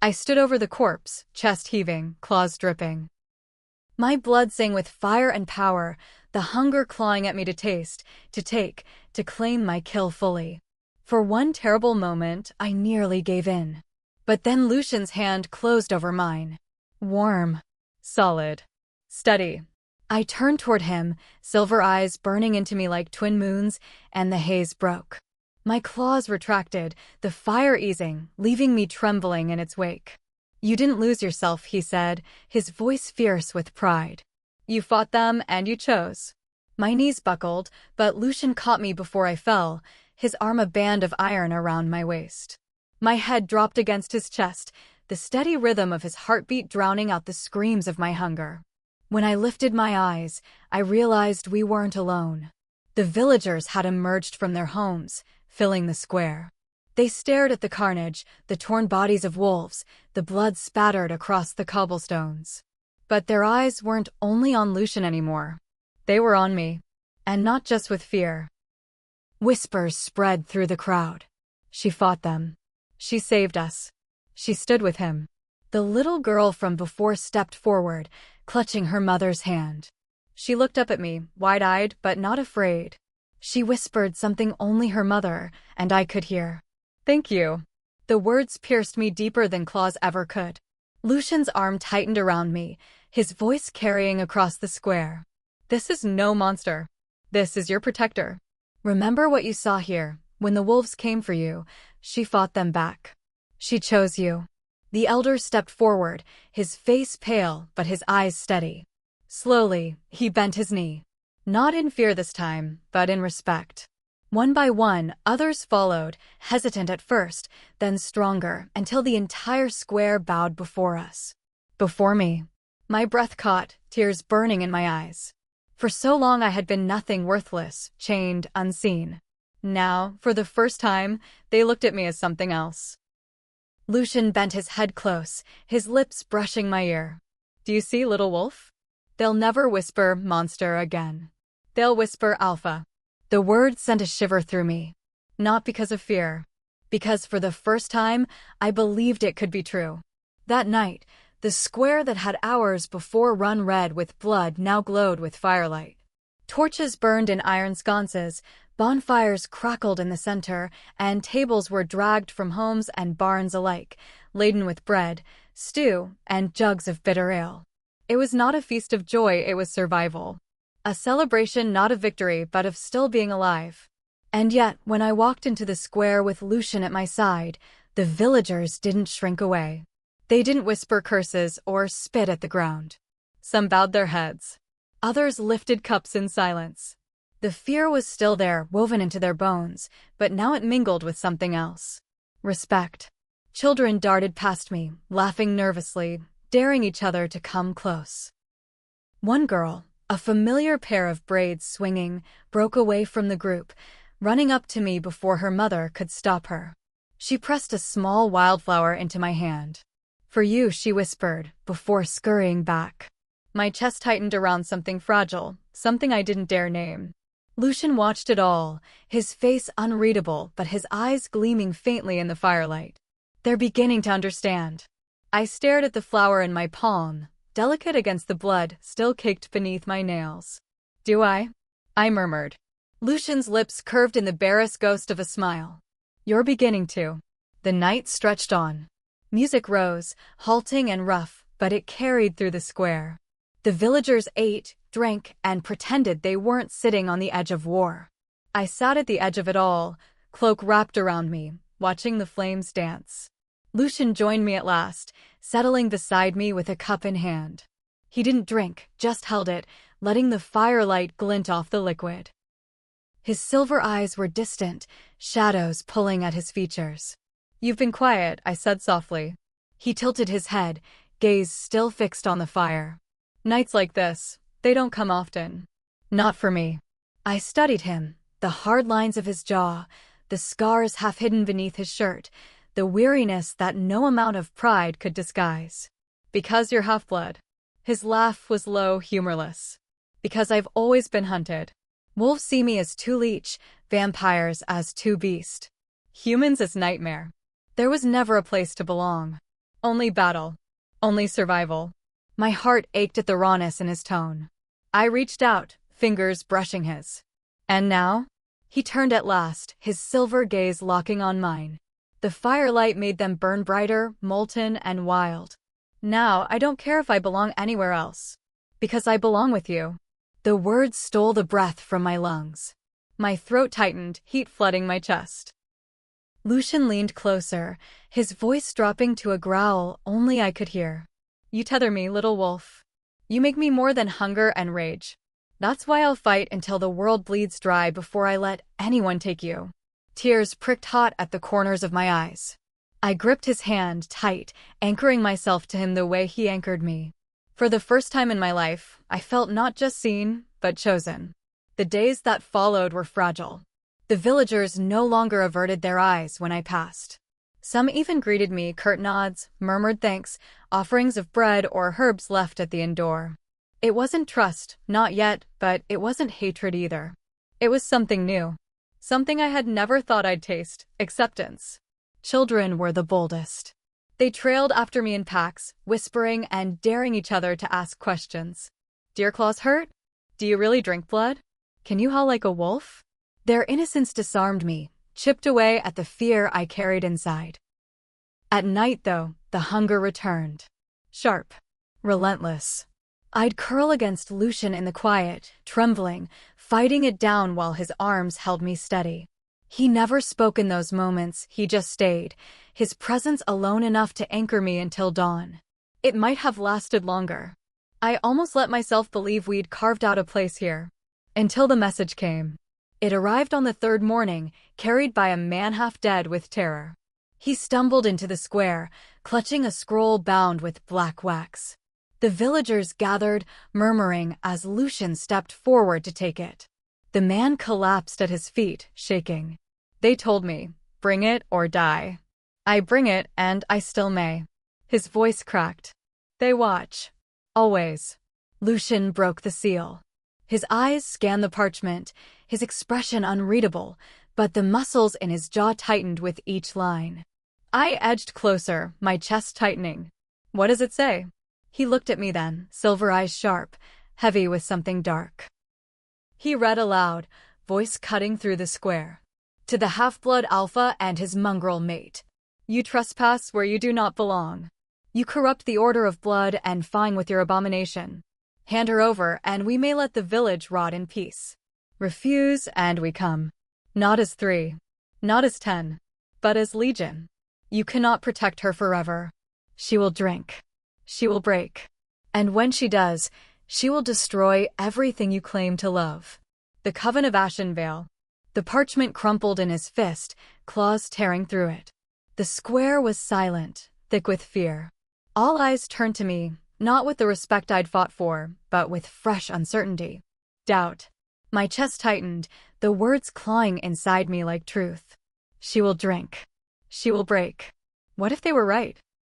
S1: I stood over the corpse, chest heaving, claws dripping. My blood sang with fire and power, the hunger clawing at me to taste, to take, to claim my kill fully. For one terrible moment, I nearly gave in. But then Lucian's hand closed over mine. Warm. Solid. Steady. I turned toward him, silver eyes burning into me like twin moons, and the haze broke. My claws retracted, the fire easing, leaving me trembling in its wake. "You didn't lose yourself," he said, his voice fierce with pride. "You fought them, and you chose." My knees buckled, but Lucian caught me before I fell, his arm a band of iron around my waist. My head dropped against his chest, the steady rhythm of his heartbeat drowning out the screams of my hunger. When I lifted my eyes, I realized we weren't alone. The villagers had emerged from their homes, filling the square. They stared at the carnage, the torn bodies of wolves, the blood spattered across the cobblestones. But their eyes weren't only on Lucian anymore. They were on me. And not just with fear. Whispers spread through the crowd. "She fought them. She saved us. She stood with him." The little girl from before stepped forward, clutching her mother's hand. She looked up at me, wide-eyed but not afraid. She whispered something only her mother and I could hear. "Thank you." The words pierced me deeper than claws ever could. Lucian's arm tightened around me, his voice carrying across the square. "This is no monster. This is your protector. Remember what you saw here. When the wolves came for you, she fought them back. She chose you." The elder stepped forward, his face pale but his eyes steady. Slowly, he bent his knee. Not in fear this time, but in respect. One by one, others followed, hesitant at first, then stronger, until the entire square bowed before us. Before me. My breath caught, tears burning in my eyes. For so long I had been nothing, worthless, chained, unseen. Now, for the first time, they looked at me as something else. Lucian bent his head close, his lips brushing my ear. "Do you see, little wolf? They'll never whisper monster again. They'll whisper alpha." The word sent a shiver through me. Not because of fear. Because for the first time, I believed it could be true. That night, the square that had hours before run red with blood now glowed with firelight. Torches burned in iron sconces, bonfires crackled in the center, and tables were dragged from homes and barns alike, laden with bread, stew, and jugs of bitter ale. It was not a feast of joy, it was survival. A celebration not of victory but of still being alive. And yet, when I walked into the square with Lucian at my side, the villagers didn't shrink away. They didn't whisper curses or spit at the ground. Some bowed their heads. Others lifted cups in silence. The fear was still there, woven into their bones, but now it mingled with something else. Respect. Children darted past me, laughing nervously, daring each other to come close. One girl, a familiar pair of braids swinging, broke away from the group, running up to me before her mother could stop her. She pressed a small wildflower into my hand. "For you," she whispered, before scurrying back. My chest tightened around something fragile, something I didn't dare name. Lucian watched it all, his face unreadable but his eyes gleaming faintly in the firelight. "They're beginning to understand." I stared at the flower in my palm, delicate against the blood still caked beneath my nails. "Do I?" I murmured. Lucian's lips curved in the barest ghost of a smile. "You're beginning to." The night stretched on. Music rose, halting and rough, but it carried through the square. The villagers ate, drank, and pretended they weren't sitting on the edge of war. I sat at the edge of it all, cloak wrapped around me, watching the flames dance. Lucian joined me at last, settling beside me with a cup in hand. He didn't drink, just held it, letting the firelight glint off the liquid. His silver eyes were distant, shadows pulling at his features. "You've been quiet," I said softly. He tilted his head, gaze still fixed on the fire. "Nights like this, they don't come often." "Not for me." I studied him, the hard lines of his jaw, the scars half hidden beneath his shirt, the weariness that no amount of pride could disguise. "Because you're half-blood." His laugh was low, humorless. "Because I've always been hunted. Wolves see me as too leech, vampires as too beast. Humans as nightmare. There was never a place to belong. Only battle. Only survival." My heart ached at the rawness in his tone. I reached out, fingers brushing his. "And now?" He turned at last, his silver gaze locking on mine. The firelight made them burn brighter, molten, and wild. "Now, I don't care if I belong anywhere else. Because I belong with you." The words stole the breath from my lungs. My throat tightened, heat flooding my chest. Lucian leaned closer, his voice dropping to a growl only I could hear. "You tether me, little wolf. You make me more than hunger and rage. That's why I'll fight until the world bleeds dry before I let anyone take you." Tears pricked hot at the corners of my eyes. I gripped his hand tight, anchoring myself to him the way he anchored me. For the first time in my life, I felt not just seen, but chosen. The days that followed were fragile. The villagers no longer averted their eyes when I passed. Some even greeted me, curt nods, murmured thanks, offerings of bread or herbs left at the inn door. It wasn't trust, not yet, but it wasn't hatred either. It was something new. Something I had never thought I'd taste: acceptance. Children were the boldest. They trailed after me in packs, whispering and daring each other to ask questions. "Deer claws hurt? Do you really drink blood? Can you howl like a wolf?" Their innocence disarmed me, chipped away at the fear I carried inside. At night, though, the hunger returned. Sharp. Relentless. I'd curl against Lucian in the quiet, trembling, fighting it down while his arms held me steady. He never spoke in those moments, he just stayed, his presence alone enough to anchor me until dawn. It might have lasted longer. I almost let myself believe we'd carved out a place here. Until the message came. It arrived on the third morning, carried by a man half dead with terror. He stumbled into the square, clutching a scroll bound with black wax. The villagers gathered, murmuring as Lucian stepped forward to take it. The man collapsed at his feet, shaking. "They told me, bring it or die. I bring it, and I still may." His voice cracked. "They watch. Always." Lucian broke the seal. His eyes scanned the parchment, his expression unreadable, but the muscles in his jaw tightened with each line. I edged closer, my chest tightening. "What does it say?" He looked at me then, silver eyes sharp, heavy with something dark. He read aloud, voice cutting through the square. "To the half-blood alpha and his mongrel mate. You trespass where you do not belong. You corrupt the order of blood and fine with your abomination. Hand her over, and we may let the village rot in peace. Refuse, and we come. Not as 3, not as 10, but as legion. You cannot protect her forever. She will drink. She will break. And when she does, she will destroy everything you claim to love." The Coven of Ashenvale. The parchment crumpled in his fist, claws tearing through it. The square was silent, thick with fear. All eyes turned to me, not with the respect I'd fought for, but with fresh uncertainty. Doubt. My chest tightened, the words clawing inside me like truth. She will drink. She will break. What if they were right?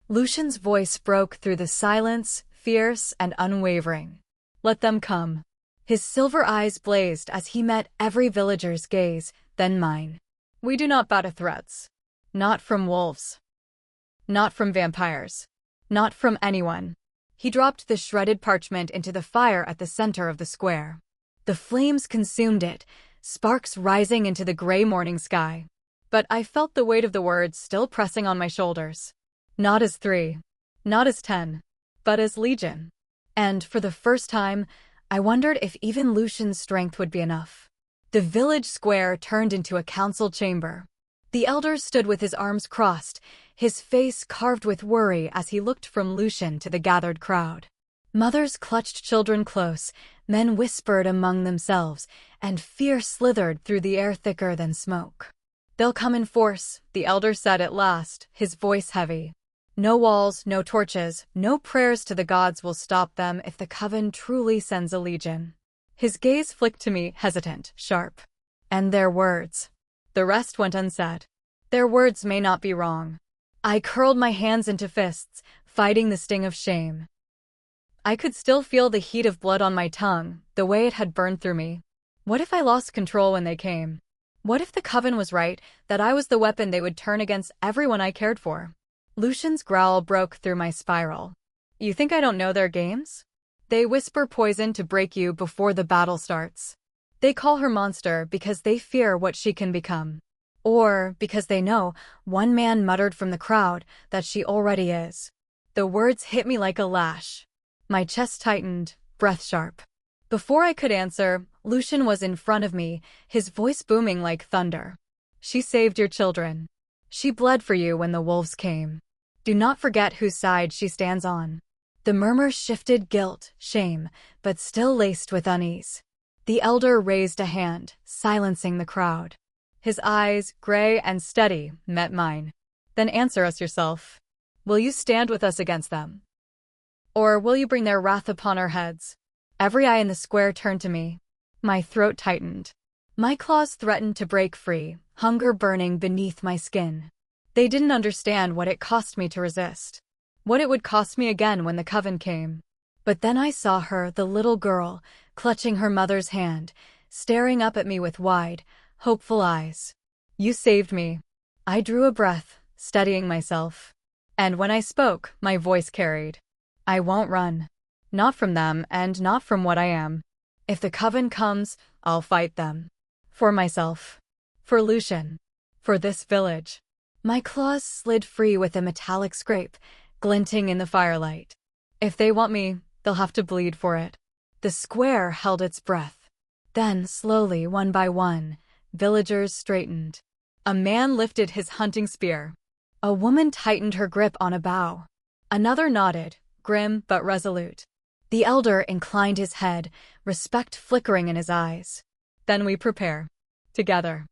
S1: Lucian's voice broke through the silence, fierce and unwavering. "Let them come." His silver eyes blazed as he met every villager's gaze, then mine. "We do not bow to threats. Not from wolves. Not from vampires. Not from anyone." He dropped the shredded parchment into the fire at the center of the square. The flames consumed it, sparks rising into the gray morning sky. But I felt the weight of the words still pressing on my shoulders. Not as 3, not as 10, but as legion. And for the first time, I wondered if even Lucian's strength would be enough. The village square turned into a council chamber. The elder stood with his arms crossed, his face carved with worry as he looked from Lucian to the gathered crowd. Mothers clutched children close, men whispered among themselves, and fear slithered through the air thicker than smoke. "They'll come in force," the elder said at last, his voice heavy. "No walls, no torches, no prayers to the gods will stop them if the coven truly sends a legion." His gaze flicked to me, hesitant, sharp. "And their words." The rest went unsaid. "Their words may not be wrong." I curled my hands into fists, fighting the sting of shame. I could still feel the heat of blood on my tongue, the way it had burned through me. What if I lost control when they came? What if the coven was right, that I was the weapon they would turn against everyone I cared for? Lucian's growl broke through my spiral. "You think I don't know their games? They whisper poison to break you before the battle starts. They call her monster because they fear what she can become. Or because they know," one man muttered from the crowd, "that she already is." The words hit me like a lash. My chest tightened, breath sharp. Before I could answer, Lucian was in front of me, his voice booming like thunder. "She saved your children. She bled for you when the wolves came. Do not forget whose side she stands on." The murmur shifted, guilt, shame, but still laced with unease. The elder raised a hand, silencing the crowd. His eyes, gray and steady, met mine. "Then answer us yourself. Will you stand with us against them? Or will you bring their wrath upon our heads?" Every eye in the square turned to me. My throat tightened. My claws threatened to break free, hunger burning beneath my skin. They didn't understand what it cost me to resist. What it would cost me again when the coven came. But then I saw her, the little girl, clutching her mother's hand, staring up at me with wide, hopeful eyes. "You saved me." I drew a breath, steadying myself. And when I spoke, my voice carried. "I won't run. Not from them, and not from what I am. If the coven comes, I'll fight them. For myself. For Lucian. For this village." My claws slid free with a metallic scrape, glinting in the firelight. "If they want me, they'll have to bleed for it." The square held its breath. Then, slowly, one by one, villagers straightened. A man lifted his hunting spear. A woman tightened her grip on a bough. Another nodded, grim but resolute. The elder inclined his head, respect flickering in his eyes. "Then we prepare. Together."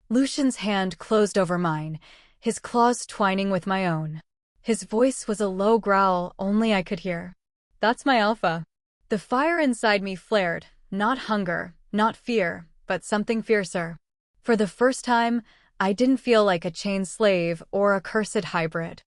S1: Lucian's hand closed over mine, his claws twining with my own. His voice was a low growl only I could hear. "That's my alpha." The fire inside me flared, not hunger, not fear, but something fiercer. For the first time, I didn't feel like a chained slave or a cursed hybrid.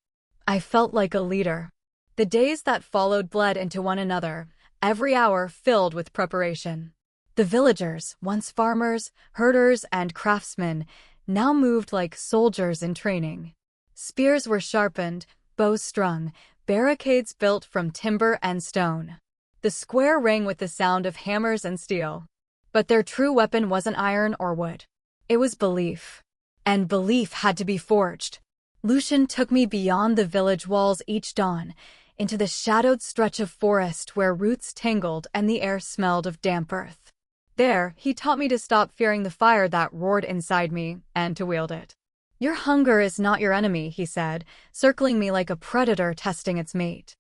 S1: I felt like a leader. The days that followed bled into one another, every hour filled with preparation. The villagers, once farmers, herders, and craftsmen, now moved like soldiers in training. Spears were sharpened, bows strung, barricades built from timber and stone. The square rang with the sound of hammers and steel. But their true weapon wasn't iron or wood. It was belief. And belief had to be forged. Lucian took me beyond the village walls each dawn, into the shadowed stretch of forest where roots tangled and the air smelled of damp earth. There, he taught me to stop fearing the fire that roared inside me, and to wield it. "Your hunger is not your enemy," he said, circling me like a predator testing its mate.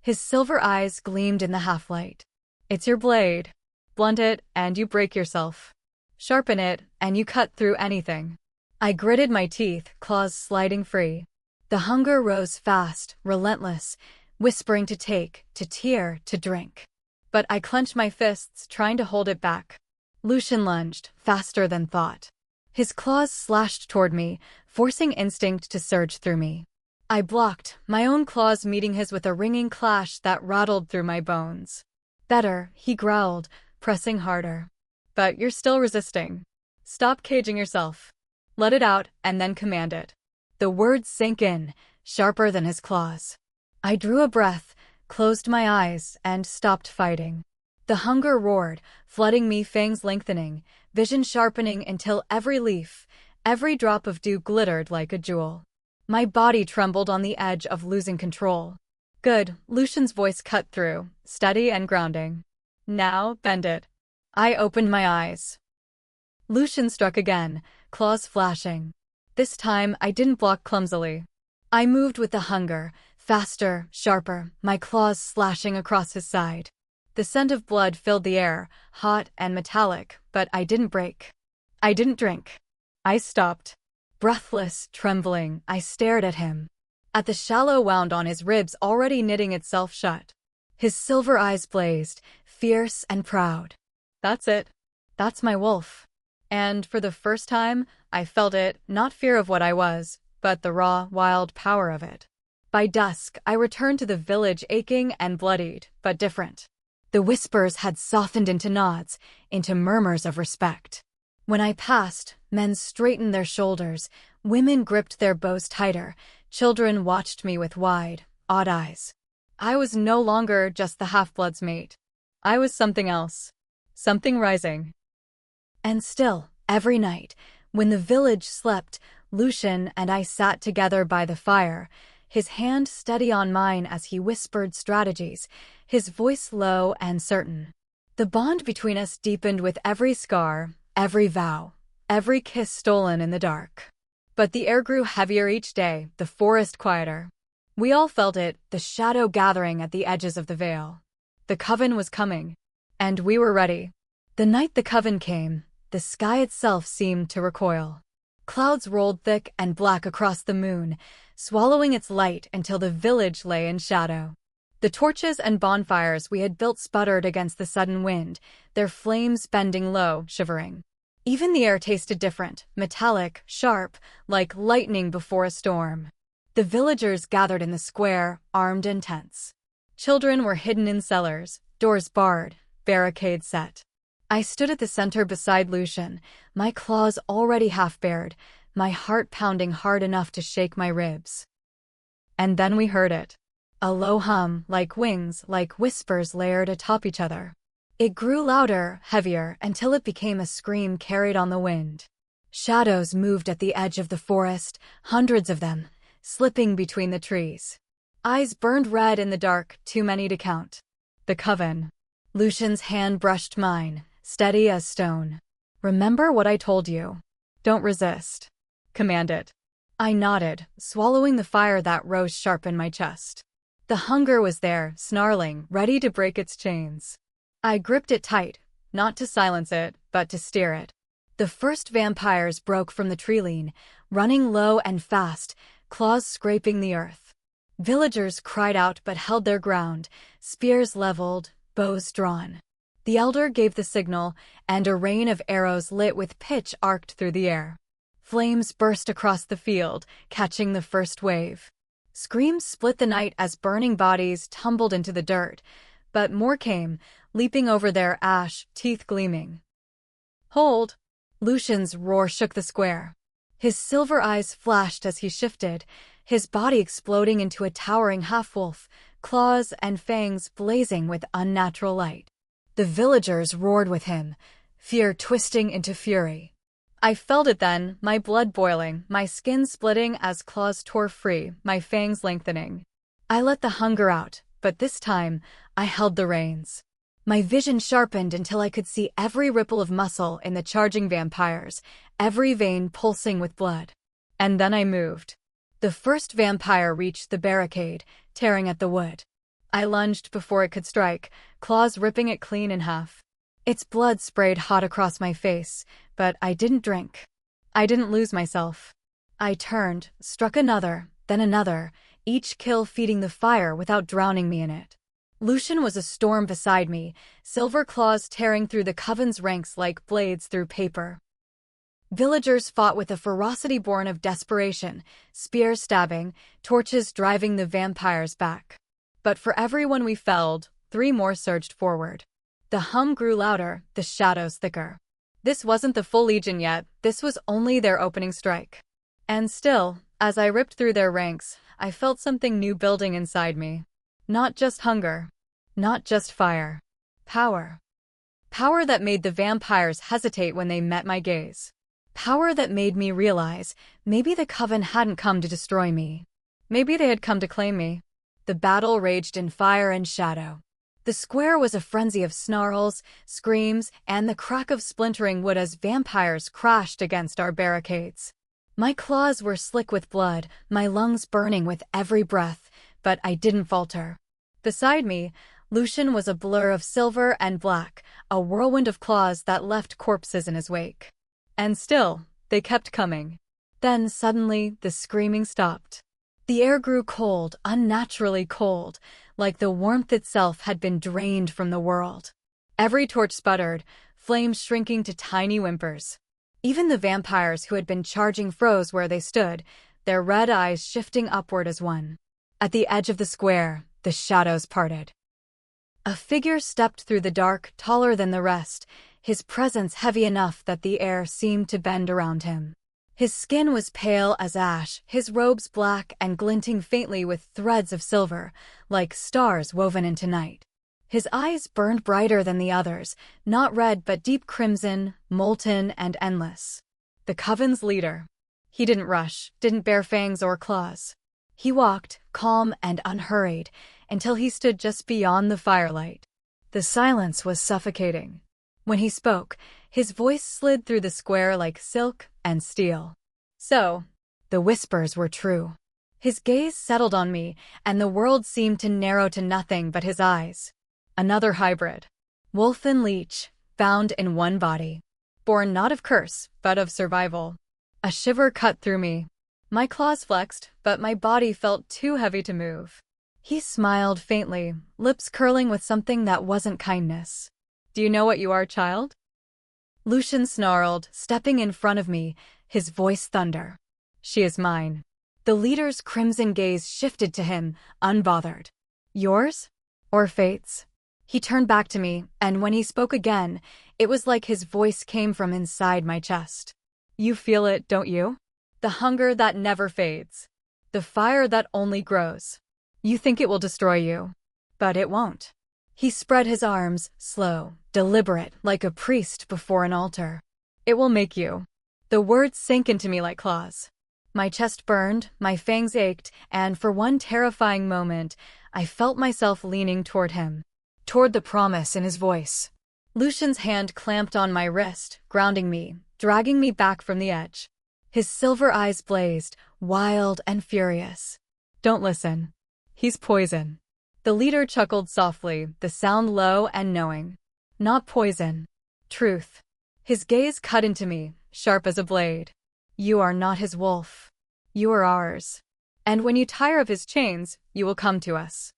S1: His silver eyes gleamed in the half-light. "It's your blade. Blunt it, and you break yourself. Sharpen it, and you cut through anything." I gritted my teeth, claws sliding free. The hunger rose fast, relentless, whispering to take, to tear, to drink. But I clenched my fists, trying to hold it back. Lucian lunged, faster than thought. His claws slashed toward me, forcing instinct to surge through me. I blocked, my own claws meeting his with a ringing clash that rattled through my bones. "Better," he growled, pressing harder. "But you're still resisting. Stop caging yourself. Let it out, and then command it." The words sank in, sharper than his claws. I drew a breath, closed my eyes, and stopped fighting. The hunger roared, flooding me, fangs lengthening, vision sharpening until every leaf, every drop of dew glittered like a jewel. My body trembled on the edge of losing control. "Good," Lucian's voice cut through, steady and grounding. "Now, bend it." I opened my eyes. Lucian struck again, claws flashing. This time, I didn't block clumsily. I moved with the hunger, Faster, sharper, my claws slashing across his side. The scent of blood filled the air, hot and metallic, but I didn't break. I didn't drink. I stopped. Breathless, trembling, I stared at him. At the shallow wound on his ribs already knitting itself shut. His silver eyes blazed, fierce and proud. That's it. That's my wolf. And for the first time, I felt it, not fear of what I was, but the raw, wild power of it. By dusk, I returned to the village aching and bloodied, but different. The whispers had softened into nods, into murmurs of respect. When I passed, men straightened their shoulders, women gripped their bows tighter, children watched me with wide, awed eyes. I was no longer just the half-blood's mate. I was something else. Something rising. And still, every night, when the village slept, Lucian and I sat together by the fire, his hand steady on mine as he whispered strategies, his voice low and certain. The bond between us deepened with every scar, every vow, every kiss stolen in the dark. But the air grew heavier each day, the forest quieter. We all felt it, the shadow gathering at the edges of the veil. The coven was coming. And we were ready. The night the coven came, the sky itself seemed to recoil. Clouds rolled thick and black across the moon, swallowing its light until the village lay in shadow. The torches and bonfires we had built sputtered against the sudden wind, their flames bending low, shivering. Even the air tasted different, metallic, sharp, like lightning before a storm. The villagers gathered in the square, armed and tense. Children were hidden in cellars, doors barred, barricades set. I stood at the center beside Lucian, my claws already half bared, my heart pounding hard enough to shake my ribs. And then we heard it. A low hum, like wings, like whispers layered atop each other. It grew louder, heavier, until it became a scream carried on the wind. Shadows moved at the edge of the forest, hundreds of them, slipping between the trees. Eyes burned red in the dark, too many to count. The coven. Lucian's hand brushed mine, steady as stone. Remember what I told you. Don't resist. Command it. I nodded, swallowing the fire that rose sharp in my chest. The hunger was there, snarling, ready to break its chains. I gripped it tight, not to silence it, but to steer it. The first vampires broke from the treeline, running low and fast, claws scraping the earth. Villagers cried out but held their ground, spears leveled, bows drawn. The elder gave the signal, and a rain of arrows lit with pitch arced through the air. Flames burst across the field, catching the first wave. Screams split the night as burning bodies tumbled into the dirt, but more came, leaping over their ash, teeth gleaming. Hold! Lucian's roar shook the square. His silver eyes flashed as he shifted, his body exploding into a towering half-wolf, claws and fangs blazing with unnatural light. The villagers roared with him, fear twisting into fury. I felt it then, my blood boiling, my skin splitting as claws tore free, my fangs lengthening. I let the hunger out, but this time, I held the reins. My vision sharpened until I could see every ripple of muscle in the charging vampires, every vein pulsing with blood. And then I moved. The first vampire reached the barricade, tearing at the wood. I lunged before it could strike, claws ripping it clean in half. Its blood sprayed hot across my face, but I didn't drink. I didn't lose myself. I turned, struck another, then another, each kill feeding the fire without drowning me in it. Lucian was a storm beside me, silver claws tearing through the coven's ranks like blades through paper. Villagers fought with a ferocity born of desperation, spears stabbing, torches driving the vampires back. But for everyone we felled, 3 more surged forward. The hum grew louder, the shadows thicker. This wasn't the full legion yet, this was only their opening strike. And still, as I ripped through their ranks, I felt something new building inside me. Not just hunger. Not just fire. Power. Power that made the vampires hesitate when they met my gaze. Power that made me realize maybe the coven hadn't come to destroy me. Maybe they had come to claim me. The battle raged in fire and shadow. The square was a frenzy of snarls, screams, and the crack of splintering wood as vampires crashed against our barricades. My claws were slick with blood, my lungs burning with every breath, but I didn't falter. Beside me, Lucian was a blur of silver and black, a whirlwind of claws that left corpses in his wake. And still, they kept coming. Then, suddenly, the screaming stopped. The air grew cold, unnaturally cold, like the warmth itself had been drained from the world. Every torch sputtered, flames shrinking to tiny whimpers. Even the vampires who had been charging froze where they stood, their red eyes shifting upward as one. At the edge of the square, the shadows parted. A figure stepped through the dark, taller than the rest, his presence heavy enough that the air seemed to bend around him. His skin was pale as ash, his robes black and glinting faintly with threads of silver, like stars woven into night. His eyes burned brighter than the others, not red but deep crimson, molten and endless. The coven's leader. He didn't rush, didn't bare fangs or claws. He walked, calm and unhurried, until he stood just beyond the firelight. The silence was suffocating. When he spoke, his voice slid through the square like silk and steel. So, the whispers were true. His gaze settled on me, and the world seemed to narrow to nothing but his eyes. Another hybrid. Wolf and leech, bound in one body. Born not of curse, but of survival. A shiver cut through me. My claws flexed, but my body felt too heavy to move. He smiled faintly, lips curling with something that wasn't kindness. Do you know what you are, child? Lucian snarled, stepping in front of me, his voice thunder. She is mine. The leader's crimson gaze shifted to him, unbothered. Yours? Or fate's? He turned back to me, and when he spoke again, it was like his voice came from inside my chest. You feel it, don't you? The hunger that never fades. The fire that only grows. You think it will destroy you, but it won't. He spread his arms, slow, deliberate, like a priest before an altar. It will make you. The words sank into me like claws. My chest burned, my fangs ached, and for one terrifying moment, I felt myself leaning toward him. Toward the promise in his voice. Lucian's hand clamped on my wrist, grounding me, dragging me back from the edge. His silver eyes blazed, wild and furious. Don't listen. He's poison. The leader chuckled softly, the sound low and knowing. Not poison. Truth. His gaze cut into me, sharp as a blade. You are not his wolf. You are ours. And when you tire of his chains, you will come to us.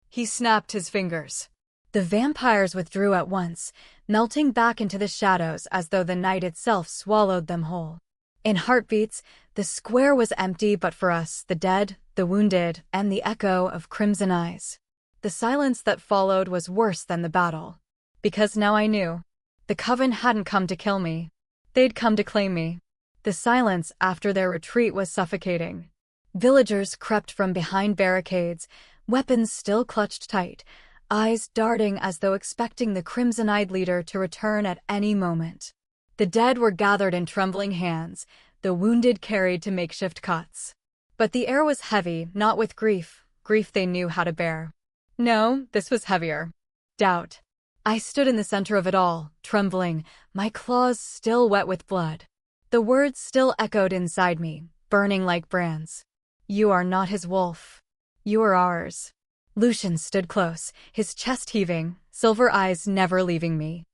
S1: He snapped his fingers. The vampires withdrew at once, melting back into the shadows as though the night itself swallowed them whole. In heartbeats, the square was empty but for us, the dead, the wounded, and the echo of crimson eyes. The silence that followed was worse than the battle. Because now I knew. The coven hadn't come to kill me. They'd come to claim me. The silence after their retreat was suffocating. Villagers crept from behind barricades, weapons still clutched tight, eyes darting as though expecting the crimson-eyed leader to return at any moment. The dead were gathered in trembling hands, the wounded carried to makeshift cots. But the air was heavy, not with grief they knew how to bear. No, this was heavier. Doubt. I stood in the center of it all, trembling, my claws still wet with blood. The words still echoed inside me, burning like brands. You are not his wolf. You are ours. Lucian stood close, his chest heaving, silver eyes never leaving me.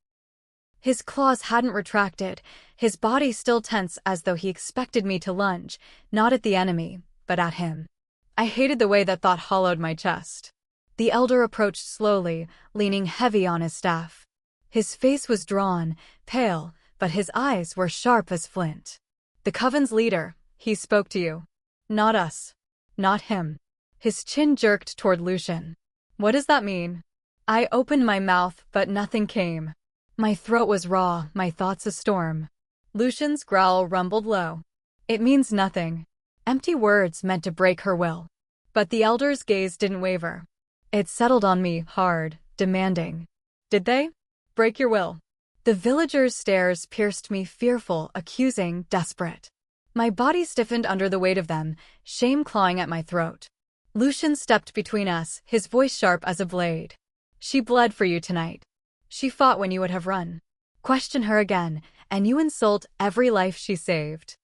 S1: His claws hadn't retracted, his body still tense as though he expected me to lunge, not at the enemy, but at him. I hated the way that thought hollowed my chest. The elder approached slowly, leaning heavy on his staff. His face was drawn, pale, but his eyes were sharp as flint. The coven's leader, he spoke to you. Not us. Not him. His chin jerked toward Lucian. What does that mean? I opened my mouth, but nothing came. My throat was raw, my thoughts a storm. Lucian's growl rumbled low. It means nothing. Empty words meant to break her will. But the elder's gaze didn't waver. It settled on me, hard, demanding. Did they? Break your will. The villagers' stares pierced me, fearful, accusing, desperate. My body stiffened under the weight of them, shame clawing at my throat. Lucian stepped between us, his voice sharp as a blade. She bled for you tonight. She fought when you would have run. Question her again, and you insult every life she saved.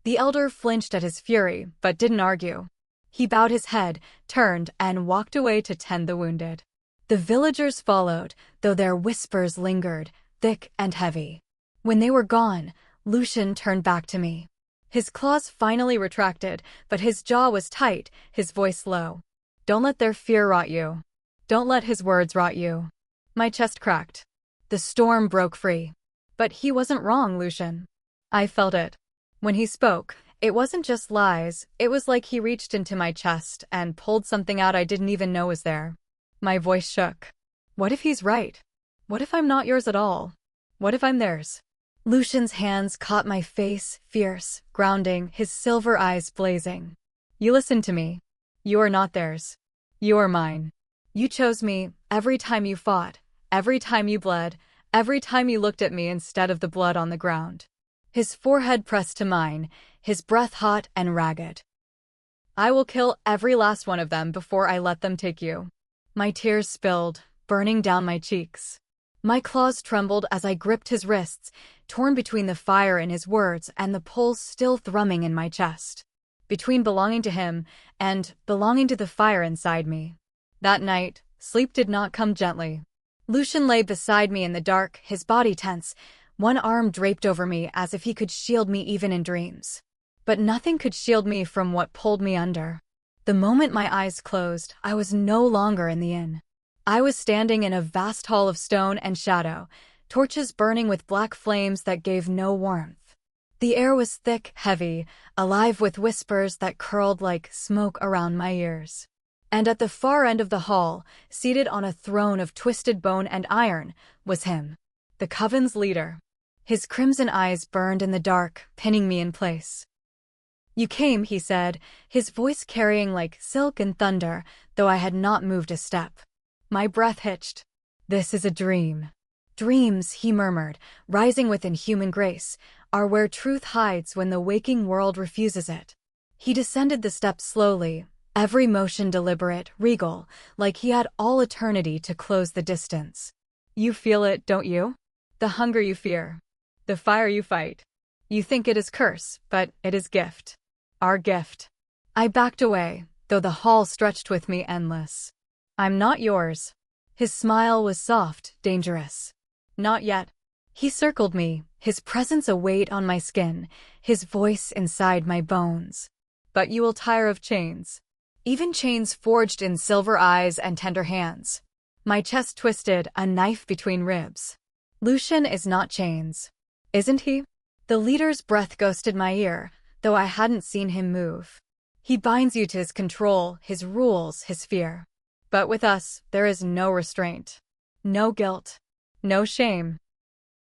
S1: The elder flinched at his fury, but didn't argue. He bowed his head, turned, and walked away to tend the wounded. The villagers followed, though their whispers lingered, thick and heavy. When they were gone, Lucian turned back to me. His claws finally retracted, but his jaw was tight, his voice low. "Don't let their fear rot you. Don't let his words rot you." My chest cracked. The storm broke free. But he wasn't wrong, Lucian. I felt it. When he spoke, it wasn't just lies, it was like he reached into my chest and pulled something out I didn't even know was there. My voice shook. What if he's right? What if I'm not yours at all? What if I'm theirs? Lucian's hands caught my face, fierce, grounding, his silver eyes blazing. You listened to me. You are not theirs. You are mine. You chose me every time you fought, every time you bled, every time you looked at me instead of the blood on the ground. His forehead pressed to mine, his breath hot and ragged. I will kill every last one of them before I let them take you. My tears spilled, burning down my cheeks. My claws trembled as I gripped his wrists, torn between the fire in his words and the pulse still thrumming in my chest. Between belonging to him and belonging to the fire inside me. That night, sleep did not come gently. Lucian lay beside me in the dark, his body tense, one arm draped over me as if he could shield me even in dreams. But nothing could shield me from what pulled me under. The moment my eyes closed, I was no longer in the inn. I was standing in a vast hall of stone and shadow, torches burning with black flames that gave no warmth. The air was thick, heavy, alive with whispers that curled like smoke around my ears. And at the far end of the hall, seated on a throne of twisted bone and iron, was him, the coven's leader. His crimson eyes burned in the dark, pinning me in place. You came, he said, his voice carrying like silk and thunder, though I had not moved a step. My breath hitched. This is a dream. Dreams, he murmured, rising with inhuman grace, are where truth hides when the waking world refuses it. He descended the steps slowly, every motion deliberate, regal, like he had all eternity to close the distance. You feel it, don't you? The hunger you fear. The fire you fight. You think it is curse, but it is gift. Our gift. I backed away, though the hall stretched with me endless. I'm not yours. His smile was soft, dangerous. Not yet. He circled me, his presence a weight on my skin, his voice inside my bones. But you will tire of chains. Even chains forged in silver eyes and tender hands. My chest twisted, a knife between ribs. Lucian is not chains. Isn't he? The leader's breath ghosted my ear, though I hadn't seen him move. He binds you to his control, his rules, his fear. But with us, there is no restraint. No guilt. No shame.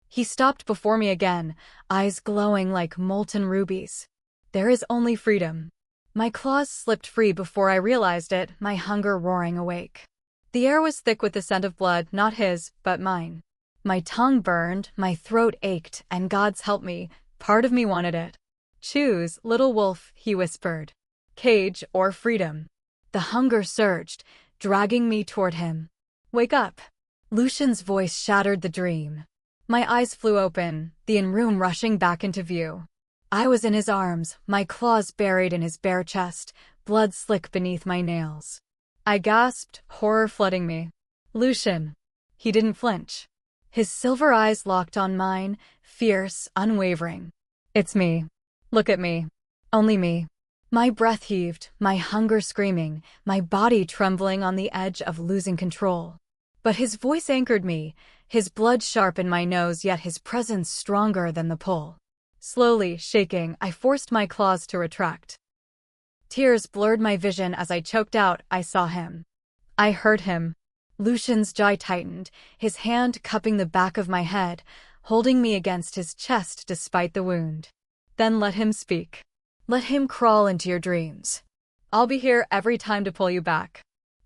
S1: He stopped before me again, eyes glowing like molten rubies. There is only freedom. My claws slipped free before I realized it, my hunger roaring awake. The air was thick with the scent of blood, not his, but mine. My tongue burned, my throat ached, and God's help me, part of me wanted it. Choose, little wolf, he whispered. Cage or freedom. The hunger surged, dragging me toward him. Wake up. Lucian's voice shattered the dream. My eyes flew open, the in-room rushing back into view. I was in his arms, my claws buried in his bare chest, blood slick beneath my nails. I gasped, horror flooding me. Lucian. He didn't flinch. His silver eyes locked on mine, fierce, unwavering. It's me. Look at me. Only me. My breath heaved, my hunger screaming, my body trembling on the edge of losing control. But his voice anchored me, his blood sharp in my nose, yet his presence stronger than the pull. Slowly, shaking, I forced my claws to retract. Tears blurred my vision as I choked out, I saw him. I heard him. Lucian's jaw tightened, his hand cupping the back of my head, holding me against his chest despite the wound. Then let him speak. Let him crawl into your dreams. I'll be here every time to pull you back.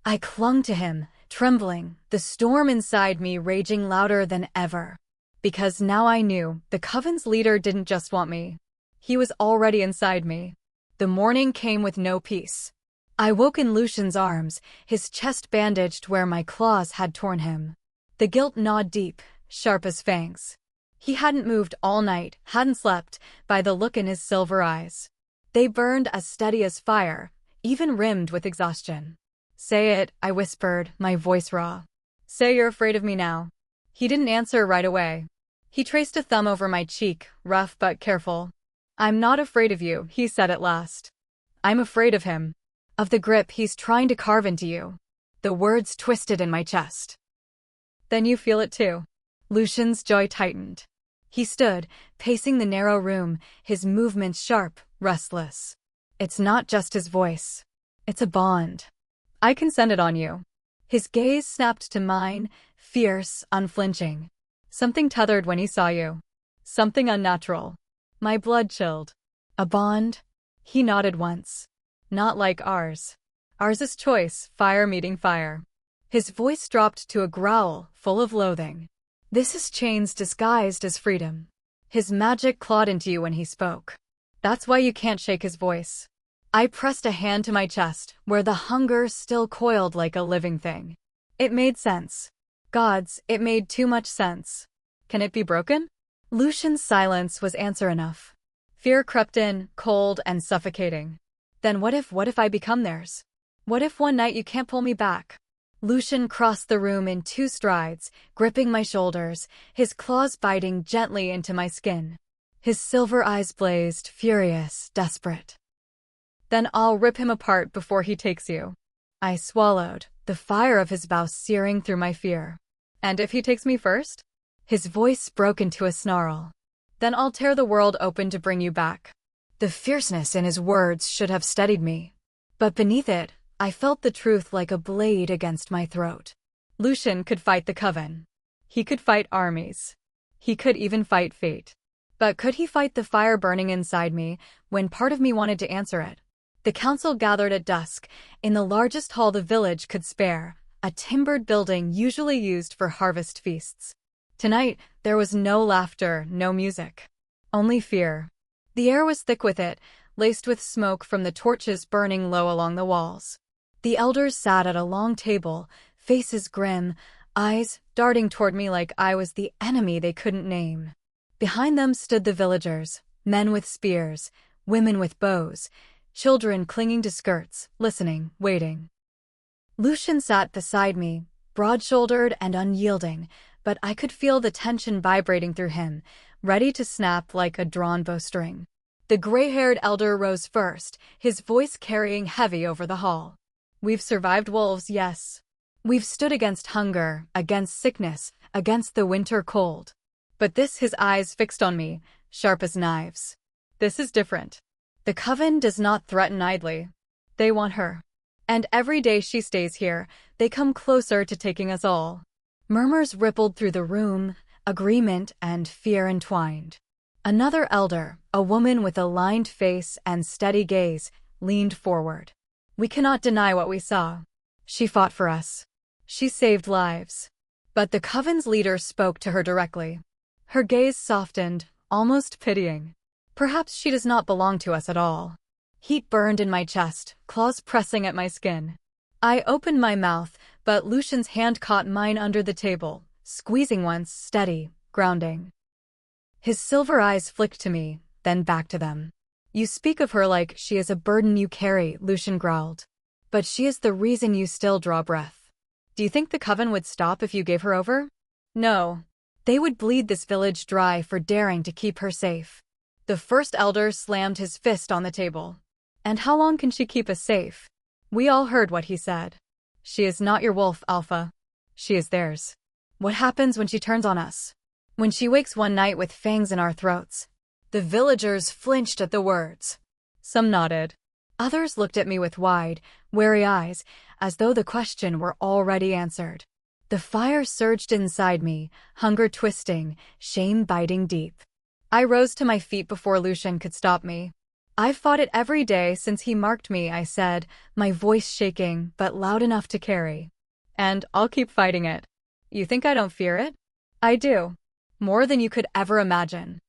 S1: I clung to him, trembling, the storm inside me raging louder than ever. Because now I knew, the coven's leader didn't just want me. He was already inside me. The morning came with no peace. I woke in Lucian's arms, his chest bandaged where my claws had torn him. The guilt gnawed deep, sharp as fangs. He hadn't moved all night, hadn't slept, by the look in his silver eyes. They burned as steady as fire, even rimmed with exhaustion. "Say it," I whispered, my voice raw. "Say you're afraid of me now." He didn't answer right away. He traced a thumb over my cheek, rough but careful. "I'm not afraid of you," he said at last. "I'm afraid of him. Of the grip he's trying to carve into you." The words twisted in my chest. "Then you feel it too." Lucian's jaw tightened. He stood, pacing the narrow room, his movements sharp, restless. "It's not just his voice. It's a bond. I can send it on you." His gaze snapped to mine, fierce, unflinching. "Something tethered when he saw you. Something unnatural." My blood chilled. "A bond?" He nodded once. "Not like ours. Ours is choice, fire meeting fire." His voice dropped to a growl, full of loathing. "This is chains disguised as freedom." His magic clawed into you when he spoke. That's why you can't shake his voice. I pressed a hand to my chest, where the hunger still coiled like a living thing. It made sense. Gods, it made too much sense. Can it be broken? Lucian's silence was answer enough. Fear crept in, cold and suffocating. Then what if I become theirs? What if one night you can't pull me back? Lucian crossed the room in 2 strides, gripping my shoulders, his claws biting gently into my skin. His silver eyes blazed, furious, desperate. "Then I'll rip him apart before he takes you." I swallowed, the fire of his vow searing through my fear. "And if he takes me first?" His voice broke into a snarl. "Then I'll tear the world open to bring you back." The fierceness in his words should have steadied me. But beneath it, I felt the truth like a blade against my throat. Lucian could fight the Coven. He could fight armies. He could even fight fate. But could he fight the fire burning inside me when part of me wanted to answer it? The council gathered at dusk, in the largest hall the village could spare, a timbered building usually used for harvest feasts. Tonight, there was no laughter, no music. Only fear. The air was thick with it, laced with smoke from the torches burning low along the walls. The elders sat at a long table, faces grim, eyes darting toward me like I was the enemy they couldn't name. Behind them stood the villagers, men with spears, women with bows, children clinging to skirts, listening, waiting. Lucian sat beside me, broad-shouldered and unyielding, but I could feel the tension vibrating through him, ready to snap like a drawn bowstring. The gray-haired elder rose first, his voice carrying heavy over the hall. "We've survived wolves, yes. We've stood against hunger, against sickness, against the winter cold. But this," his eyes fixed on me, sharp as knives. "This is different. The Coven does not threaten idly. They want her. And every day she stays here, they come closer to taking us all." Murmurs rippled through the room, agreement and fear entwined. Another elder, a woman with a lined face and steady gaze, leaned forward. "We cannot deny what we saw. She fought for us. She saved lives." But the Coven's leader spoke to her directly. Her gaze softened, almost pitying. "Perhaps she does not belong to us at all." Heat burned in my chest, claws pressing at my skin. I opened my mouth, but Lucian's hand caught mine under the table, squeezing once, steady, grounding. His silver eyes flicked to me, then back to them. "You speak of her like she is a burden you carry," Lucian growled. "But she is the reason you still draw breath. Do you think the Coven would stop if you gave her over? No. They would bleed this village dry for daring to keep her safe." The first elder slammed his fist on the table. "And how long can she keep us safe?" We all heard what he said. "She is not your wolf, Alpha. She is theirs." "What happens when she turns on us? When she wakes one night with fangs in our throats?" The villagers flinched at the words. Some nodded. Others looked at me with wide, wary eyes, as though the question were already answered. The fire surged inside me, hunger twisting, shame biting deep. I rose to my feet before Lucian could stop me. "I've fought it every day since he marked me," I said, my voice shaking, but loud enough to carry. "And I'll keep fighting it." "You think I don't fear it?" "I do. More than you could ever imagine.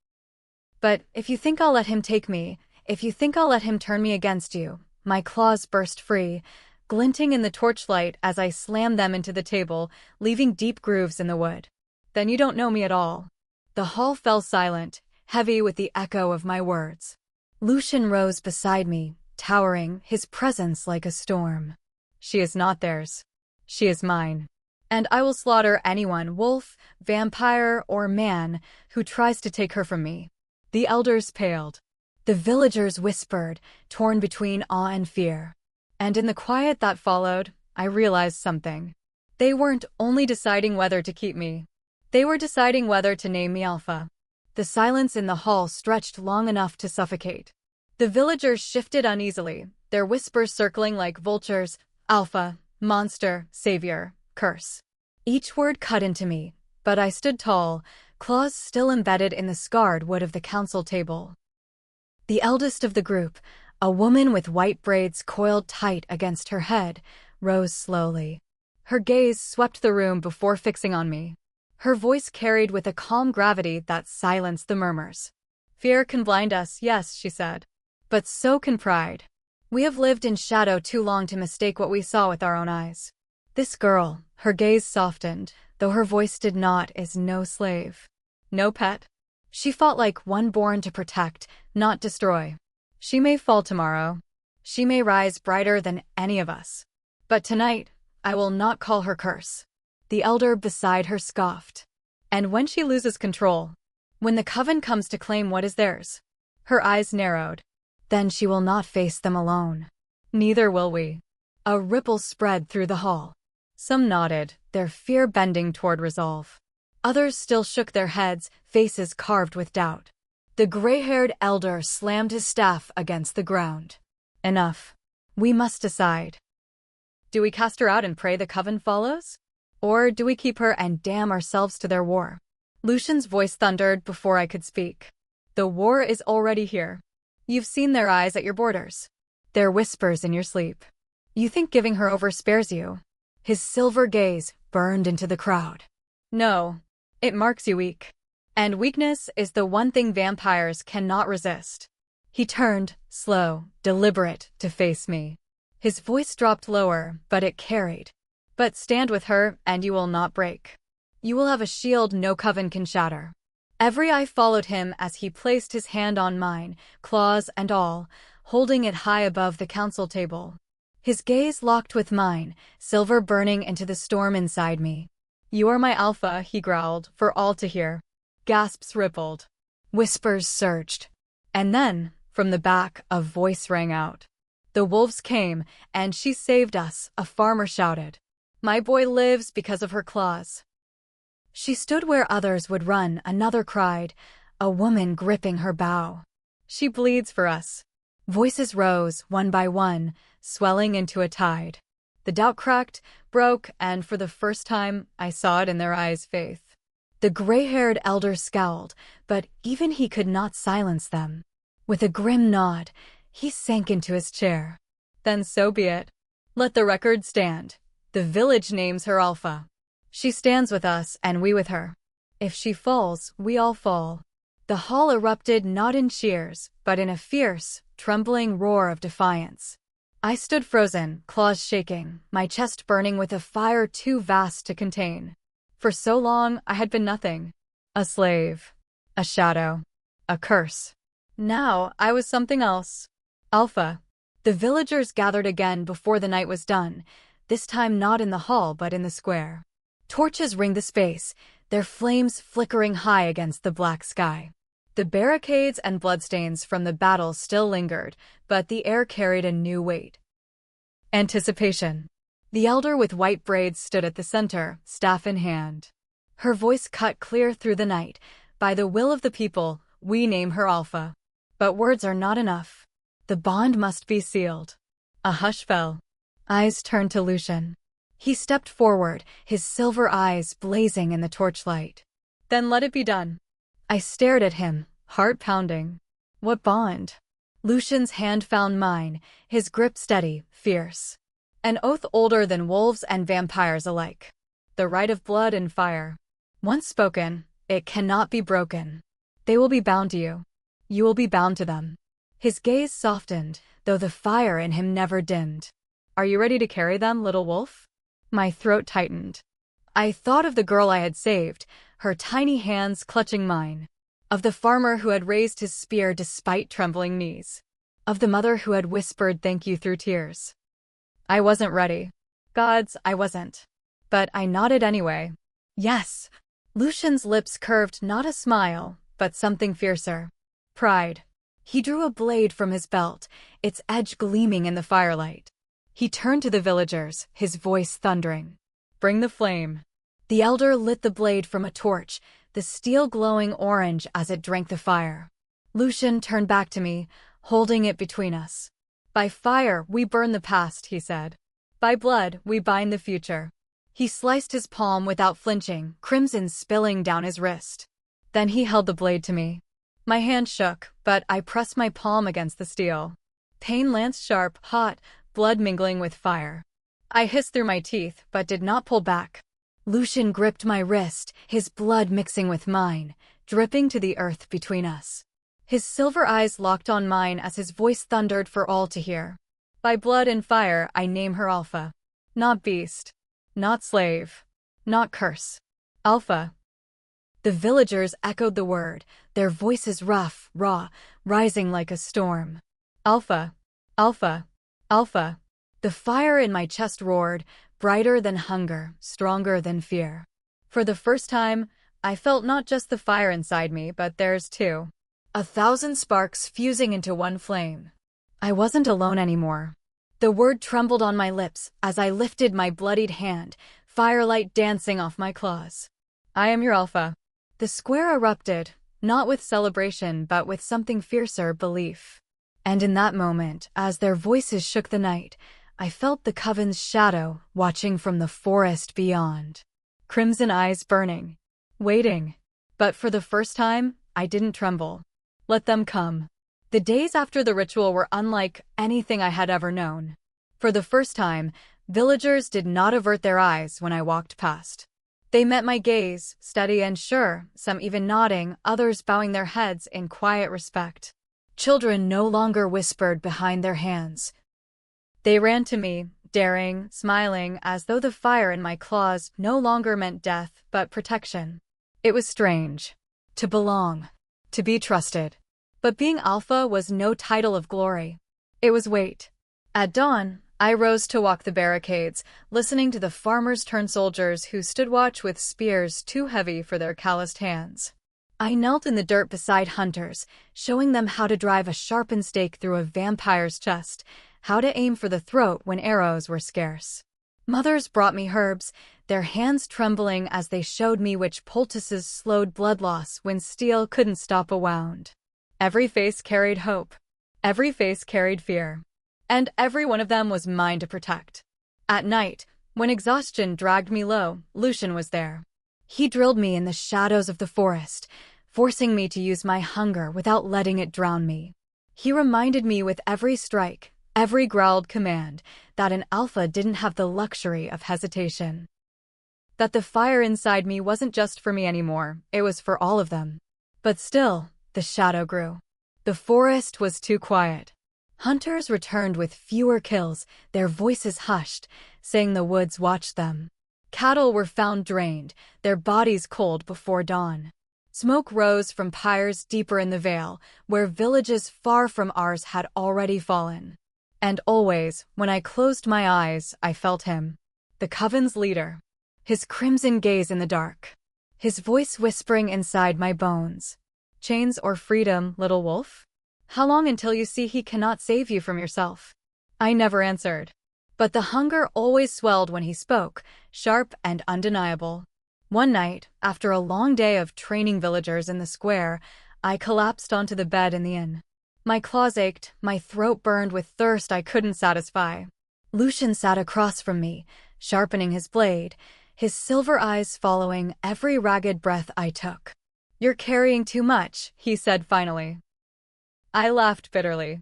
S1: But if you think I'll let him take me, if you think I'll let him turn me against you," my claws burst free, glinting in the torchlight as I slammed them into the table, leaving deep grooves in the wood. "Then you don't know me at all." The hall fell silent, heavy with the echo of my words. Lucian rose beside me, towering, his presence like a storm. She is not theirs. She is mine. And I will slaughter anyone, wolf, vampire, or man, who tries to take her from me. The elders paled. The villagers whispered, torn between awe and fear. And in the quiet that followed, I realized something. They weren't only deciding whether to keep me. They were deciding whether to name me Alpha. The silence in the hall stretched long enough to suffocate. The villagers shifted uneasily, their whispers circling like vultures: Alpha, monster, savior, curse. Each word cut into me, but I stood tall, claws still embedded in the scarred wood of the council table. The eldest of the group, a woman with white braids coiled tight against her head, rose slowly. Her gaze swept the room before fixing on me. Her voice carried with a calm gravity that silenced the murmurs. Fear can blind us, yes, she said. But so can pride. We have lived in shadow too long to mistake what we saw with our own eyes. This girl, her gaze softened, though her voice did not, is no slave. No pet. She fought like one born to protect, not destroy. She may fall tomorrow. She may rise brighter than any of us. But tonight, I will not call her curse. The elder beside her scoffed. And when she loses control, when the coven comes to claim what is theirs, her eyes narrowed. Then she will not face them alone. Neither will we. A ripple spread through the hall. Some nodded, their fear bending toward resolve. Others still shook their heads, faces carved with doubt. The gray-haired elder slammed his staff against the ground. Enough. We must decide. Do we cast her out and pray the coven follows? Or do we keep her and damn ourselves to their war? Lucian's voice thundered before I could speak. The war is already here. You've seen their eyes at your borders. Their whispers in your sleep. You think giving her over spares you? His silver gaze burned into the crowd. No, it marks you weak. And weakness is the one thing vampires cannot resist. He turned, slow, deliberate, to face me. His voice dropped lower, but it carried. But stand with her, and you will not break. You will have a shield no coven can shatter. Every eye followed him as he placed his hand on mine, claws and all, holding it high above the council table. His gaze locked with mine, silver burning into the storm inside me. You are my Alpha, he growled, for all to hear. Gasps rippled. Whispers surged. And then, from the back, a voice rang out. The wolves came, and she saved us, a farmer shouted. My boy lives because of her claws. She stood where others would run, another cried, a woman gripping her bow. She bleeds for us. Voices rose, one by one, swelling into a tide. The doubt cracked, broke, and for the first time, I saw it in their eyes' faith. The gray-haired elder scowled, but even he could not silence them. With a grim nod, he sank into his chair. Then so be it. Let the record stand. The village names her Alpha. She stands with us, and we with her. If she falls, we all fall. The hall erupted not in cheers, but in a fierce, trembling roar of defiance. I stood frozen, claws shaking, my chest burning with a fire too vast to contain. For so long, I had been nothing. A slave. A shadow. A curse. Now, I was something else. Alpha. The villagers gathered again before the night was done, this time not in the hall but in the square. Torches ringed the space, their flames flickering high against the black sky. The barricades and bloodstains from the battle still lingered, but the air carried a new weight. Anticipation. The elder with white braids stood at the center, staff in hand. Her voice cut clear through the night. By the will of the people, we name her Alpha. But words are not enough. The bond must be sealed. A hush fell. Eyes turned to Lucian. He stepped forward, his silver eyes blazing in the torchlight. Then let it be done. I stared at him, heart pounding. What bond? Lucian's hand found mine, his grip steady, fierce. An oath older than wolves and vampires alike. The right of blood and fire. Once spoken, it cannot be broken. They will be bound to you. You will be bound to them. His gaze softened, though the fire in him never dimmed. Are you ready to carry them, little wolf? My throat tightened. I thought of the girl I had saved, her tiny hands clutching mine. Of the farmer who had raised his spear despite trembling knees. of the mother who had whispered thank you through tears. I wasn't ready. Gods, I wasn't. But I nodded anyway. Yes. Lucian's lips curved, not a smile, but something fiercer. Pride. He drew a blade from his belt, its edge gleaming in the firelight. He turned to the villagers, his voice thundering. Bring the flame. The elder lit the blade from a torch, the steel glowing orange as it drank the fire. Lucian turned back to me, holding it between us. By fire, we burn the past, he said. By blood, we bind the future. He sliced his palm without flinching, crimson spilling down his wrist. Then he held the blade to me. My hand shook, but I pressed my palm against the steel. Pain lanced sharp, hot, blood mingling with fire. I hissed through my teeth, but did not pull back. Lucian gripped my wrist, his blood mixing with mine, dripping to the earth between us. His silver eyes locked on mine as his voice thundered for all to hear. By blood and fire, I name her Alpha. Not beast. Not slave. Not curse. Alpha. The villagers echoed the word, their voices rough, raw, rising like a storm. Alpha. Alpha. Alpha. The fire in my chest roared, brighter than hunger, stronger than fear. For the first time, I felt not just the fire inside me, but theirs too. 1,000 sparks fusing into one flame. I wasn't alone anymore. The word trembled on my lips as I lifted my bloodied hand, firelight dancing off my claws. I am your Alpha. The square erupted, not with celebration but with something fiercer, belief. And in that moment, as their voices shook the night, I felt the coven's shadow watching from the forest beyond. Crimson eyes burning. Waiting. But for the first time, I didn't tremble. Let them come. The days after the ritual were unlike anything I had ever known. For the first time, villagers did not avert their eyes when I walked past. They met my gaze, steady and sure, some even nodding, others bowing their heads in quiet respect. Children no longer whispered behind their hands. They ran to me, daring, smiling, as though the fire in my claws no longer meant death, but protection. It was strange. To belong. To be trusted. But being Alpha was no title of glory. It was weight. At dawn, I rose to walk the barricades, listening to the farmers-turned-soldiers who stood watch with spears too heavy for their calloused hands. I knelt in the dirt beside hunters, showing them how to drive a sharpened stake through a vampire's chest, how to aim for the throat when arrows were scarce. Mothers brought me herbs, their hands trembling as they showed me which poultices slowed blood loss when steel couldn't stop a wound. Every face carried hope. Every face carried fear. And every one of them was mine to protect. At night, when exhaustion dragged me low, Lucian was there. He drilled me in the shadows of the forest, forcing me to use my hunger without letting it drown me. He reminded me with every strike, every growled command, that an Alpha didn't have the luxury of hesitation. That the fire inside me wasn't just for me anymore, it was for all of them. But still, the shadow grew. The forest was too quiet. Hunters returned with fewer kills, their voices hushed, saying the woods watched them. Cattle were found drained, their bodies cold before dawn. Smoke rose from pyres deeper in the vale, where villages far from ours had already fallen. And always, when I closed my eyes, I felt him. The coven's leader. His crimson gaze in the dark. His voice whispering inside my bones. Chains or freedom, little wolf? How long until you see he cannot save you from yourself? I never answered. But the hunger always swelled when he spoke, sharp and undeniable. One night, after a long day of training villagers in the square, I collapsed onto the bed in the inn. My claws ached, my throat burned with thirst I couldn't satisfy. Lucian sat across from me, sharpening his blade, his silver eyes following every ragged breath I took. "You're carrying too much," he said finally. I laughed bitterly.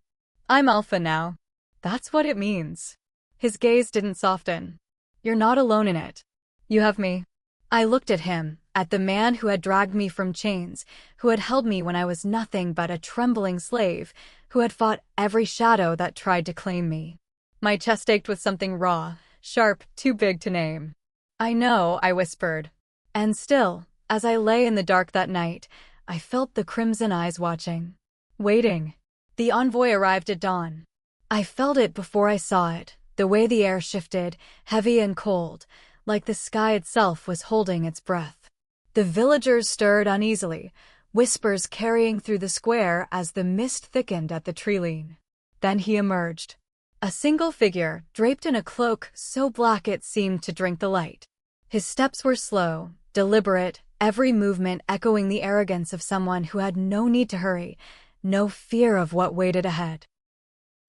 S1: "I'm Alpha now. That's what it means." His gaze didn't soften. "You're not alone in it. You have me." I looked at him, at the man who had dragged me from chains, who had held me when I was nothing but a trembling slave, who had fought every shadow that tried to claim me. My chest ached with something raw, sharp, too big to name. "I know," I whispered. And still, as I lay in the dark that night, I felt the crimson eyes watching. Waiting. The envoy arrived at dawn. I felt it before I saw it, the way the air shifted, heavy and cold, like the sky itself was holding its breath. The villagers stirred uneasily, whispers carrying through the square as the mist thickened at the tree-line. Then he emerged. A single figure, draped in a cloak so black it seemed to drink the light. His steps were slow, deliberate, every movement echoing the arrogance of someone who had no need to hurry, no fear of what waited ahead.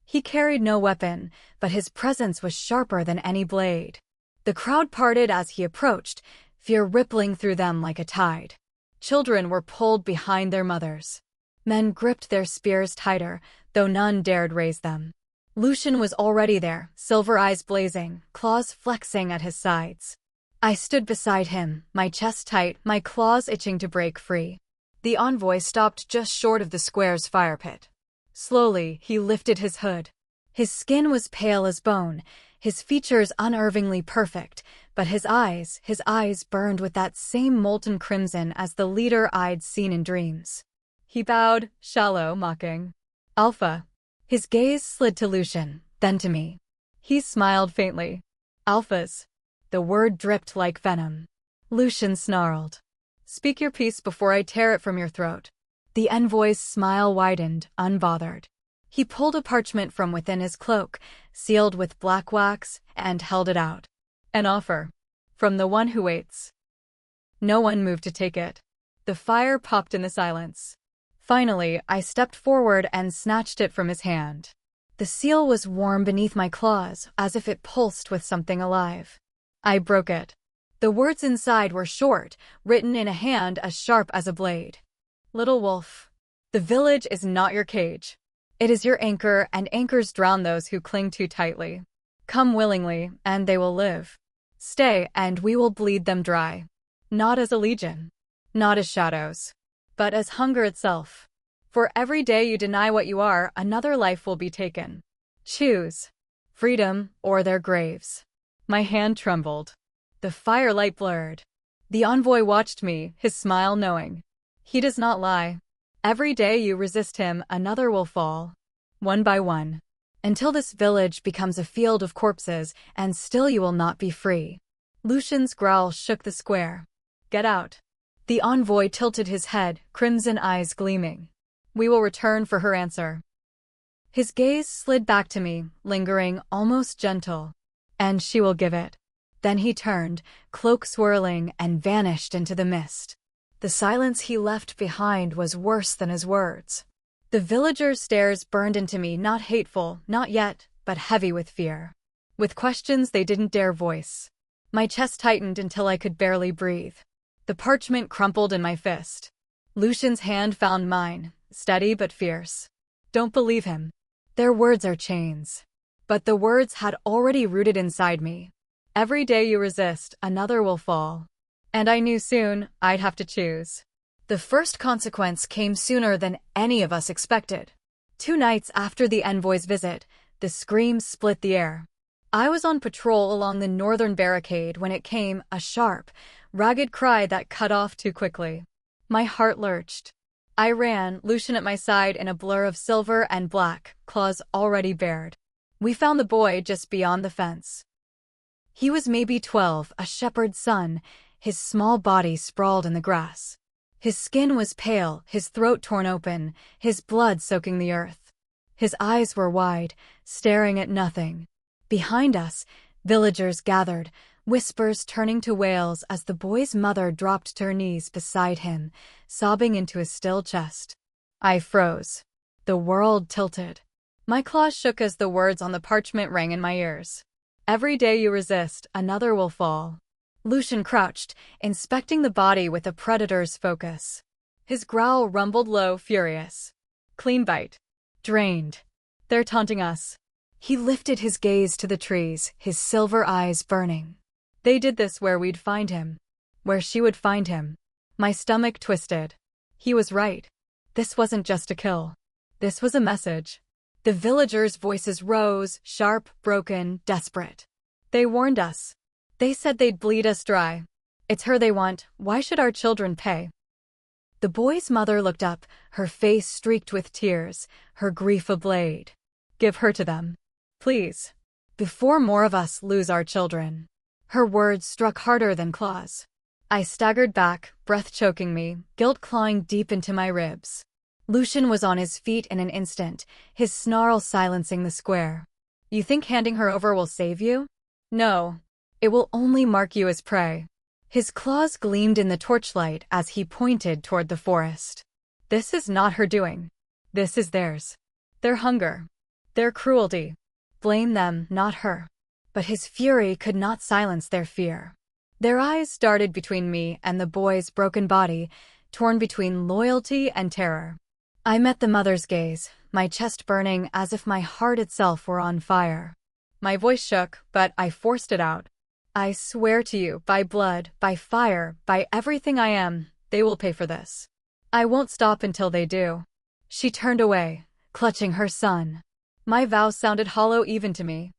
S1: He carried no weapon, but his presence was sharper than any blade. The crowd parted as he approached, fear rippling through them like a tide. Children were pulled behind their mothers. Men gripped their spears tighter, though none dared raise them. Lucian was already there, silver eyes blazing, claws flexing at his sides. I stood beside him, my chest tight, my claws itching to break free. The envoy stopped just short of the square's fire pit. Slowly, he lifted his hood. His skin was pale as bone, his features unervingly perfect, but his eyes burned with that same molten crimson as the leader I'd seen in dreams. He bowed, shallow, mocking. Alpha. His gaze slid to Lucian, then to me. He smiled faintly. Alphas. The word dripped like venom. Lucian snarled. Speak your piece before I tear it from your throat. The envoy's smile widened, unbothered. He pulled a parchment from within his cloak, sealed with black wax, and held it out. An offer. From the one who waits. No one moved to take it. The fire popped in the silence. Finally, I stepped forward and snatched it from his hand. The seal was warm beneath my claws, as if it pulsed with something alive. I broke it. The words inside were short, written in a hand as sharp as a blade. Little wolf, the village is not your cage. It is your anchor, and anchors drown those who cling too tightly. Come willingly, and they will live. Stay, and we will bleed them dry. Not as a legion. Not as shadows. But as hunger itself. For every day you deny what you are, another life will be taken. Choose. Freedom, or their graves. My hand trembled. The firelight blurred. The envoy watched me, his smile knowing. He does not lie. Every day you resist him, another will fall. One by one. Until this village becomes a field of corpses, and still you will not be free. Lucian's growl shook the square. Get out. The envoy tilted his head, crimson eyes gleaming. We will return for her answer. His gaze slid back to me, lingering, almost gentle. And she will give it. Then he turned, cloak swirling, and vanished into the mist. The silence he left behind was worse than his words. The villagers' stares burned into me, not hateful, not yet, but heavy with fear. With questions they didn't dare voice. My chest tightened until I could barely breathe. The parchment crumpled in my fist. Lucian's hand found mine, steady but fierce. Don't believe him. Their words are chains. But the words had already rooted inside me. Every day you resist, another will fall. And I knew soon I'd have to choose. The first consequence came sooner than any of us expected. 2 nights after the envoy's visit, the screams split the air. I was on patrol along the northern barricade when it came, a sharp, ragged cry that cut off too quickly. My heart lurched. I ran, Lucian at my side in a blur of silver and black, claws already bared. We found the boy just beyond the fence. He was maybe 12, a shepherd's son, his small body sprawled in the grass. His skin was pale, his throat torn open, his blood soaking the earth. His eyes were wide, staring at nothing. Behind us, villagers gathered, whispers turning to wails as the boy's mother dropped to her knees beside him, sobbing into his still chest. I froze. The world tilted. My claws shook as the words on the parchment rang in my ears. Every day you resist, another will fall. Lucian crouched, inspecting the body with a predator's focus. His growl rumbled low, furious. Clean bite. Drained. They're taunting us. He lifted his gaze to the trees, his silver eyes burning. They did this where we'd find him. Where she would find him. My stomach twisted. He was right. This wasn't just a kill. This was a message. The villagers' voices rose, sharp, broken, desperate. They warned us. They said they'd bleed us dry. It's her they want, why should our children pay? The boy's mother looked up, her face streaked with tears, her grief ablaze. Give her to them. Please. Before more of us lose our children. Her words struck harder than claws. I staggered back, breath choking me, guilt clawing deep into my ribs. Lucian was on his feet in an instant, his snarl silencing the square. You think handing her over will save you? No. It will only mark you as prey. His claws gleamed in the torchlight as he pointed toward the forest. This is not her doing. This is theirs. Their hunger. Their cruelty. Blame them, not her. But his fury could not silence their fear. Their eyes darted between me and the boy's broken body, torn between loyalty and terror. I met the mother's gaze, my chest burning as if my heart itself were on fire. My voice shook, but I forced it out. I swear to you, by blood, by fire, by everything I am, they will pay for this. I won't stop until they do. She turned away, clutching her son. My vow sounded hollow even to me.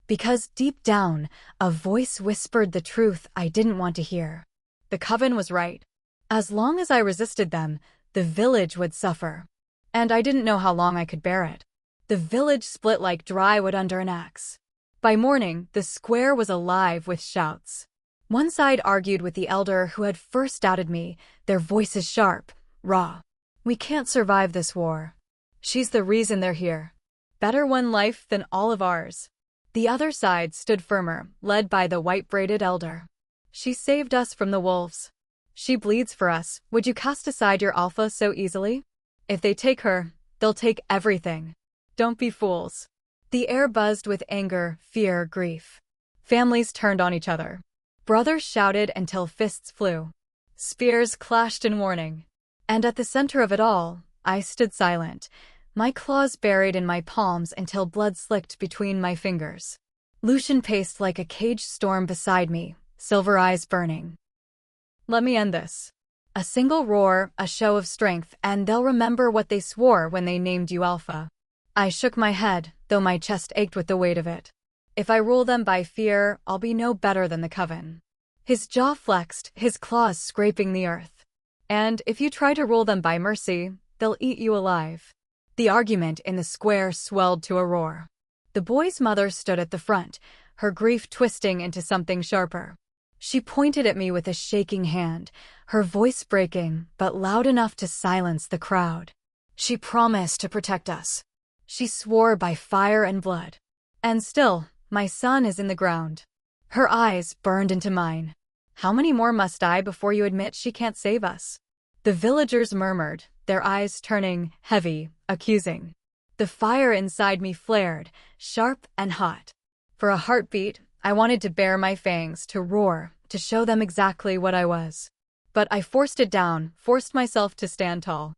S1: Because deep down, a voice whispered the truth I didn't want to hear. The coven was right. As long as I resisted them, the village would suffer. And I didn't know how long I could bear it. The village split like dry wood under an axe. By morning, the square was alive with shouts. One side argued with the elder who had first doubted me, their voices sharp, raw. We can't survive this war. She's the reason they're here. Better one life than all of ours. The other side stood firmer, led by the white-braided elder. She saved us from the wolves. She bleeds for us. Would you cast aside your alpha so easily? If they take her, they'll take everything. Don't be fools. The air buzzed with anger, fear, grief. Families turned on each other. Brothers shouted until fists flew. Spears clashed in warning. And at the center of it all, I stood silent, my claws buried in my palms until blood slicked between my fingers. Lucian paced like a caged storm beside me, silver eyes burning. Let me end this. A single roar, a show of strength, and they'll remember what they swore when they named you Alpha. I shook my head, though my chest ached with the weight of it. If I rule them by fear, I'll be no better than the coven. His jaw flexed, his claws scraping the earth. And if you try to rule them by mercy, they'll eat you alive. The argument in the square swelled to a roar. The boy's mother stood at the front, her grief twisting into something sharper. She pointed at me with a shaking hand, her voice breaking, but loud enough to silence the crowd. She promised to protect us. She swore by fire and blood. And still, my son is in the ground. Her eyes burned into mine. How many more must die before you admit she can't save us? The villagers murmured, their eyes turning heavy, accusing. The fire inside me flared, sharp and hot. For a heartbeat, I wanted to bare my fangs, to roar, to show them exactly what I was. But I forced it down, forced myself to stand tall.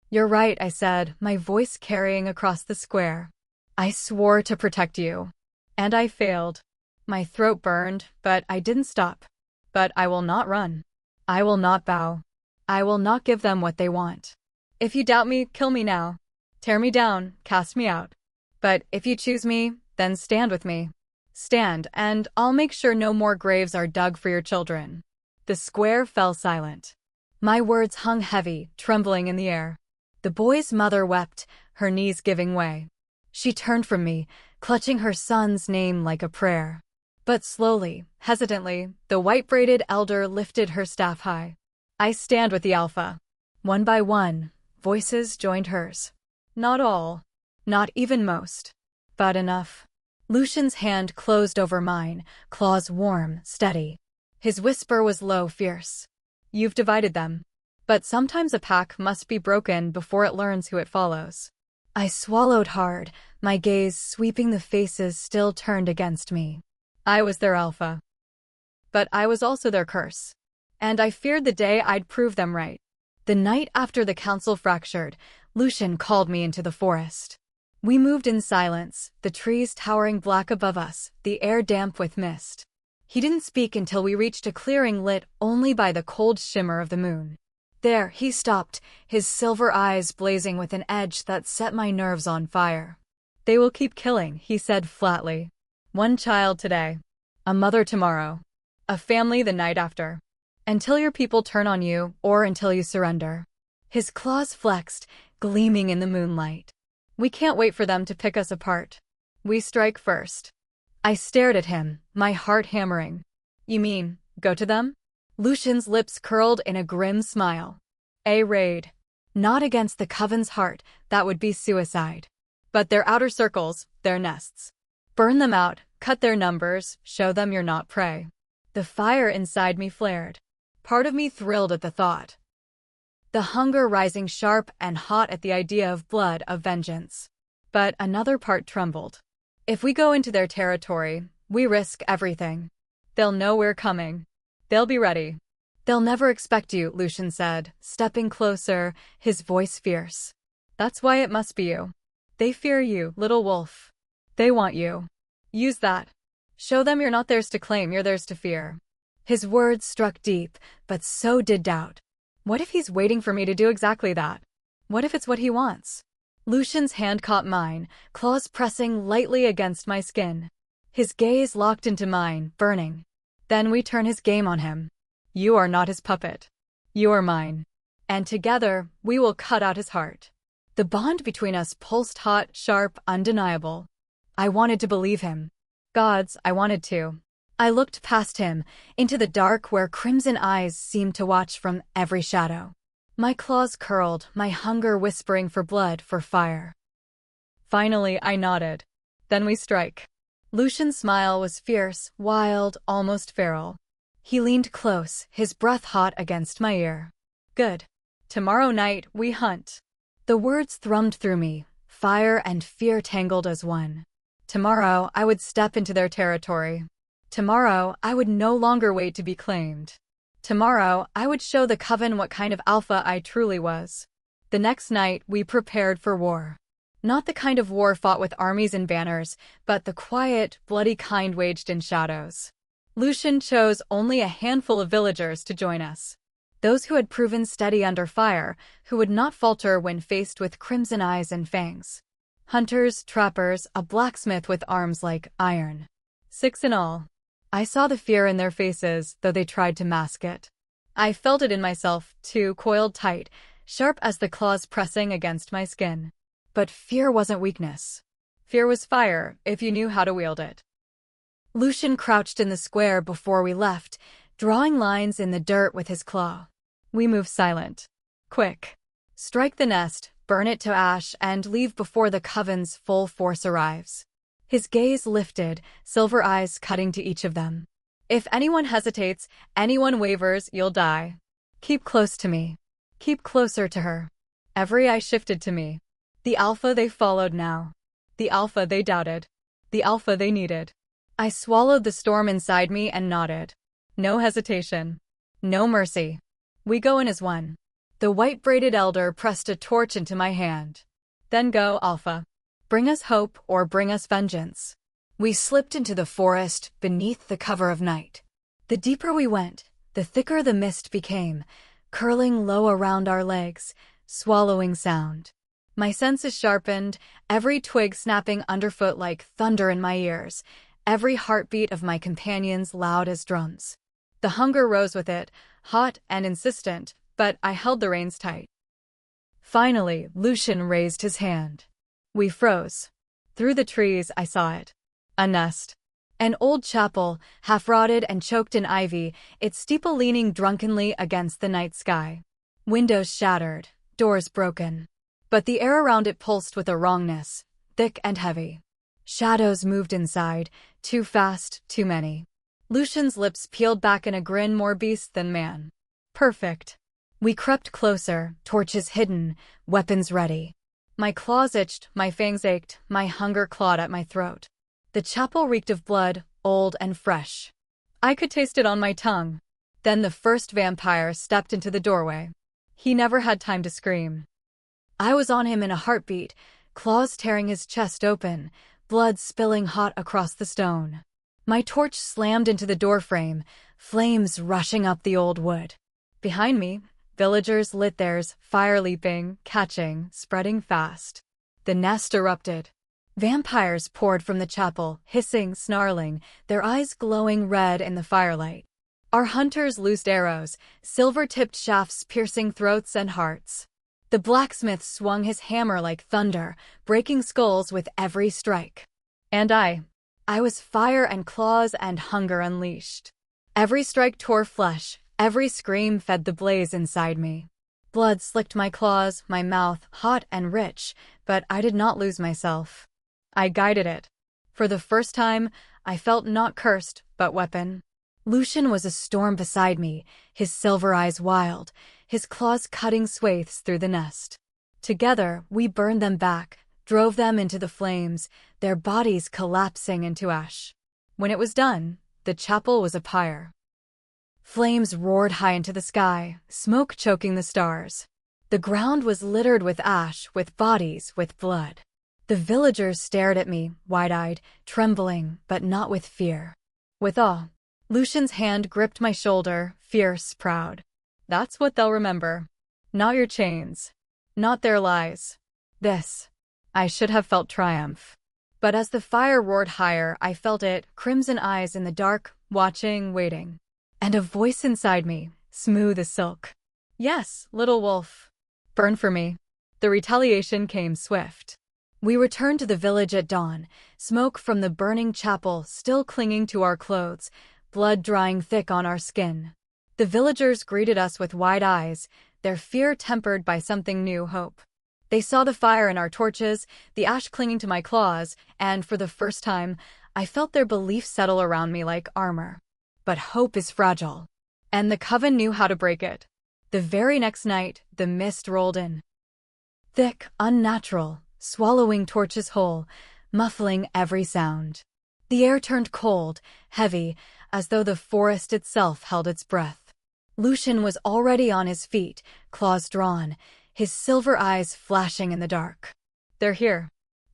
S1: You're right, I said, my voice carrying across the square. I swore to protect you. And I failed. My throat burned, but I didn't stop. But I will not run. I will not bow. I will not give them what they want. If you doubt me, kill me now. Tear me down, cast me out. But if you choose me, then stand with me. Stand, and I'll make sure no more graves are dug for your children. The square fell silent. My words hung heavy, trembling in the air. The boy's mother wept, her knees giving way. She turned from me, clutching her son's name like a prayer. But slowly, hesitantly, the white-braided elder lifted her staff high. I stand with the Alpha. One by one, voices joined hers. Not all. Not even most. But enough. Lucian's hand closed over mine, claws warm, steady. His whisper was low, fierce. You've divided them. But sometimes a pack must be broken before it learns who it follows. I swallowed hard, my gaze sweeping the faces still turned against me. I was their Alpha. But I was also their curse. And I feared the day I'd prove them right. The night after the council fractured, Lucian called me into the forest. We moved in silence, the trees towering black above us, the air damp with mist. He didn't speak until we reached a clearing lit only by the cold shimmer of the moon. There, he stopped, his silver eyes blazing with an edge that set my nerves on fire. They will keep killing, he said flatly. One child today. A mother tomorrow. A family the night after. Until your people turn on you, or until you surrender. His claws flexed, gleaming in the moonlight. We can't wait for them to pick us apart. We strike first. I stared at him, my heart hammering. You mean, go to them? Lucian's lips curled in a grim smile. A raid. Not against the Coven's heart, that would be suicide. But their outer circles, their nests. Burn them out, cut their numbers, show them you're not prey. The fire inside me flared. Part of me thrilled at the thought. The hunger rising sharp and hot at the idea of blood, of vengeance. But another part trembled. If we go into their territory, we risk everything. They'll know we're coming. They'll be ready. They'll never expect you, Lucian said, stepping closer, his voice fierce. That's why it must be you. They fear you, little wolf. They want you. Use that. Show them you're not theirs to claim, you're theirs to fear. His words struck deep, but so did doubt. What if he's waiting for me to do exactly that? What if it's what he wants? Lucian's hand caught mine, claws pressing lightly against my skin. His gaze locked into mine, burning. Then we turn his game on him. You are not his puppet. You are mine. And together, we will cut out his heart. The bond between us pulsed hot, sharp, undeniable. I wanted to believe him. Gods, I wanted to. I looked past him, into the dark where crimson eyes seemed to watch from every shadow. My claws curled, my hunger whispering for blood, for fire. Finally, I nodded. Then we strike. Lucian's smile was fierce, wild, almost feral. He leaned close, his breath hot against my ear. Good. Tomorrow night, we hunt. The words thrummed through me, fire and fear tangled as one. Tomorrow, I would step into their territory. Tomorrow, I would no longer wait to be claimed. Tomorrow, I would show the Coven what kind of alpha I truly was. The next night, we prepared for war. Not the kind of war fought with armies and banners, but the quiet, bloody kind waged in shadows. Lucian chose only a handful of villagers to join us. Those who had proven steady under fire, who would not falter when faced with crimson eyes and fangs. Hunters, trappers, a blacksmith with arms like iron. 6 in all. I saw the fear in their faces, though they tried to mask it. I felt it in myself, too, coiled tight, sharp as the claws pressing against my skin. But fear wasn't weakness. Fear was fire, if you knew how to wield it. Lucian crouched in the square before we left, drawing lines in the dirt with his claw. We moved silent. Quick. Strike the nest, burn it to ash, and leave before the Coven's full force arrives. His gaze lifted, silver eyes cutting to each of them. If anyone hesitates, anyone wavers, you'll die. Keep close to me. Keep closer to her. Every eye shifted to me. The alpha they followed now. The alpha they doubted. The alpha they needed. I swallowed the storm inside me and nodded. No hesitation. No mercy. We go in as one. The white-braided elder pressed a torch into my hand. Then go, Alpha. Bring us hope or bring us vengeance. We slipped into the forest beneath the cover of night. The deeper we went, the thicker the mist became, curling low around our legs, swallowing sound. My senses sharpened, every twig snapping underfoot like thunder in my ears, every heartbeat of my companions loud as drums. The hunger rose with it, hot and insistent, but I held the reins tight. Finally, Lucian raised his hand. We froze. Through the trees, I saw it. A nest. An old chapel, half-rotted and choked in ivy, its steeple leaning drunkenly against the night sky. Windows shattered, doors broken. But the air around it pulsed with a wrongness, thick and heavy. Shadows moved inside, too fast, too many. Lucian's lips peeled back in a grin more beast than man. Perfect. We crept closer, torches hidden, weapons ready. My claws itched, my fangs ached, my hunger clawed at my throat. The chapel reeked of blood, old and fresh. I could taste it on my tongue. Then the first vampire stepped into the doorway. He never had time to scream. I was on him in a heartbeat, claws tearing his chest open, blood spilling hot across the stone. My torch slammed into the doorframe, flames rushing up the old wood. Behind me, villagers lit theirs, fire leaping, catching, spreading fast. The nest erupted. Vampires poured from the chapel, hissing, snarling, their eyes glowing red in the firelight. Our hunters loosed arrows, silver-tipped shafts piercing throats and hearts. The blacksmith swung his hammer like thunder, breaking skulls with every strike. And I was fire and claws and hunger unleashed. Every strike tore flesh, every scream fed the blaze inside me. Blood slicked my claws, my mouth hot and rich, but I did not lose myself. I guided it. For the first time, I felt not cursed, but weapon. Lucian was a storm beside me, his silver eyes wild, his claws cutting swathes through the nest. Together, we burned them back, drove them into the flames, their bodies collapsing into ash. When it was done, the chapel was a pyre. Flames roared high into the sky, smoke choking the stars. The ground was littered with ash, with bodies, with blood. The villagers stared at me, wide-eyed, trembling, but not with fear. With awe. Lucian's hand gripped my shoulder, fierce, proud. That's what they'll remember. Not your chains. Not their lies. This. I should have felt triumph. But as the fire roared higher, I felt it, crimson eyes in the dark, watching, waiting. And a voice inside me, smooth as silk. Yes, little wolf. Burn for me. The retaliation came swift. We returned to the village at dawn, smoke from the burning chapel still clinging to our clothes, blood drying thick on our skin. The villagers greeted us with wide eyes, their fear tempered by something new, hope. They saw the fire in our torches, the ash clinging to my claws, and for the first time, I felt their belief settle around me like armor. But hope is fragile. And the coven knew how to break it. The very next night, the mist rolled in. Thick, unnatural, swallowing torches whole, muffling every sound. The air turned cold, heavy, as though the forest itself held its breath. Lucian was already on his feet, claws drawn, his silver eyes flashing in the dark. They're here.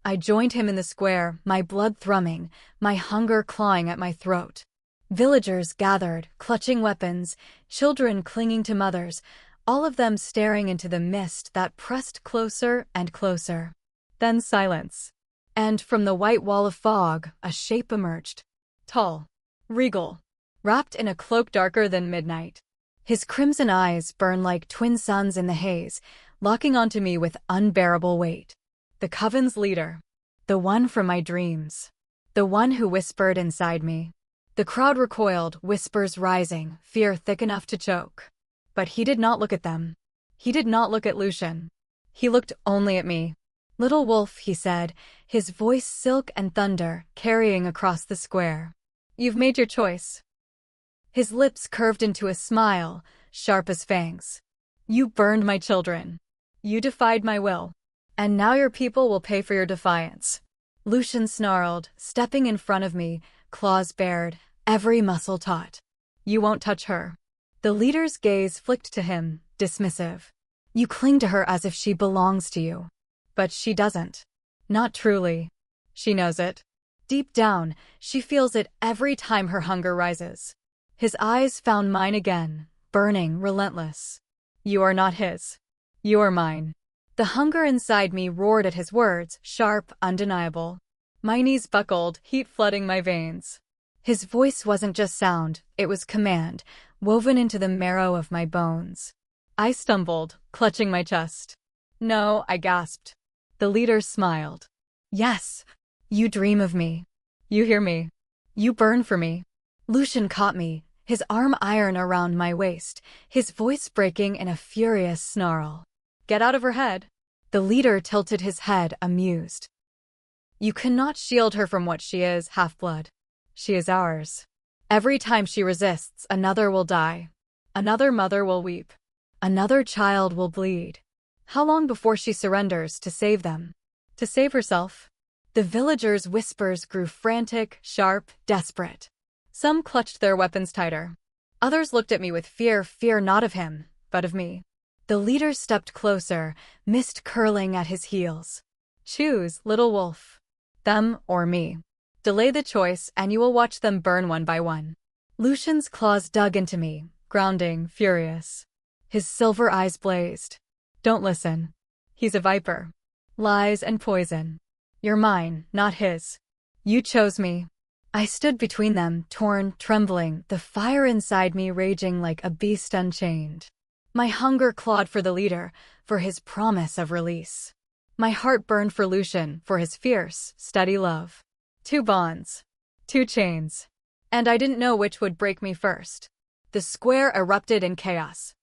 S1: I joined him in the square, my blood thrumming, my hunger clawing at my throat. Villagers gathered, clutching weapons, children clinging to mothers, all of them staring into the mist that pressed closer and closer. Then silence. And from the white wall of fog, a shape emerged. Tall. Regal. Wrapped in a cloak darker than midnight. His crimson eyes burned like twin suns in the haze, locking onto me with unbearable weight. The coven's leader. The one from my dreams. The one who whispered inside me. The crowd recoiled, whispers rising, fear thick enough to choke. But he did not look at them. He did not look at Lucian. He looked only at me. Little wolf, he said, his voice silk and thunder, carrying across the square. You've made your choice. His lips curved into a smile, sharp as fangs. You burned my children. You defied my will. And now your people will pay for your defiance. Lucian snarled, stepping in front of me, claws bared, every muscle taut. You won't touch her. The leader's gaze flicked to him, dismissive. You cling to her as if she belongs to you. But she doesn't. Not truly. She knows it. Deep down, she feels it every time her hunger rises. His eyes found mine again, burning, relentless. You are not his. You are mine. The hunger inside me roared at his words, sharp, undeniable. My knees buckled, heat flooding my veins. His voice wasn't just sound, it was command, woven into the marrow of my bones. I stumbled, clutching my chest. No, I gasped. The leader smiled. Yes, you dream of me. You hear me. You burn for me. Lucian caught me, his arm iron around my waist, his voice breaking in a furious snarl. Get out of her head. The leader tilted his head, amused. You cannot shield her from what she is, half-blood. She is ours. Every time she resists, another will die. Another mother will weep. Another child will bleed. How long before she surrenders to save them? To save herself? The villagers' whispers grew frantic, sharp, desperate. Some clutched their weapons tighter. Others looked at me with fear not of him, but of me. The leader stepped closer, mist curling at his heels. Choose, little wolf. Them or me. Delay the choice and you will watch them burn one by one. Lucian's claws dug into me, grounding, furious. His silver eyes blazed. Don't listen. He's a viper. Lies and poison. You're mine, not his. You chose me. I stood between them, torn, trembling, the fire inside me raging like a beast unchained. My hunger clawed for the leader, for his promise of release. My heart burned for Lucian, for his fierce, steady love. Two bonds. Two chains. And I didn't know which would break me first. The square erupted in chaos.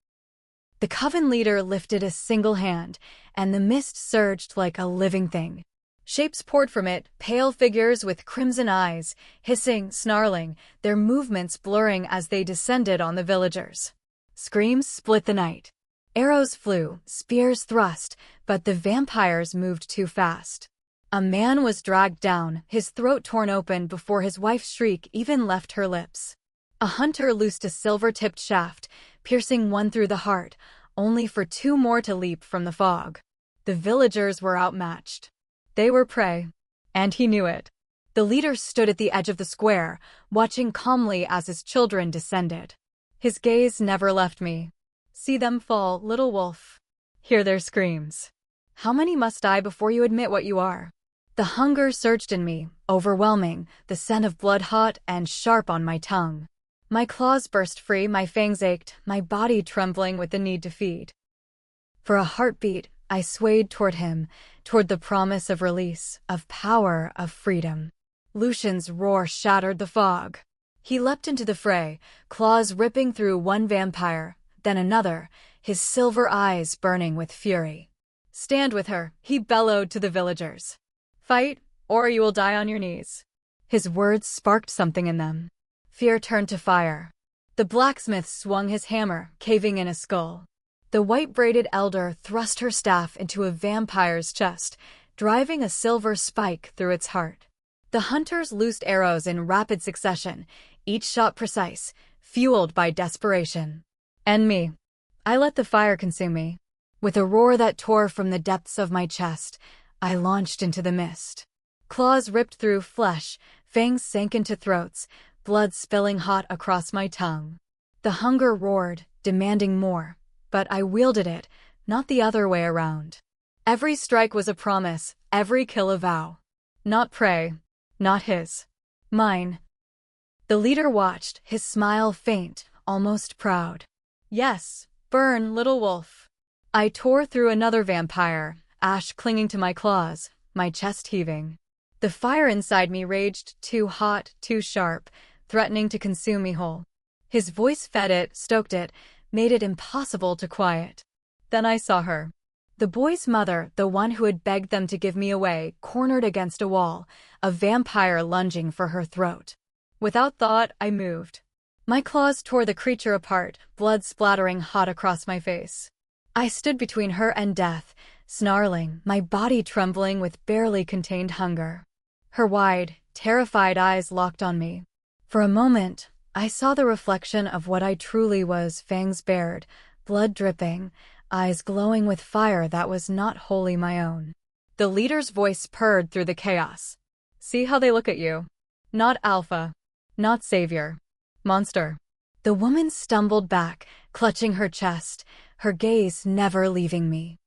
S1: The coven leader lifted a single hand, and the mist surged like a living thing. Shapes poured from it, pale figures with crimson eyes, hissing, snarling, their movements blurring as they descended on the villagers. Screams split the night. Arrows flew, spears thrust, but the vampires moved too fast. A man was dragged down, his throat torn open before his wife's shriek even left her lips. A hunter loosed a silver-tipped shaft, piercing one through the heart, only for two more to leap from the fog. The villagers were outmatched. They were prey, and he knew it. The leader stood at the edge of the square, watching calmly as his children descended. His gaze never left me. See them fall, little wolf. Hear their screams. How many must die before you admit what you are? The hunger surged in me, overwhelming, the scent of blood hot and sharp on my tongue. My claws burst free, my fangs ached, my body trembling with the need to feed. For a heartbeat, I swayed toward him, toward the promise of release, of power, of freedom. Lucian's roar shattered the fog. He leapt into the fray, claws ripping through one vampire, then another, his silver eyes burning with fury. Stand with her, he bellowed to the villagers. Fight, or you will die on your knees. His words sparked something in them. Fear turned to fire. The blacksmith swung his hammer, caving in a skull. The white-braided elder thrust her staff into a vampire's chest, driving a silver spike through its heart. The hunters loosed arrows in rapid succession, each shot precise, fueled by desperation. And me. I let the fire consume me. With a roar that tore from the depths of my chest, I launched into the mist. Claws ripped through flesh, fangs sank into throats, blood spilling hot across my tongue. The hunger roared, demanding more. But I wielded it, not the other way around. Every strike was a promise, every kill a vow. Not prey, not his. Mine. The leader watched, his smile faint, almost proud. Yes, burn, little wolf. I tore through another vampire, ash clinging to my claws, my chest heaving. The fire inside me raged, too hot, too sharp, threatening to consume me whole. His voice fed it, stoked it, made it impossible to quiet. Then I saw her. The boy's mother, the one who had begged them to give me away, cornered against a wall, a vampire lunging for her throat. Without thought, I moved. My claws tore the creature apart, blood splattering hot across my face. I stood between her and death, snarling, my body trembling with barely contained hunger. Her wide, terrified eyes locked on me. For a moment, I saw the reflection of what I truly was, fangs bared, blood dripping, eyes glowing with fire that was not wholly my own. The leader's voice purred through the chaos. See how they look at you. Not alpha. Not savior. Monster. The woman stumbled back, clutching her chest, her gaze never leaving me.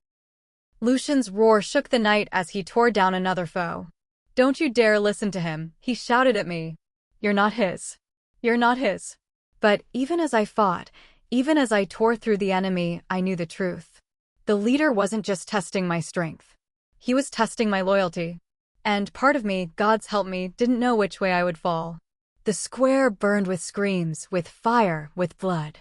S1: Lucian's roar shook the night as he tore down another foe. Don't you dare listen to him, he shouted at me. You're not his. You're not his. But even as I fought, even as I tore through the enemy, I knew the truth. The leader wasn't just testing my strength. He was testing my loyalty. And part of me, God's help me, didn't know which way I would fall. The square burned with screams, with fire, with blood.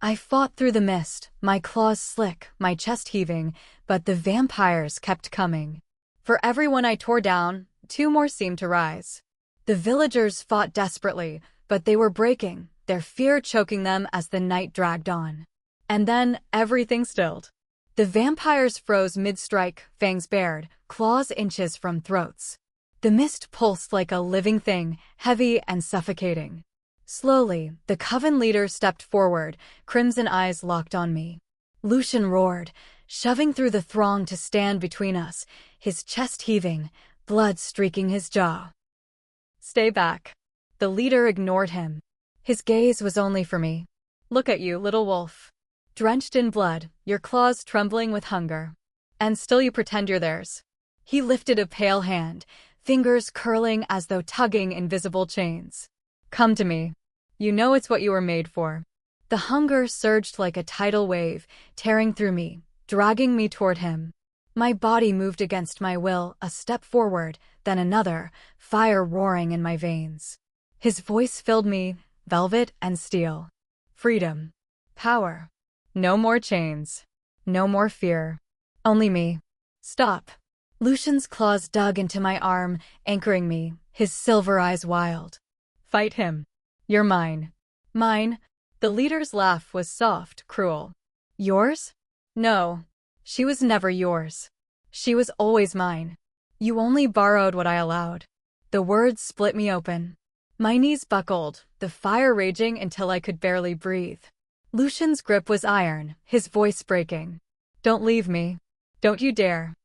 S1: I fought through the mist, my claws slick, my chest heaving, but the vampires kept coming. For every one I tore down, two more seemed to rise. The villagers fought desperately, but they were breaking, their fear choking them as the night dragged on. And then, everything stilled. The vampires froze mid-strike, fangs bared, claws inches from throats. The mist pulsed like a living thing, heavy and suffocating. Slowly, the coven leader stepped forward, crimson eyes locked on me. Lucian roared, shoving through the throng to stand between us, his chest heaving, blood streaking his jaw. Stay back. The leader ignored him. His gaze was only for me. Look at you, little wolf. Drenched in blood, your claws trembling with hunger. And still you pretend you're theirs. He lifted a pale hand, fingers curling as though tugging invisible chains. Come to me. You know it's what you were made for. The hunger surged like a tidal wave, tearing through me, dragging me toward him. My body moved against my will, a step forward, then another, fire roaring in my veins. His voice filled me, velvet and steel. Freedom. Power. No more chains. No more fear. Only me. Stop. Lucian's claws dug into my arm, anchoring me, his silver eyes wild. Fight him. You're mine. Mine. The leader's laugh was soft, cruel. Yours? No. She was never yours. She was always mine. You only borrowed what I allowed. The words split me open. My knees buckled, the fire raging until I could barely breathe. Lucian's grip was iron, his voice breaking. Don't leave me. Don't you dare.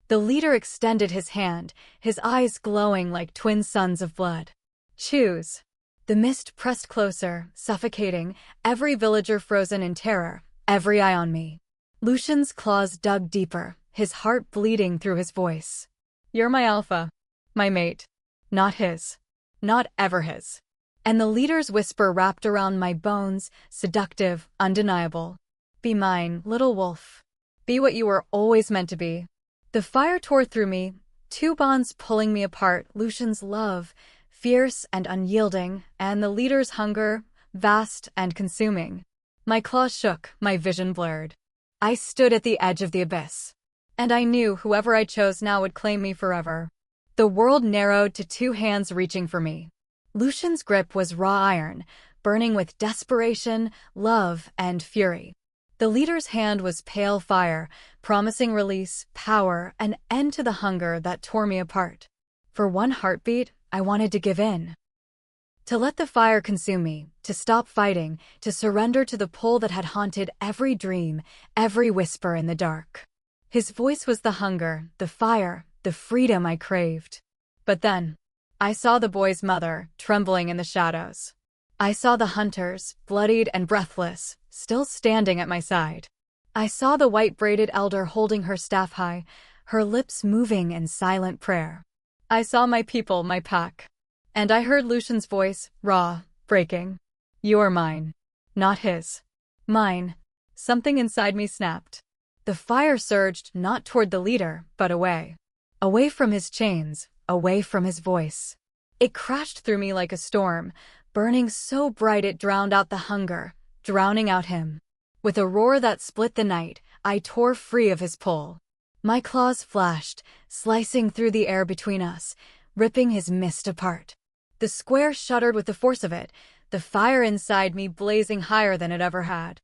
S1: The leader extended his hand, his eyes glowing like twin suns of blood. Choose. The mist pressed closer, suffocating, every villager frozen in terror, every eye on me. Lucian's claws dug deeper, his heart bleeding through his voice. You're my alpha. My mate. Not his. Not ever his. And the leader's whisper wrapped around my bones, seductive, undeniable. Be mine, little wolf. Be what you were always meant to be. The fire tore through me, two bonds pulling me apart, Lucian's love, fierce and unyielding, and the leader's hunger, vast and consuming. My claws shook, my vision blurred. I stood at the edge of the abyss. And I knew whoever I chose now would claim me forever. The world narrowed to two hands reaching for me. Lucian's grip was raw iron, burning with desperation, love, and fury. The leader's hand was pale fire, promising release, power, an end to the hunger that tore me apart. For one heartbeat, I wanted to give in. To let the fire consume me, to stop fighting, to surrender to the pull that had haunted every dream, every whisper in the dark. His voice was the hunger, the fire, the freedom I craved. But then, I saw the boy's mother, trembling in the shadows. I saw the hunters, bloodied and breathless, still standing at my side. I saw the white-braided elder holding her staff high, her lips moving in silent prayer. I saw my people, my pack. And I heard Lucian's voice, raw, breaking. You're mine. Not his. Mine. Something inside me snapped. The fire surged not toward the leader, but away. Away from his chains, away from his voice. It crashed through me like a storm, burning so bright it drowned out the hunger, drowning out him. With a roar that split the night, I tore free of his pull. My claws flashed, slicing through the air between us, ripping his mist apart. The square shuddered with the force of it, the fire inside me blazing higher than it ever had.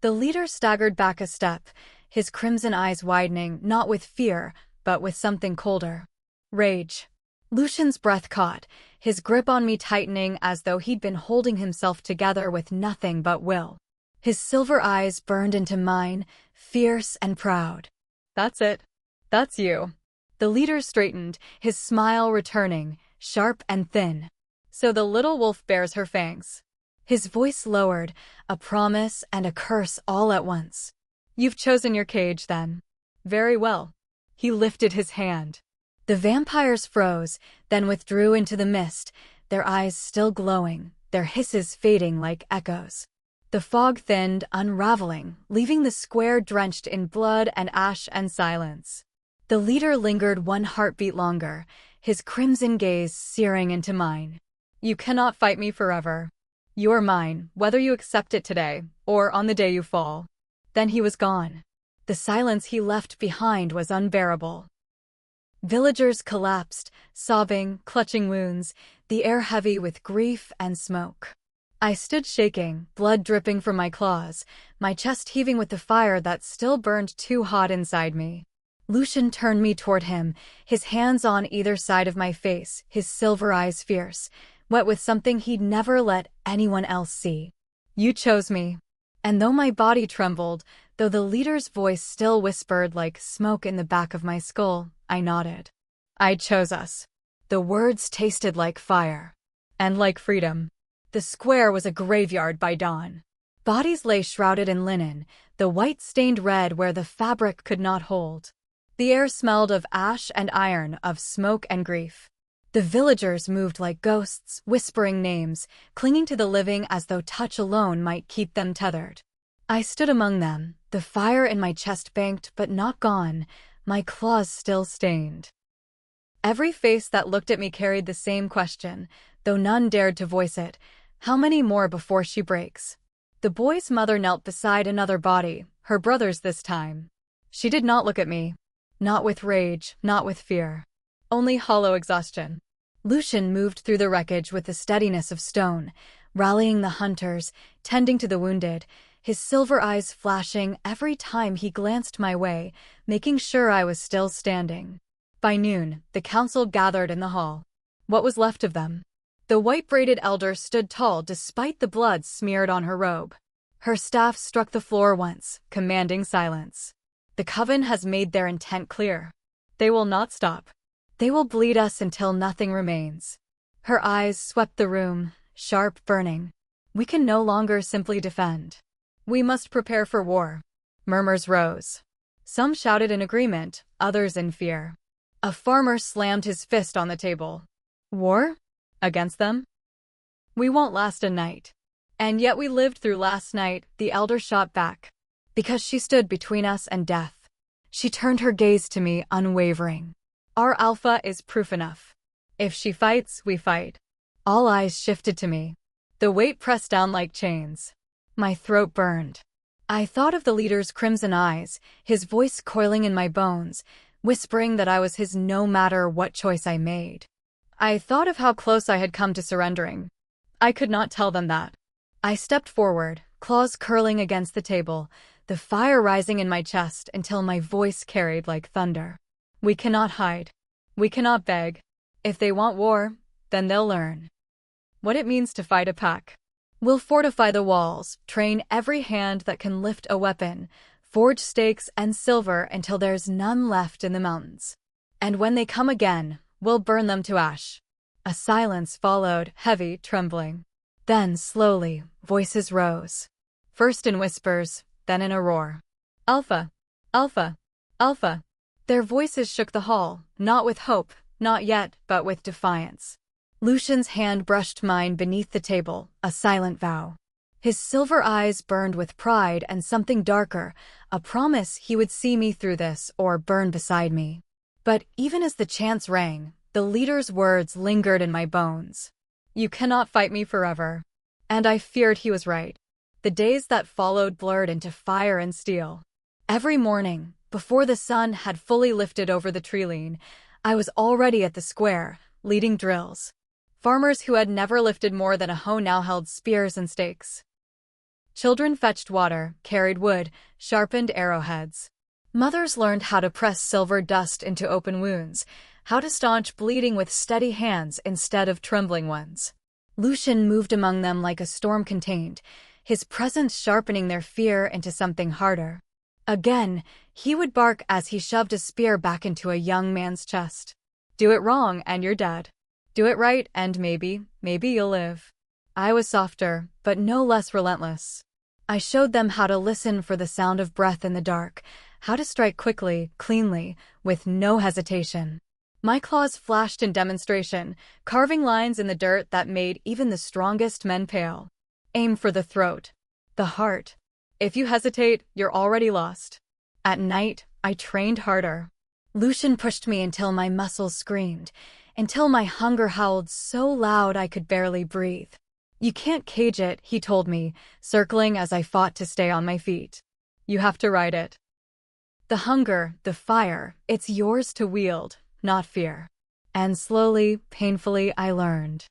S1: The leader staggered back a step, his crimson eyes widening, not with fear, but with something colder. Rage. Lucian's breath caught, his grip on me tightening as though he'd been holding himself together with nothing but will. His silver eyes burned into mine, fierce and proud. That's it. That's you. The leader straightened, his smile returning, sharp and thin. So the little wolf bears her fangs. His voice lowered, a promise and a curse all at once. You've chosen your cage, then. Very well. He lifted his hand. The vampires froze, then withdrew into the mist, their eyes still glowing, their hisses fading like echoes. The fog thinned, unraveling, leaving the square drenched in blood and ash and silence. The leader lingered one heartbeat longer, his crimson gaze searing into mine. You cannot fight me forever. You are mine, whether you accept it today, or on the day you fall. Then he was gone. The silence he left behind was unbearable. Villagers collapsed, sobbing, clutching wounds, the air heavy with grief and smoke. I stood shaking, blood dripping from my claws, my chest heaving with the fire that still burned too hot inside me. Lucian turned me toward him, his hands on either side of my face, his silver eyes fierce, wet with something he'd never let anyone else see. You chose me. And though my body trembled, though the leader's voice still whispered like smoke in the back of my skull, I nodded. I chose us. The words tasted like fire. And like freedom. The square was a graveyard by dawn. Bodies lay shrouded in linen, the white stained red where the fabric could not hold. The air smelled of ash and iron, of smoke and grief. The villagers moved like ghosts, whispering names, clinging to the living as though touch alone might keep them tethered. I stood among them, the fire in my chest banked but not gone, my claws still stained. Every face that looked at me carried the same question, though none dared to voice it. How many more before she breaks? The boy's mother knelt beside another body, her brother's this time. She did not look at me. Not with rage, not with fear. Only hollow exhaustion. Lucian moved through the wreckage with the steadiness of stone, rallying the hunters, tending to the wounded, his silver eyes flashing every time he glanced my way, making sure I was still standing. By noon, the council gathered in the hall. What was left of them? The white-braided elder stood tall despite the blood smeared on her robe. Her staff struck the floor once, commanding silence. The coven has made their intent clear. They will not stop. They will bleed us until nothing remains. Her eyes swept the room, sharp, burning. We can no longer simply defend. We must prepare for war. Murmurs rose. Some shouted in agreement, others in fear. A farmer slammed his fist on the table. War? Against them? We won't last a night. And yet we lived through last night, the elder shot back. Because she stood between us and death. She turned her gaze to me, unwavering. Our alpha is proof enough. If she fights, we fight. All eyes shifted to me. The weight pressed down like chains. My throat burned. I thought of the leader's crimson eyes, his voice coiling in my bones, whispering that I was his no matter what choice I made. I thought of how close I had come to surrendering. I could not tell them that. I stepped forward, claws curling against the table, the fire rising in my chest until my voice carried like thunder. We cannot hide. We cannot beg. If they want war, then they'll learn what it means to fight a pack. We'll fortify the walls, train every hand that can lift a weapon, forge stakes and silver until there's none left in the mountains. And when they come again, we'll burn them to ash. A silence followed, heavy, trembling. Then, slowly, voices rose. First in whispers, then in a roar. Alpha! Alpha! Alpha! Their voices shook the hall, not with hope, not yet, but with defiance. Lucian's hand brushed mine beneath the table, a silent vow. His silver eyes burned with pride and something darker, a promise he would see me through this or burn beside me. But even as the chants rang, the leader's words lingered in my bones. You cannot fight me forever. And I feared he was right. The days that followed blurred into fire and steel. Every morning, before the sun had fully lifted over the treeline, I was already at the square, leading drills. Farmers who had never lifted more than a hoe now held spears and stakes. Children fetched water, carried wood, sharpened arrowheads. Mothers learned how to press silver dust into open wounds, how to staunch bleeding with steady hands instead of trembling ones. Lucian moved among them like a storm contained, his presence sharpening their fear into something harder. Again, he would bark as he shoved a spear back into a young man's chest. Do it wrong and you're dead. Do it right and maybe you'll live. I was softer, but no less relentless. I showed them how to listen for the sound of breath in the dark, how to strike quickly, cleanly, with no hesitation. My claws flashed in demonstration, carving lines in the dirt that made even the strongest men pale. Aim for the throat, the heart. If you hesitate, you're already lost. At night, I trained harder. Lucian pushed me until my muscles screamed, until my hunger howled so loud I could barely breathe. You can't cage it, he told me, circling as I fought to stay on my feet. You have to ride it. The hunger, the fire, it's yours to wield, not fear. And slowly, painfully, I learned.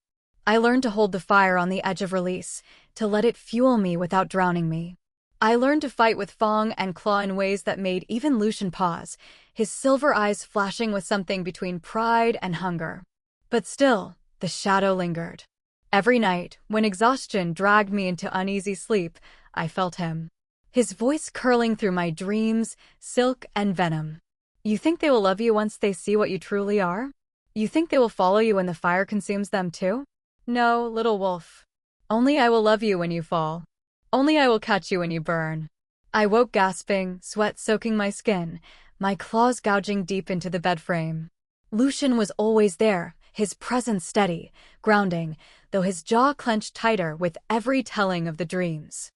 S1: I learned to hold the fire on the edge of release, to let it fuel me without drowning me. I learned to fight with fang and claw in ways that made even Lucian pause, his silver eyes flashing with something between pride and hunger. But still, the shadow lingered. Every night, when exhaustion dragged me into uneasy sleep, I felt him. His voice curling through my dreams, silk and venom. You think they will love you once they see what you truly are? You think they will follow you when the fire consumes them too? No, little wolf. Only I will love you when you fall. Only I will catch you when you burn. I woke gasping, sweat soaking my skin, my claws gouging deep into the bed frame. Lucian was always there, his presence steady, grounding, though his jaw clenched tighter with every telling of the dreams.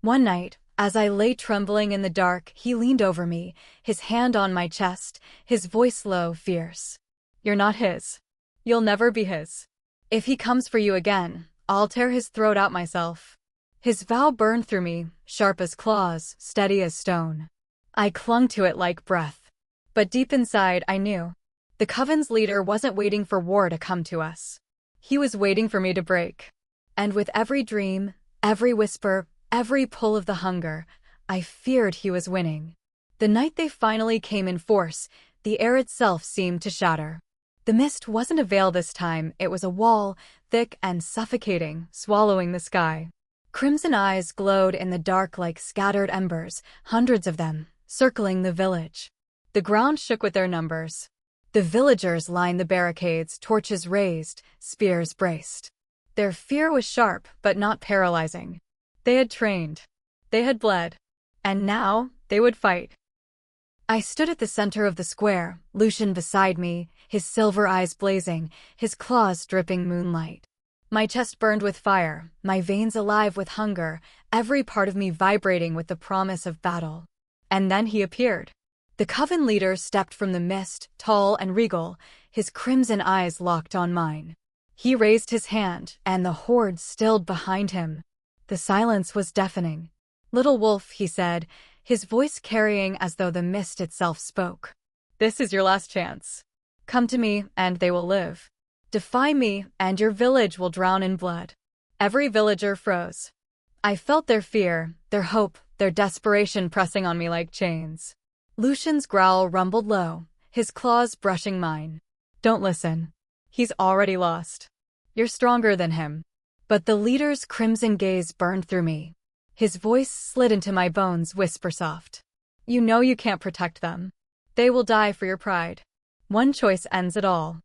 S1: One night, as I lay trembling in the dark, he leaned over me, his hand on my chest, his voice low, fierce. "You're not his. You'll never be his. If he comes for you again, I'll tear his throat out myself." His vow burned through me, sharp as claws, steady as stone. I clung to it like breath. But deep inside, I knew. The coven's leader wasn't waiting for war to come to us. He was waiting for me to break. And with every dream, every whisper, every pull of the hunger, I feared he was winning. The night they finally came in force, the air itself seemed to shatter. The mist wasn't a veil this time, it was a wall, thick and suffocating, swallowing the sky. Crimson eyes glowed in the dark like scattered embers, hundreds of them, circling the village. The ground shook with their numbers. The villagers lined the barricades, torches raised, spears braced. Their fear was sharp, but not paralyzing. They had trained. They had bled. And now, they would fight. I stood at the center of the square, Lucian beside me, his silver eyes blazing, his claws dripping moonlight. My chest burned with fire, my veins alive with hunger, every part of me vibrating with the promise of battle. And then he appeared. The coven leader stepped from the mist, tall and regal, his crimson eyes locked on mine. He raised his hand, and the horde stilled behind him. The silence was deafening. "Little wolf," he said, his voice carrying as though the mist itself spoke. "This is your last chance. Come to me, and they will live. Defy me, and your village will drown in blood." Every villager froze. I felt their fear, their hope, their desperation pressing on me like chains. Lucian's growl rumbled low, his claws brushing mine. "Don't listen. He's already lost. You're stronger than him." But the leader's crimson gaze burned through me. His voice slid into my bones, whisper soft. "You know you can't protect them. They will die for your pride. One choice ends it all."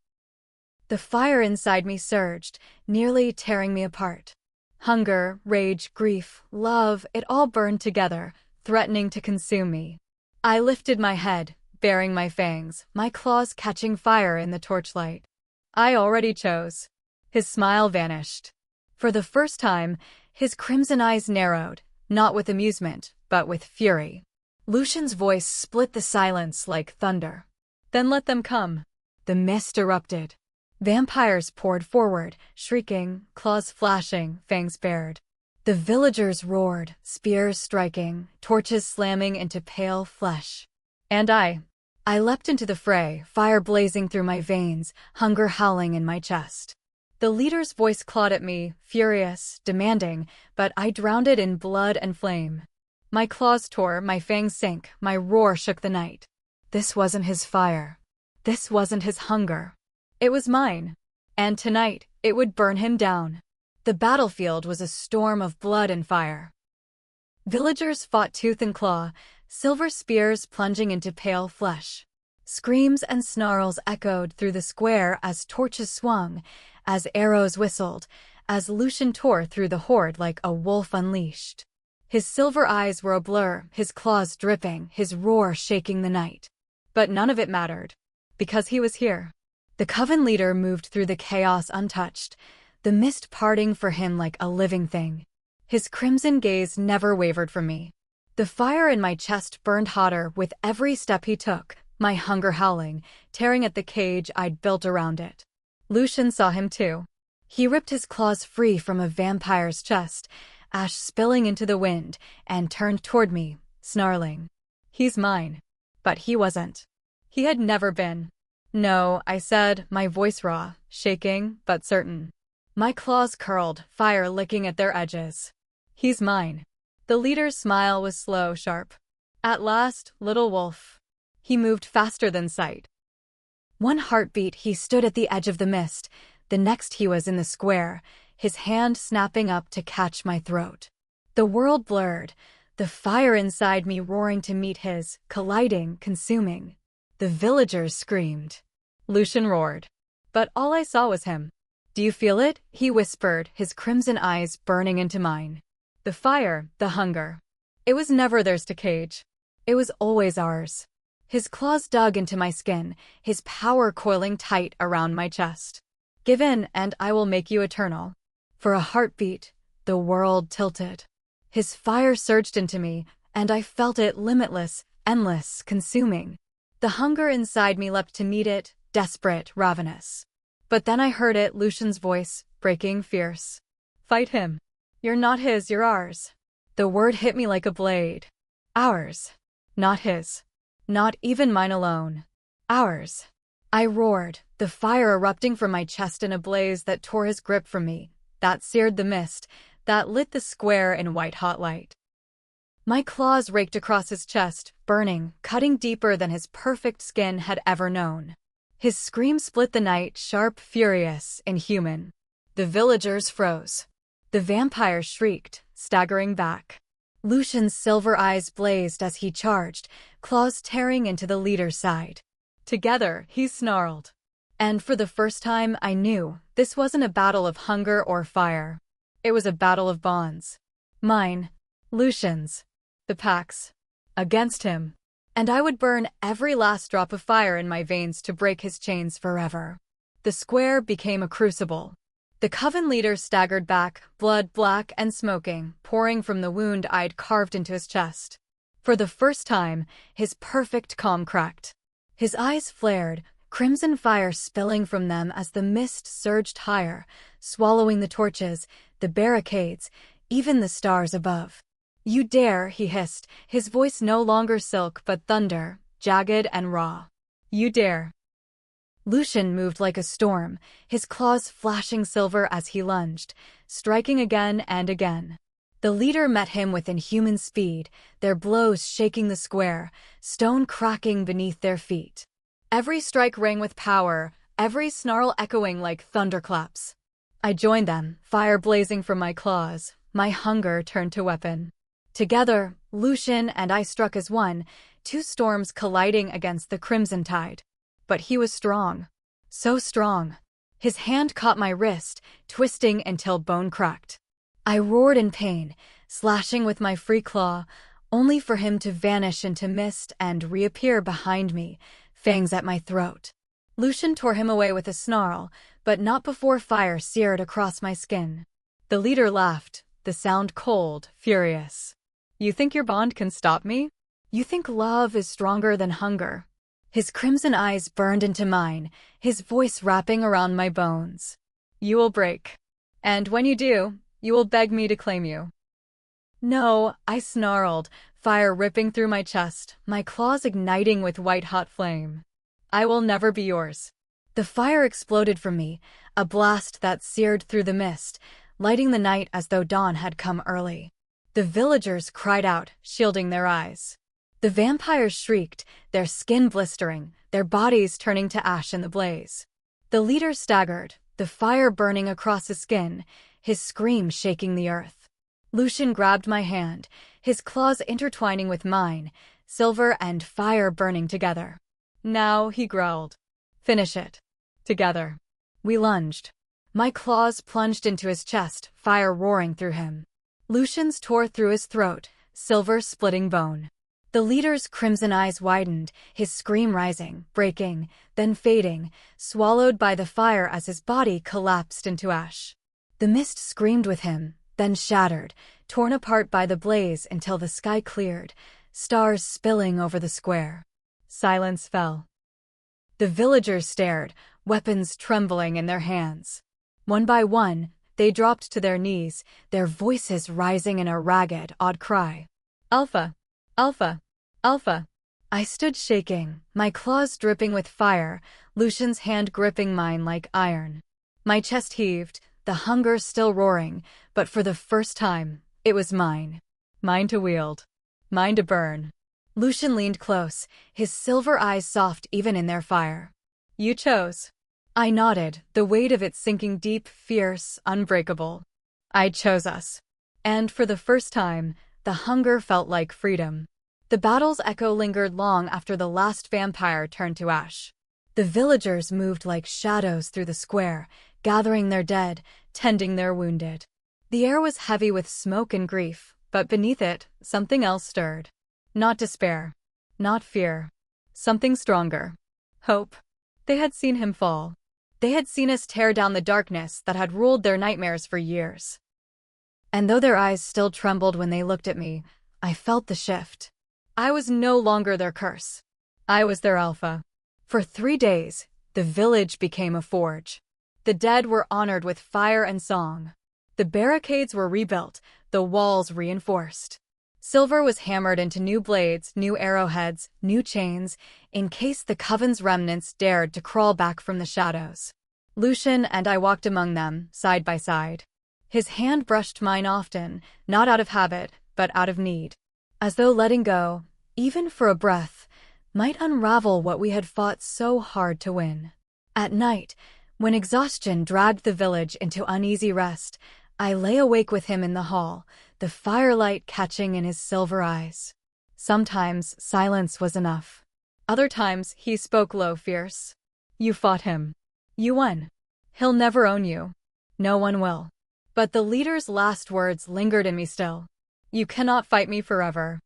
S1: The fire inside me surged, nearly tearing me apart. Hunger, rage, grief, love, it all burned together, threatening to consume me. I lifted my head, baring my fangs, my claws catching fire in the torchlight. I already chose. His smile vanished. For the first time, his crimson eyes narrowed, not with amusement, but with fury. Lucian's voice split the silence like thunder. "Then let them come." The mist erupted. Vampires poured forward, shrieking, claws flashing, fangs bared. The villagers roared, spears striking, torches slamming into pale flesh. And I leapt into the fray, fire blazing through my veins, hunger howling in my chest. The leader's voice clawed at me, furious, demanding, but I drowned it in blood and flame. My claws tore, my fangs sank, my roar shook the night. This wasn't his fire. This wasn't his hunger. It was mine. And tonight, it would burn him down. The battlefield was a storm of blood and fire. Villagers fought tooth and claw, silver spears plunging into pale flesh. Screams and snarls echoed through the square as torches swung, as arrows whistled, as Lucian tore through the horde like a wolf unleashed. His silver eyes were a blur, his claws dripping, his roar shaking the night. But none of it mattered, because he was here. The coven leader moved through the chaos untouched, the mist parting for him like a living thing. His crimson gaze never wavered from me. The fire in my chest burned hotter with every step he took, my hunger howling, tearing at the cage I'd built around it. Lucian saw him too. He ripped his claws free from a vampire's chest, ash spilling into the wind, and turned toward me, snarling. "He's mine." But he wasn't. He had never been. "No," I said, my voice raw, shaking, but certain. My claws curled, fire licking at their edges. "He's mine." The leader's smile was slow, sharp. "At last, little wolf." He moved faster than sight. One heartbeat, he stood at the edge of the mist. The next he was in the square, his hand snapping up to catch my throat. The world blurred, the fire inside me roaring to meet his, colliding, consuming. The villagers screamed. Lucian roared. But all I saw was him. "Do you feel it?" he whispered, his crimson eyes burning into mine. The fire, the hunger. It was never theirs to cage. It was always ours. His claws dug into my skin, his power coiling tight around my chest. Give in, and I will make you eternal. For a heartbeat, the world tilted. His fire surged into me, and I felt it limitless, endless, consuming. The hunger inside me leapt to meet it, desperate, ravenous. But then I heard it, Lucian's voice, breaking fierce. Fight him. You're not his, you're ours. The word hit me like a blade. Ours. Not his. Not even mine alone. Ours. I roared, the fire erupting from my chest in a blaze that tore his grip from me, that seared the mist, that lit the square in white-hot light. My claws raked across his chest, burning, cutting deeper than his perfect skin had ever known. His scream split the night, sharp, furious, inhuman. The villagers froze. The vampire shrieked, staggering back. Lucian's silver eyes blazed as he charged, claws tearing into the leader's side. Together, he snarled. And for the first time, I knew this wasn't a battle of hunger or fire. It was a battle of bonds. Mine, Lucian's, the pack's, against him. And I would burn every last drop of fire in my veins to break his chains forever. The square became a crucible. The coven leader staggered back, blood black and smoking, pouring from the wound I'd carved into his chest. For the first time, his perfect calm cracked. His eyes flared, crimson fire spilling from them as the mist surged higher, swallowing the torches, the barricades, even the stars above. You dare, he hissed, his voice no longer silk but thunder, jagged and raw. You dare. Lucian moved like a storm, his claws flashing silver as he lunged, striking again and again. The leader met him with inhuman speed, their blows shaking the square, stone cracking beneath their feet. Every strike rang with power, every snarl echoing like thunderclaps. I joined them, fire blazing from my claws, my hunger turned to weapon. Together, Lucian and I struck as one, two storms colliding against the crimson tide. But he was strong. So strong. His hand caught my wrist, twisting until bone cracked. I roared in pain, slashing with my free claw, only for him to vanish into mist and reappear behind me, fangs at my throat. Lucian tore him away with a snarl, but not before fire seared across my skin. The leader laughed, the sound cold, furious. You think your bond can stop me? You think love is stronger than hunger? His crimson eyes burned into mine, his voice wrapping around my bones. You will break. And when you do, you will beg me to claim you. No, I snarled, fire ripping through my chest, my claws igniting with white-hot flame. I will never be yours. The fire exploded from me, a blast that seared through the mist, lighting the night as though dawn had come early. The villagers cried out, shielding their eyes. The vampires shrieked, their skin blistering, their bodies turning to ash in the blaze. The leader staggered, the fire burning across his skin, his scream shaking the earth. Lucian grabbed my hand, his claws intertwining with mine, silver and fire burning together. Now, he growled. Finish it. Together. We lunged. My claws plunged into his chest, fire roaring through him. Lucian's tore through his throat, silver splitting bone. The leader's crimson eyes widened, his scream rising, breaking, then fading, swallowed by the fire as his body collapsed into ash. The mist screamed with him, then shattered, torn apart by the blaze until the sky cleared, stars spilling over the square. Silence fell. The villagers stared, weapons trembling in their hands. One by one, they dropped to their knees, their voices rising in a ragged, odd cry. Alpha! Alpha! Alpha! I stood shaking, my claws dripping with fire, Lucian's hand gripping mine like iron. My chest heaved, the hunger still roaring, but for the first time, it was mine. Mine to wield. Mine to burn. Lucian leaned close, his silver eyes soft even in their fire. You chose. I nodded, the weight of it sinking deep, fierce, unbreakable. I chose us. And for the first time, the hunger felt like freedom. The battle's echo lingered long after the last vampire turned to ash. The villagers moved like shadows through the square, gathering their dead, tending their wounded. The air was heavy with smoke and grief, but beneath it, something else stirred. Not despair. Not fear. Something stronger. Hope. They had seen him fall. They had seen us tear down the darkness that had ruled their nightmares for years. And though their eyes still trembled when they looked at me, I felt the shift. I was no longer their curse. I was their alpha. For 3 days, the village became a forge. The dead were honored with fire and song. The barricades were rebuilt, the walls reinforced. Silver was hammered into new blades, new arrowheads, new chains, in case the coven's remnants dared to crawl back from the shadows. Lucian and I walked among them, side by side. His hand brushed mine often, not out of habit, but out of need. As though letting go, even for a breath, might unravel what we had fought so hard to win. At night, when exhaustion dragged the village into uneasy rest, I lay awake with him in the hall, the firelight catching in his silver eyes. Sometimes silence was enough. Other times he spoke low, fierce. You fought him. You won. He'll never own you. No one will. But the leader's last words lingered in me still. You cannot fight me forever.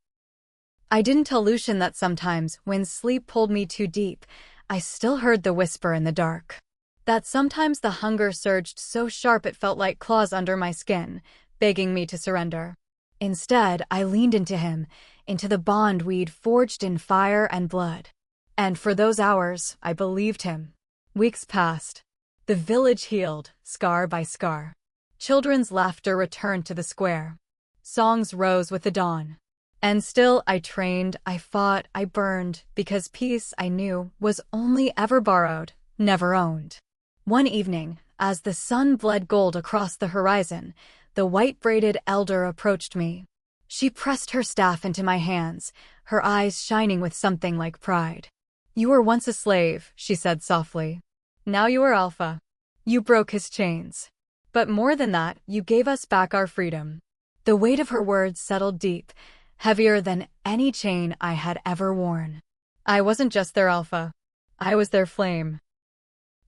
S1: I didn't tell Lucian that sometimes, when sleep pulled me too deep, I still heard the whisper in the dark. That sometimes the hunger surged so sharp it felt like claws under my skin, begging me to surrender. Instead, I leaned into him, into the bond we'd forged in fire and blood. And for those hours, I believed him. Weeks passed. The village healed, scar by scar. Children's laughter returned to the square. Songs rose with the dawn. And still I trained, I fought, I burned, because peace, I knew, was only ever borrowed, never owned. One evening, as the sun bled gold across the horizon, the white-braided elder approached me. She pressed her staff into my hands, her eyes shining with something like pride. You were once a slave, she said softly. Now you are Alpha. You broke his chains. But more than that, you gave us back our freedom. The weight of her words settled deep, heavier than any chain I had ever worn. I wasn't just their Alpha. I was their flame.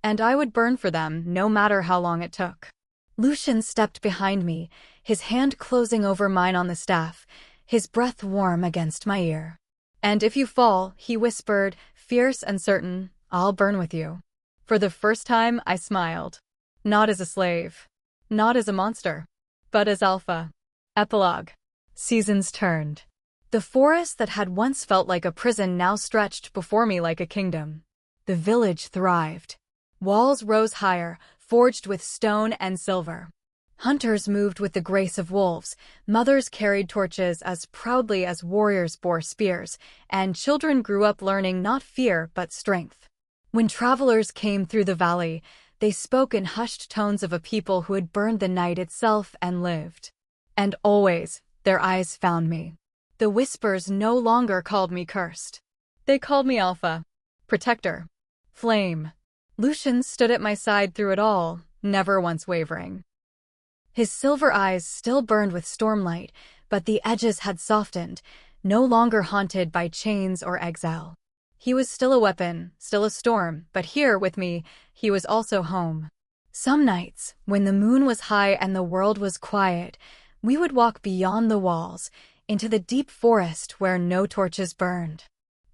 S1: And I would burn for them, no matter how long it took. Lucian stepped behind me, his hand closing over mine on the staff, his breath warm against my ear. And if you fall, he whispered, fierce and certain, I'll burn with you. For the first time, I smiled. Not as a slave. Not as a monster. But as Alpha. Epilogue. Seasons turned. The forest that had once felt like a prison now stretched before me like a kingdom. The village thrived. Walls rose higher, forged with stone and silver. Hunters moved with the grace of wolves, mothers carried torches as proudly as warriors bore spears, and children grew up learning not fear but strength. When travelers came through the valley, they spoke in hushed tones of a people who had burned the night itself and lived. And always, their eyes found me. The whispers no longer called me cursed. They called me Alpha. Protector. Flame. Lucian stood at my side through it all, never once wavering. His silver eyes still burned with stormlight, but the edges had softened, no longer haunted by chains or exile. He was still a weapon, still a storm, but here, with me, he was also home. Some nights, when the moon was high and the world was quiet, we would walk beyond the walls, into the deep forest where no torches burned.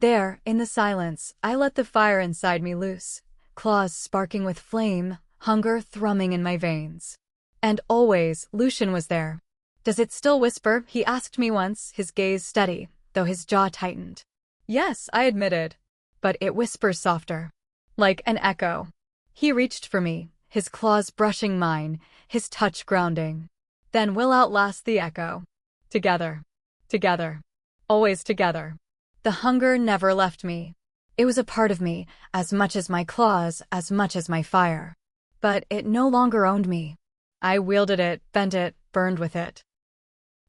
S1: There, in the silence, I let the fire inside me loose, claws sparking with flame, hunger thrumming in my veins. And always, Lucian was there. Does it still whisper? He asked me once, his gaze steady, though his jaw tightened. Yes, I admitted. But it whispers softer. Like an echo. He reached for me, his claws brushing mine, his touch grounding. Then we'll outlast the echo. Together. Together. Always together. The hunger never left me. It was a part of me, as much as my claws, as much as my fire. But it no longer owned me. I wielded it, bent it, burned with it.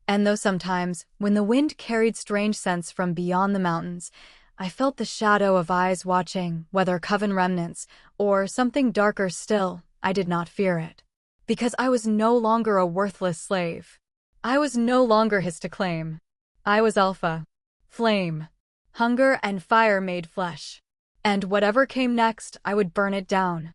S1: And though sometimes, when the wind carried strange scents from beyond the mountains, I felt the shadow of eyes watching, whether coven remnants, or something darker still, I did not fear it. Because I was no longer a worthless slave. I was no longer his to claim. I was Alpha. Flame. Hunger and fire made flesh. And whatever came next, I would burn it down.